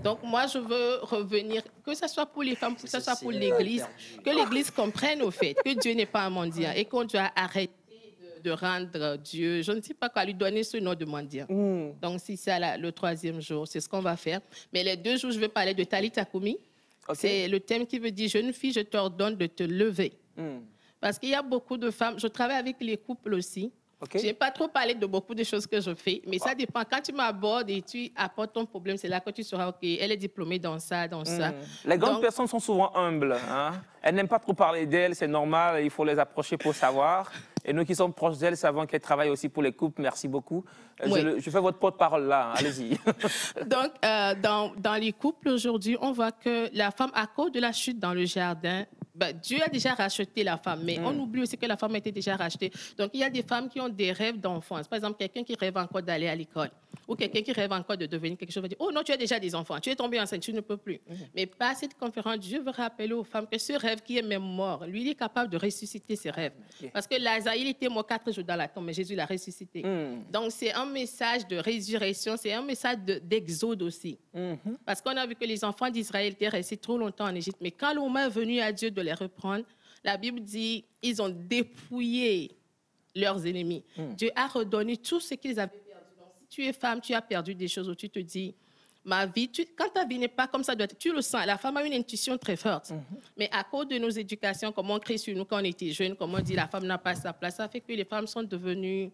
Speaker 11: Donc, moi, je veux revenir, que ce soit pour les femmes, que ce soit pour l'Église, que l'Église comprenne au fait que Dieu n'est pas un mendiant et qu'on doit arrêter de rendre Dieu, je ne sais pas quoi, lui donner ce nom de mendiant. Donc, c'est ça, le 3e jour, c'est ce qu'on va faire. Mais les 2 jours, je vais parler de Talitha Koumi. C'est le thème qui veut dire, jeune fille, je t'ordonne de te lever. Parce qu'il y a beaucoup de femmes, je travaille avec les couples aussi, Je n'ai pas trop parlé de beaucoup de choses que je fais, mais ça dépend. Quand tu m'abordes et tu apportes ton problème, c'est là que tu sauras, OK, elle est diplômée dans ça, dans ça.
Speaker 1: Les grandes personnes sont souvent humbles. Hein? Elles n'aiment pas trop parler d'elles, c'est normal, il faut les approcher pour savoir. Et nous qui sommes proches d'elles, savons qu'elles travaillent aussi pour les couples. Merci beaucoup. Je fais votre porte-parole là, allez-y.
Speaker 11: Donc, dans les couples aujourd'hui, on voit que la femme, à cause de la chute dans le jardin, Dieu a déjà racheté la femme, mais on oublie aussi que la femme a été déjà rachetée. Donc, il y a des femmes qui ont des rêves d'enfance. Par exemple, quelqu'un qui rêve encore d'aller à l'école ou quelqu'un qui rêve encore de devenir quelque chose va dire « Oh non, tu as déjà des enfants, tu es tombée enceinte, tu ne peux plus. Mais par cette conférence, Dieu veut rappeler aux femmes que ce rêve qui est même mort, lui, il est capable de ressusciter ses rêves. Parce que Lazare, il était mort 4 jours dans la tombe, mais Jésus l'a ressuscité. Donc, c'est un message de résurrection, c'est un message d'exode aussi. Parce qu'on a vu que les enfants d'Israël étaient restés trop longtemps en Égypte, mais quand le moment est venu à Dieu de les reprendre, la Bible dit ils ont dépouillé leurs ennemis. Dieu a redonné tout ce qu'ils avaient perdu. Donc, si tu es femme, tu as perdu des choses où tu te dis, ma vie, quand ta vie n'est pas comme ça, tu le sens. La femme a une intuition très forte. Mais à cause de nos éducations, comme on crée sur nous quand on était jeunes, comme on dit, la femme n'a pas sa place, ça fait que les femmes sont devenues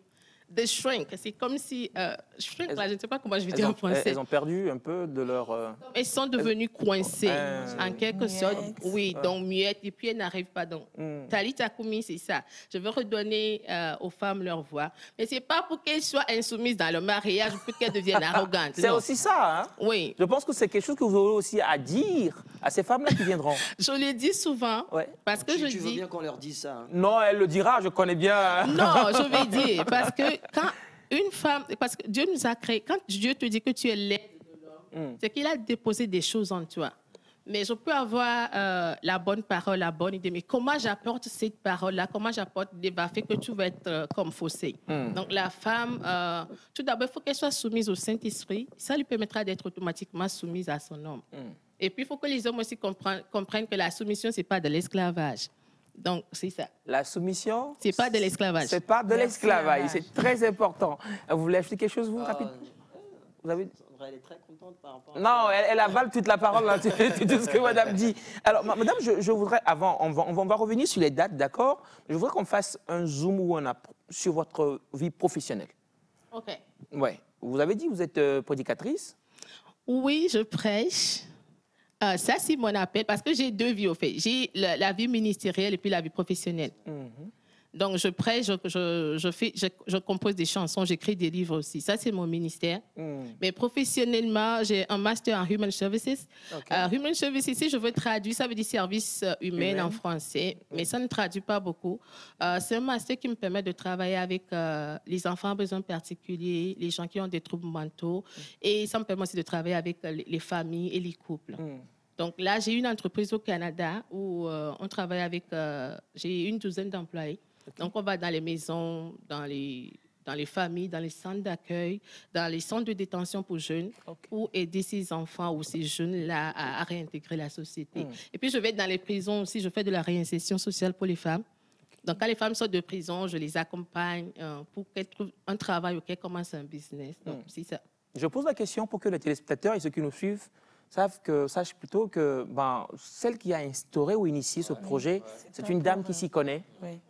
Speaker 11: des shrink. C'est comme si... shrink, là, je ne sais pas comment je vais dire en français.
Speaker 1: Elles ont perdu un peu de leur...
Speaker 11: Elles sont devenues coincées, en quelque sorte. Oui, donc muettes, et puis elles n'arrivent pas. Donc, Talit Akoumi, c'est ça. Je veux redonner aux femmes leur voix. Mais ce n'est pas pour qu'elles soient insoumises dans le mariage ou pour qu'elles deviennent arrogantes.
Speaker 1: C'est aussi ça, hein?
Speaker 11: Oui.
Speaker 1: Je pense que c'est quelque chose que vous aurez aussi à dire à ces femmes-là qui viendront.
Speaker 11: Je le dis souvent, parce que
Speaker 6: tu veux bien qu'on leur dise ça, hein?
Speaker 1: Non, elle le dira, je connais bien.
Speaker 11: Non, je vais dire, parce que quand une femme, parce que Dieu nous a créé, quand Dieu te dit que tu es l'aide de l'homme, c'est qu'il a déposé des choses en toi. Mais je peux avoir la bonne parole, la bonne idée, mais comment j'apporte cette parole-là, comment j'apporte des faits que tout va être comme faussé. Donc la femme, tout d'abord, il faut qu'elle soit soumise au Saint-Esprit. Ça lui permettra d'être automatiquement soumise à son homme. Et puis, il faut que les hommes aussi comprennent que la soumission, ce n'est pas de l'esclavage. Donc, c'est ça.
Speaker 1: La soumission?
Speaker 11: C'est pas de l'esclavage.
Speaker 1: C'est pas de l'esclavage. C'est très important. Vous voulez ajouter quelque chose, vous, rapidement? Vous avez...
Speaker 6: Elle est très contente par rapport à
Speaker 1: non, elle avale toute la parole, là, tout ce que madame dit. Alors, madame, je voudrais, avant, on va revenir sur les dates, d'accord? Je voudrais qu'on fasse un zoom ou sur votre vie professionnelle.
Speaker 11: OK.
Speaker 1: Ouais. Vous avez dit que vous êtes prédicatrice?
Speaker 11: Oui, je prêche. Ça, c'est mon appel, parce que j'ai 2 vies, au fait. J'ai la vie ministérielle et puis la vie professionnelle. Donc, je prêche, je compose des chansons, j'écris des livres aussi. Ça, c'est mon ministère. Mais professionnellement, j'ai un master en Human Services. Human Services, ici, je veux traduire, ça veut dire service humain en français, mais ça ne traduit pas beaucoup. C'est un master qui me permet de travailler avec les enfants à besoins particuliers, les gens qui ont des troubles mentaux, et ça me permet aussi de travailler avec les familles et les couples. Donc là, j'ai une entreprise au Canada où on travaille avec, j'ai une 12aine d'employés. Donc, on va dans les maisons, dans les familles, dans les centres d'accueil, dans les centres de détention pour jeunes, pour aider ces enfants ou ces jeunes-là à réintégrer la société. Et puis, je vais dans les prisons aussi, je fais de la réinsertion sociale pour les femmes. Donc, quand les femmes sortent de prison, je les accompagne pour qu'elles trouvent un travail ou qu'elles commencent un business. Donc, c'est ça.
Speaker 1: Je pose la question pour que les téléspectateurs et ceux qui nous suivent sachent plutôt que celle qui a instauré ou initié ce projet, c'est une dame qui s'y connaît,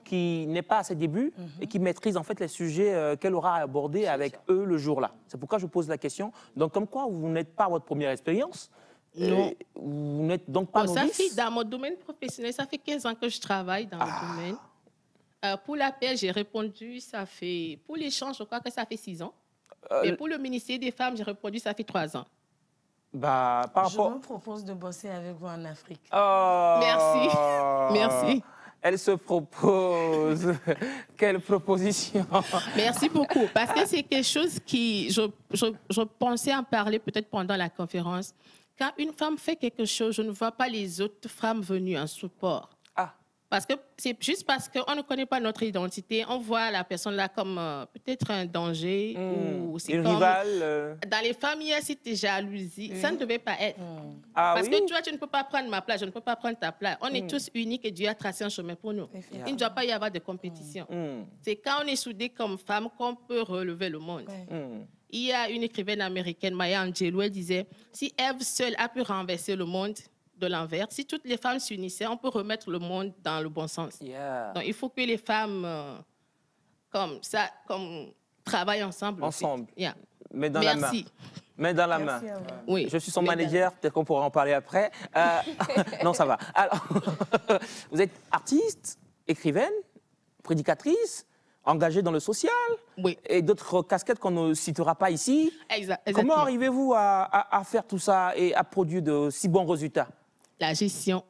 Speaker 1: qui n'est pas à ses débuts et qui maîtrise en fait les sujets qu'elle aura abordés avec eux le jour-là. C'est pourquoi je pose la question. Donc, comme quoi vous n'êtes pas à votre première expérience.
Speaker 11: Non.
Speaker 1: Vous n'êtes donc pas novice.
Speaker 11: Ça fait, dans mon domaine professionnel, ça fait 15 ans que je travaille dans le domaine. Pour l'appel, j'ai répondu, ça fait... Pour l'échange, je crois que ça fait 6 ans. Et pour le ministère des Femmes, j'ai répondu, ça fait 3 ans.
Speaker 5: Je me propose de bosser avec vous en Afrique.
Speaker 1: Oh,
Speaker 11: merci. Merci.
Speaker 1: Elle se propose. Quelle proposition.
Speaker 11: Merci beaucoup. Parce que c'est quelque chose qui... Je pensais en parler peut-être pendant la conférence. Quand une femme fait quelque chose, je ne vois pas les autres femmes venues en support. Parce que c'est juste parce qu'on ne connaît pas notre identité, on voit la personne là comme peut-être un danger ou c'est
Speaker 1: une
Speaker 11: comme
Speaker 1: rivale.
Speaker 11: Dans les familles, c'était jalousie. Ça ne devait pas être. Parce que toi, tu ne peux pas prendre ma place, je ne peux pas prendre ta place. On est tous uniques et Dieu a tracé un chemin pour nous. Il ne doit pas y avoir de compétition. C'est quand on est soudés comme femmes qu'on peut relever le monde. Il y a une écrivaine américaine, Maya Angelou, elle disait, si Ève seule a pu renverser le monde de l'envers, si toutes les femmes s'unissaient, on peut remettre le monde dans le bon sens. Donc, il faut que les femmes comme ça, comme travaille ensemble.
Speaker 1: Ensemble.
Speaker 11: Yeah.
Speaker 1: Mais dans la main.
Speaker 11: Merci.
Speaker 1: Main dans la main.
Speaker 11: Oui.
Speaker 1: Je suis son manager, peut-être qu'on pourra en parler après. Non, ça va. Alors, vous êtes artiste, écrivaine, prédicatrice, engagée dans le social, et d'autres casquettes qu'on ne citera pas ici.
Speaker 11: Exactement.
Speaker 1: Comment arrivez-vous à faire tout ça et à produire de si bons résultats?
Speaker 11: La gestion.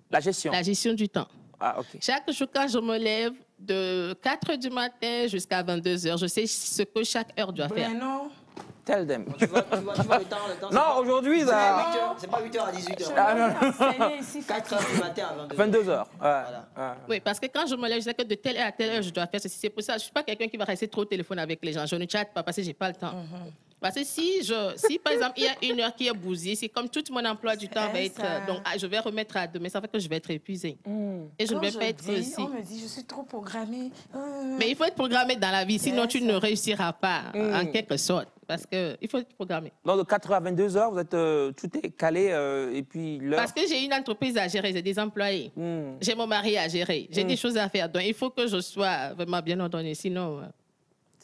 Speaker 1: La gestion.
Speaker 11: La gestion du temps.
Speaker 1: Ah, ok.
Speaker 11: Chaque jour, quand je me lève, de 4 h du matin jusqu'à 22 h, je sais ce que chaque heure doit faire.
Speaker 5: Non.
Speaker 1: Tell them.
Speaker 6: Tu vois le temps.
Speaker 1: Non, aujourd'hui, ça...
Speaker 6: C'est pas 8 h à 18 h.
Speaker 1: Ah, non.
Speaker 6: 4 h du matin à
Speaker 1: 22 h.
Speaker 6: Voilà.
Speaker 11: Oui, parce que quand je me lève, je sais que de telle heure à telle heure, je dois faire ceci. C'est pour ça, je ne suis pas quelqu'un qui va rester trop au téléphone avec les gens. Je ne chatte pas parce que je n'ai pas le temps. Parce que si, par exemple, il y a une heure qui est bousillée, c'est comme tout mon emploi du temps va être... Donc, je vais remettre à demain. Ça fait que je vais être épuisée. Et je ne vais pas être ici.
Speaker 5: On me dit, je suis trop programmée.
Speaker 11: Mais il faut être programmé dans la vie, sinon tu ne réussiras pas, en quelque sorte. Parce qu'il faut être programmé.
Speaker 1: Donc, de 4 h à 22 h, vous êtes, tout est calé et puis l'heure...
Speaker 11: Parce que j'ai une entreprise à gérer, j'ai des employés. J'ai mon mari à gérer, j'ai des choses à faire. Donc, il faut que je sois vraiment bien ordonnée, sinon...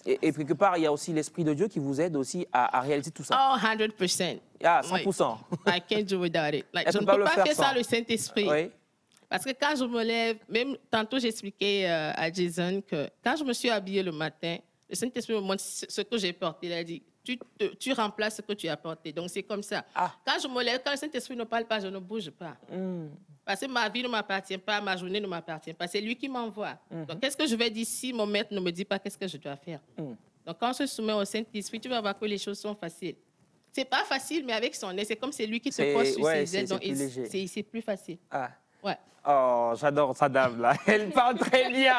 Speaker 1: Et quelque part, il y a aussi l'Esprit de Dieu qui vous aide aussi à réaliser tout ça.
Speaker 11: Oh, 100%.
Speaker 1: Ah, 100%.
Speaker 11: I can't do without it. Like, je ne peux pas faire ça le Saint-Esprit.
Speaker 1: Oui.
Speaker 11: Parce que quand je me lève, même tantôt j'expliquais à Jason que quand je me suis habillée le matin, le Saint-Esprit me montre ce que j'ai porté. Il a dit, tu remplaces ce que tu as porté. Donc c'est comme ça. Quand je me lève, quand le Saint-Esprit ne parle pas, je ne bouge pas. Parce que ma vie ne m'appartient pas, ma journée ne m'appartient pas. C'est lui qui m'envoie. Donc qu'est-ce que je vais dire si mon maître ne me dit pas qu'est-ce que je dois faire? Donc quand on se soumet au Saint-Esprit, tu vas voir que les choses sont faciles. C'est pas facile, mais avec son aide, c'est comme c'est lui qui te pose sur ses ailes. Donc c'est plus facile. Ouais.
Speaker 1: Oh, j'adore sa dame là. Elle parle très bien.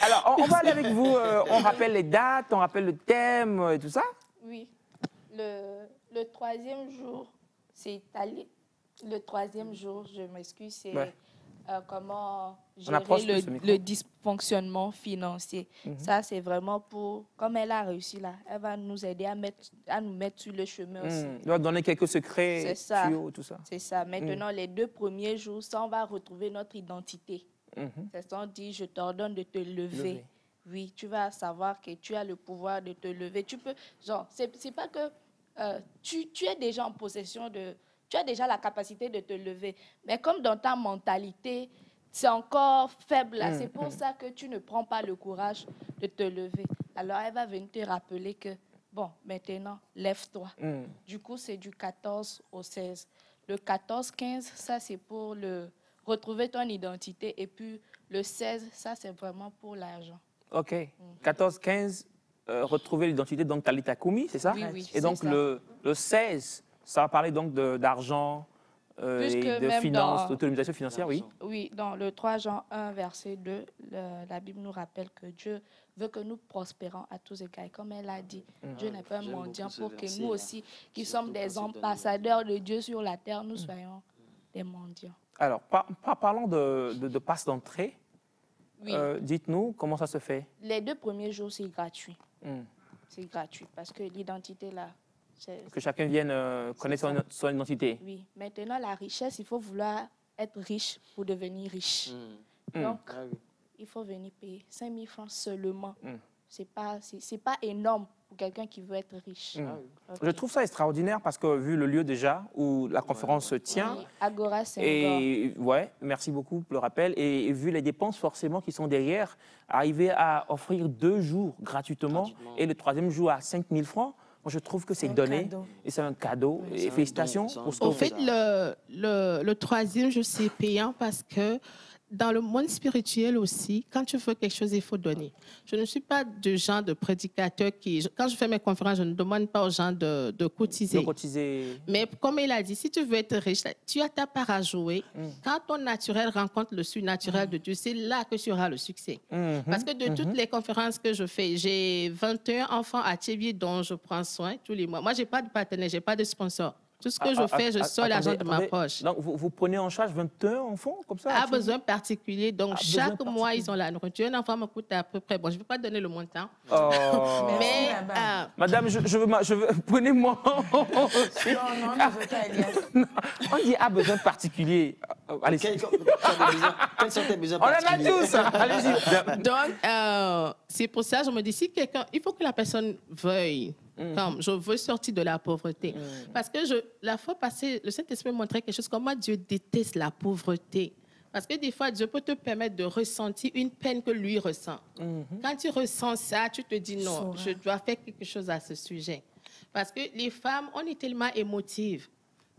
Speaker 1: Alors, on va aller avec vous. On rappelle les dates, on rappelle le thème et tout ça.
Speaker 12: Oui. Le troisième jour, c'est allé. Le troisième jour, je m'excuse, c'est comment gérer le dysfonctionnement financier. Ça, c'est vraiment pour, comme elle a réussi là, elle va nous aider à nous mettre sur le chemin aussi.
Speaker 1: Elle va donner quelques secrets, tuyaux, tout ça.
Speaker 12: C'est ça. Maintenant, les 2 premiers jours, ça, on va retrouver notre identité. C'est ça, on dit, je t'ordonne de te lever. Oui, tu vas savoir que tu as le pouvoir de te lever. Tu peux, genre, c'est pas que tu es déjà en possession de... Tu as déjà la capacité de te lever. Mais comme dans ta mentalité, c'est encore faible. C'est pour ça que tu ne prends pas le courage de te lever. Alors, elle va venir te rappeler que, bon, maintenant, lève-toi. Du coup, c'est du 14 au 16. Le 14-15, ça, c'est pour retrouver ton identité. Et puis, le 16, ça, c'est vraiment pour l'argent.
Speaker 1: OK. 14-15, retrouver l'identité, donc Talita Kumi, c'est ça?
Speaker 12: Oui,
Speaker 1: et donc, le 16... Ça va parler donc d'argent et de finances, d'autonomisation financière, oui?
Speaker 12: Oui, dans le 3 Jean 1, verset 2, la Bible nous rappelle que Dieu veut que nous prospérons à tous égards. Et comme elle a dit, Dieu n'est pas un mendiant pour que nous aussi, qui sommes des ambassadeurs de Dieu sur la terre, nous soyons des mendiants.
Speaker 1: Alors, parlons de passe d'entrée. Dites-nous comment ça se fait.
Speaker 12: Les 2 premiers jours, c'est gratuit. C'est gratuit parce que l'identité là...
Speaker 1: Que chacun vienne connaître son identité.
Speaker 12: Oui. Maintenant, la richesse, il faut vouloir être riche pour devenir riche. Donc, il faut venir payer 5 000 francs seulement. C'est pas énorme pour quelqu'un qui veut être riche.
Speaker 1: Je trouve ça extraordinaire parce que vu le lieu déjà où la conférence se tient...
Speaker 12: Oui, Agora
Speaker 1: et merci beaucoup pour le rappel. Et vu les dépenses forcément qui sont derrière, arriver à offrir 2 jours gratuitement et le 3e jour à 5 000 francs, je trouve que c'est donné et c'est un cadeau. Et félicitations pour ce que vous faites.
Speaker 11: Au fait, le 3e jour, c'est payant parce que dans le monde spirituel aussi, quand tu fais quelque chose, il faut donner. Je ne suis pas du genre de prédicateur qui... Quand je fais mes conférences, je ne demande pas aux gens de cotiser. Mais comme il a dit, si tu veux être riche, tu as ta part à jouer. Quand ton naturel rencontre le surnaturel de Dieu, c'est là que tu auras le succès. Parce que de toutes les conférences que je fais, j'ai 21 enfants à Tchévier dont je prends soin tous les mois. Moi, je n'ai pas de partenaire, je n'ai pas de sponsor. Tout ce que je fais, je sors l'argent de ma poche.
Speaker 1: Donc, vous prenez en charge 21 enfants comme ça?
Speaker 11: À besoin particulier. Donc, chaque mois, ils ont la nourriture. Un enfant me coûte à peu près... Bon, je ne vais pas donner le montant.
Speaker 1: Oh.
Speaker 11: Mais...
Speaker 1: Madame, je veux... Prenez-moi...
Speaker 5: Non, je veux pas, Elias.
Speaker 1: On dit à besoin particulier. Allez,
Speaker 6: Quels sont tes besoins
Speaker 1: on en a
Speaker 6: particuliers?
Speaker 1: tous. Allez-y.
Speaker 11: Donc, c'est pour ça que je me dis, si quelqu'un... Il faut que la personne veuille. Comme je veux sortir de la pauvreté. Parce que la fois passée, le Saint-Esprit me montrait quelque chose comme moi, Dieu déteste la pauvreté. Parce que des fois, Dieu peut te permettre de ressentir une peine que lui ressent. Quand tu ressens ça, tu te dis non, je dois faire quelque chose à ce sujet. Parce que les femmes, on est tellement émotives.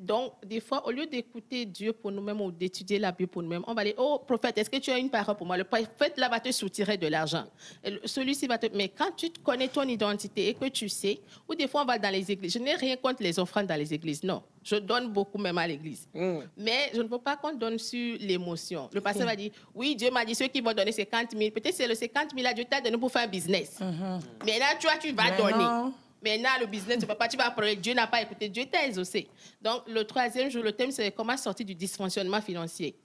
Speaker 11: Donc, des fois, au lieu d'écouter Dieu pour nous-mêmes ou d'étudier la Bible pour nous-mêmes, on va dire, oh, prophète, est-ce que tu as une parole pour moi? Le prophète, là, va te soutirer de l'argent. Celui-ci va te... Mais quand tu connais ton identité et que tu sais, ou des fois, on va dans les églises. Je n'ai rien contre les offrandes dans les églises, non. Je donne beaucoup même à l'église. Mais je ne veux pas qu'on donne sur l'émotion. Le pasteur va dire, oui, Dieu m'a dit, ceux qui vont donner 50 000, peut-être c'est le 50 000 là, Dieu t'a donné pour faire un business. Mais là, tu vas donner. Non. Maintenant, le business, tu vas parler. Dieu n'a pas écouté. Dieu t'a exaucé. Donc, le troisième jour, le thème, c'est comment sortir du dysfonctionnement financier.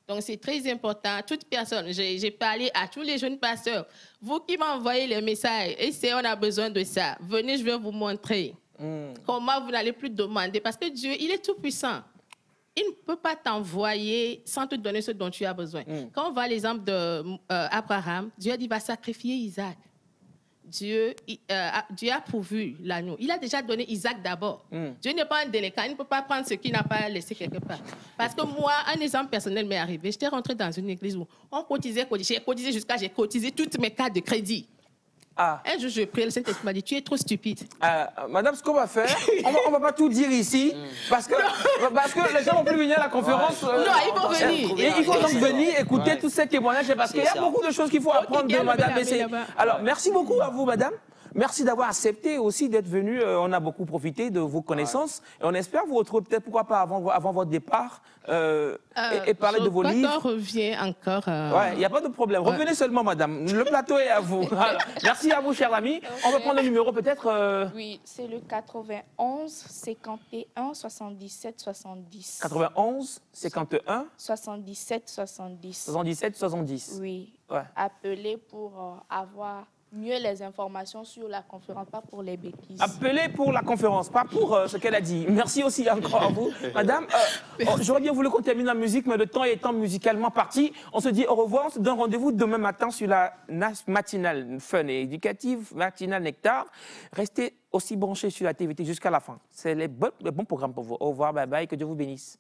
Speaker 11: Donc, c'est très important. Toute personne, j'ai parlé à tous les jeunes pasteurs. Vous qui m'envoyez les messages, et c'est on a besoin de ça. Venez, je vais vous montrer comment vous n'allez plus demander. Parce que Dieu, il est tout puissant. Il ne peut pas t'envoyer sans te donner ce dont tu as besoin. Quand on voit l'exemple d'Abraham, Dieu a dit, va sacrifier Isaac. Dieu a pourvu l'agneau. Il a déjà donné Isaac d'abord. Dieu n'est pas un délinquant. Il ne peut pas prendre ce qu'il n'a pas laissé quelque part. Parce que moi, un exemple personnel m'est arrivé. J'étais rentrée dans une église où on cotisait. J'ai cotisé toutes mes cartes de crédit. Un jour, je prie, le Saint-Esprit m'a dit, tu es trop stupide.
Speaker 1: Madame, ce qu'on va faire, on ne va pas tout dire ici, parce que les gens ne vont plus venir à la conférence.
Speaker 11: Non, ils vont venir.
Speaker 1: Il faut donc venir écouter tous ces témoignages, parce qu'il y a beaucoup de choses qu'il faut apprendre de Madame Bessé. Alors, merci beaucoup à vous, Madame. Merci d'avoir accepté aussi d'être venu. On a beaucoup profité de vos connaissances. Et on espère vous retrouver peut-être, pourquoi pas, avant votre départ et parler de vos livres.
Speaker 11: Je reviens encore.
Speaker 1: Il n'y a pas de problème. Revenez seulement, madame. Le plateau est à vous. Alors, merci à vous, chers amis. On va prendre le numéro peut-être.
Speaker 12: Oui, c'est le 91 51 77 70.
Speaker 1: 91 51
Speaker 12: 77 70.
Speaker 1: 77 70.
Speaker 12: Oui. Appelez pour avoir mieux les informations sur la conférence, pas pour les bêtises.
Speaker 1: Appelez pour la conférence, pas pour ce qu'elle a dit. Merci aussi encore à vous. Madame, j'aurais bien voulu qu'on termine la musique, mais le temps étant musicalement parti, on se dit au revoir. On se donne rendez-vous demain matin sur la matinale fun et éducative, matinale Nectar. Restez aussi branchés sur la TVT jusqu'à la fin. C'est les bons programmes pour vous. Au revoir, bye bye, que Dieu vous bénisse.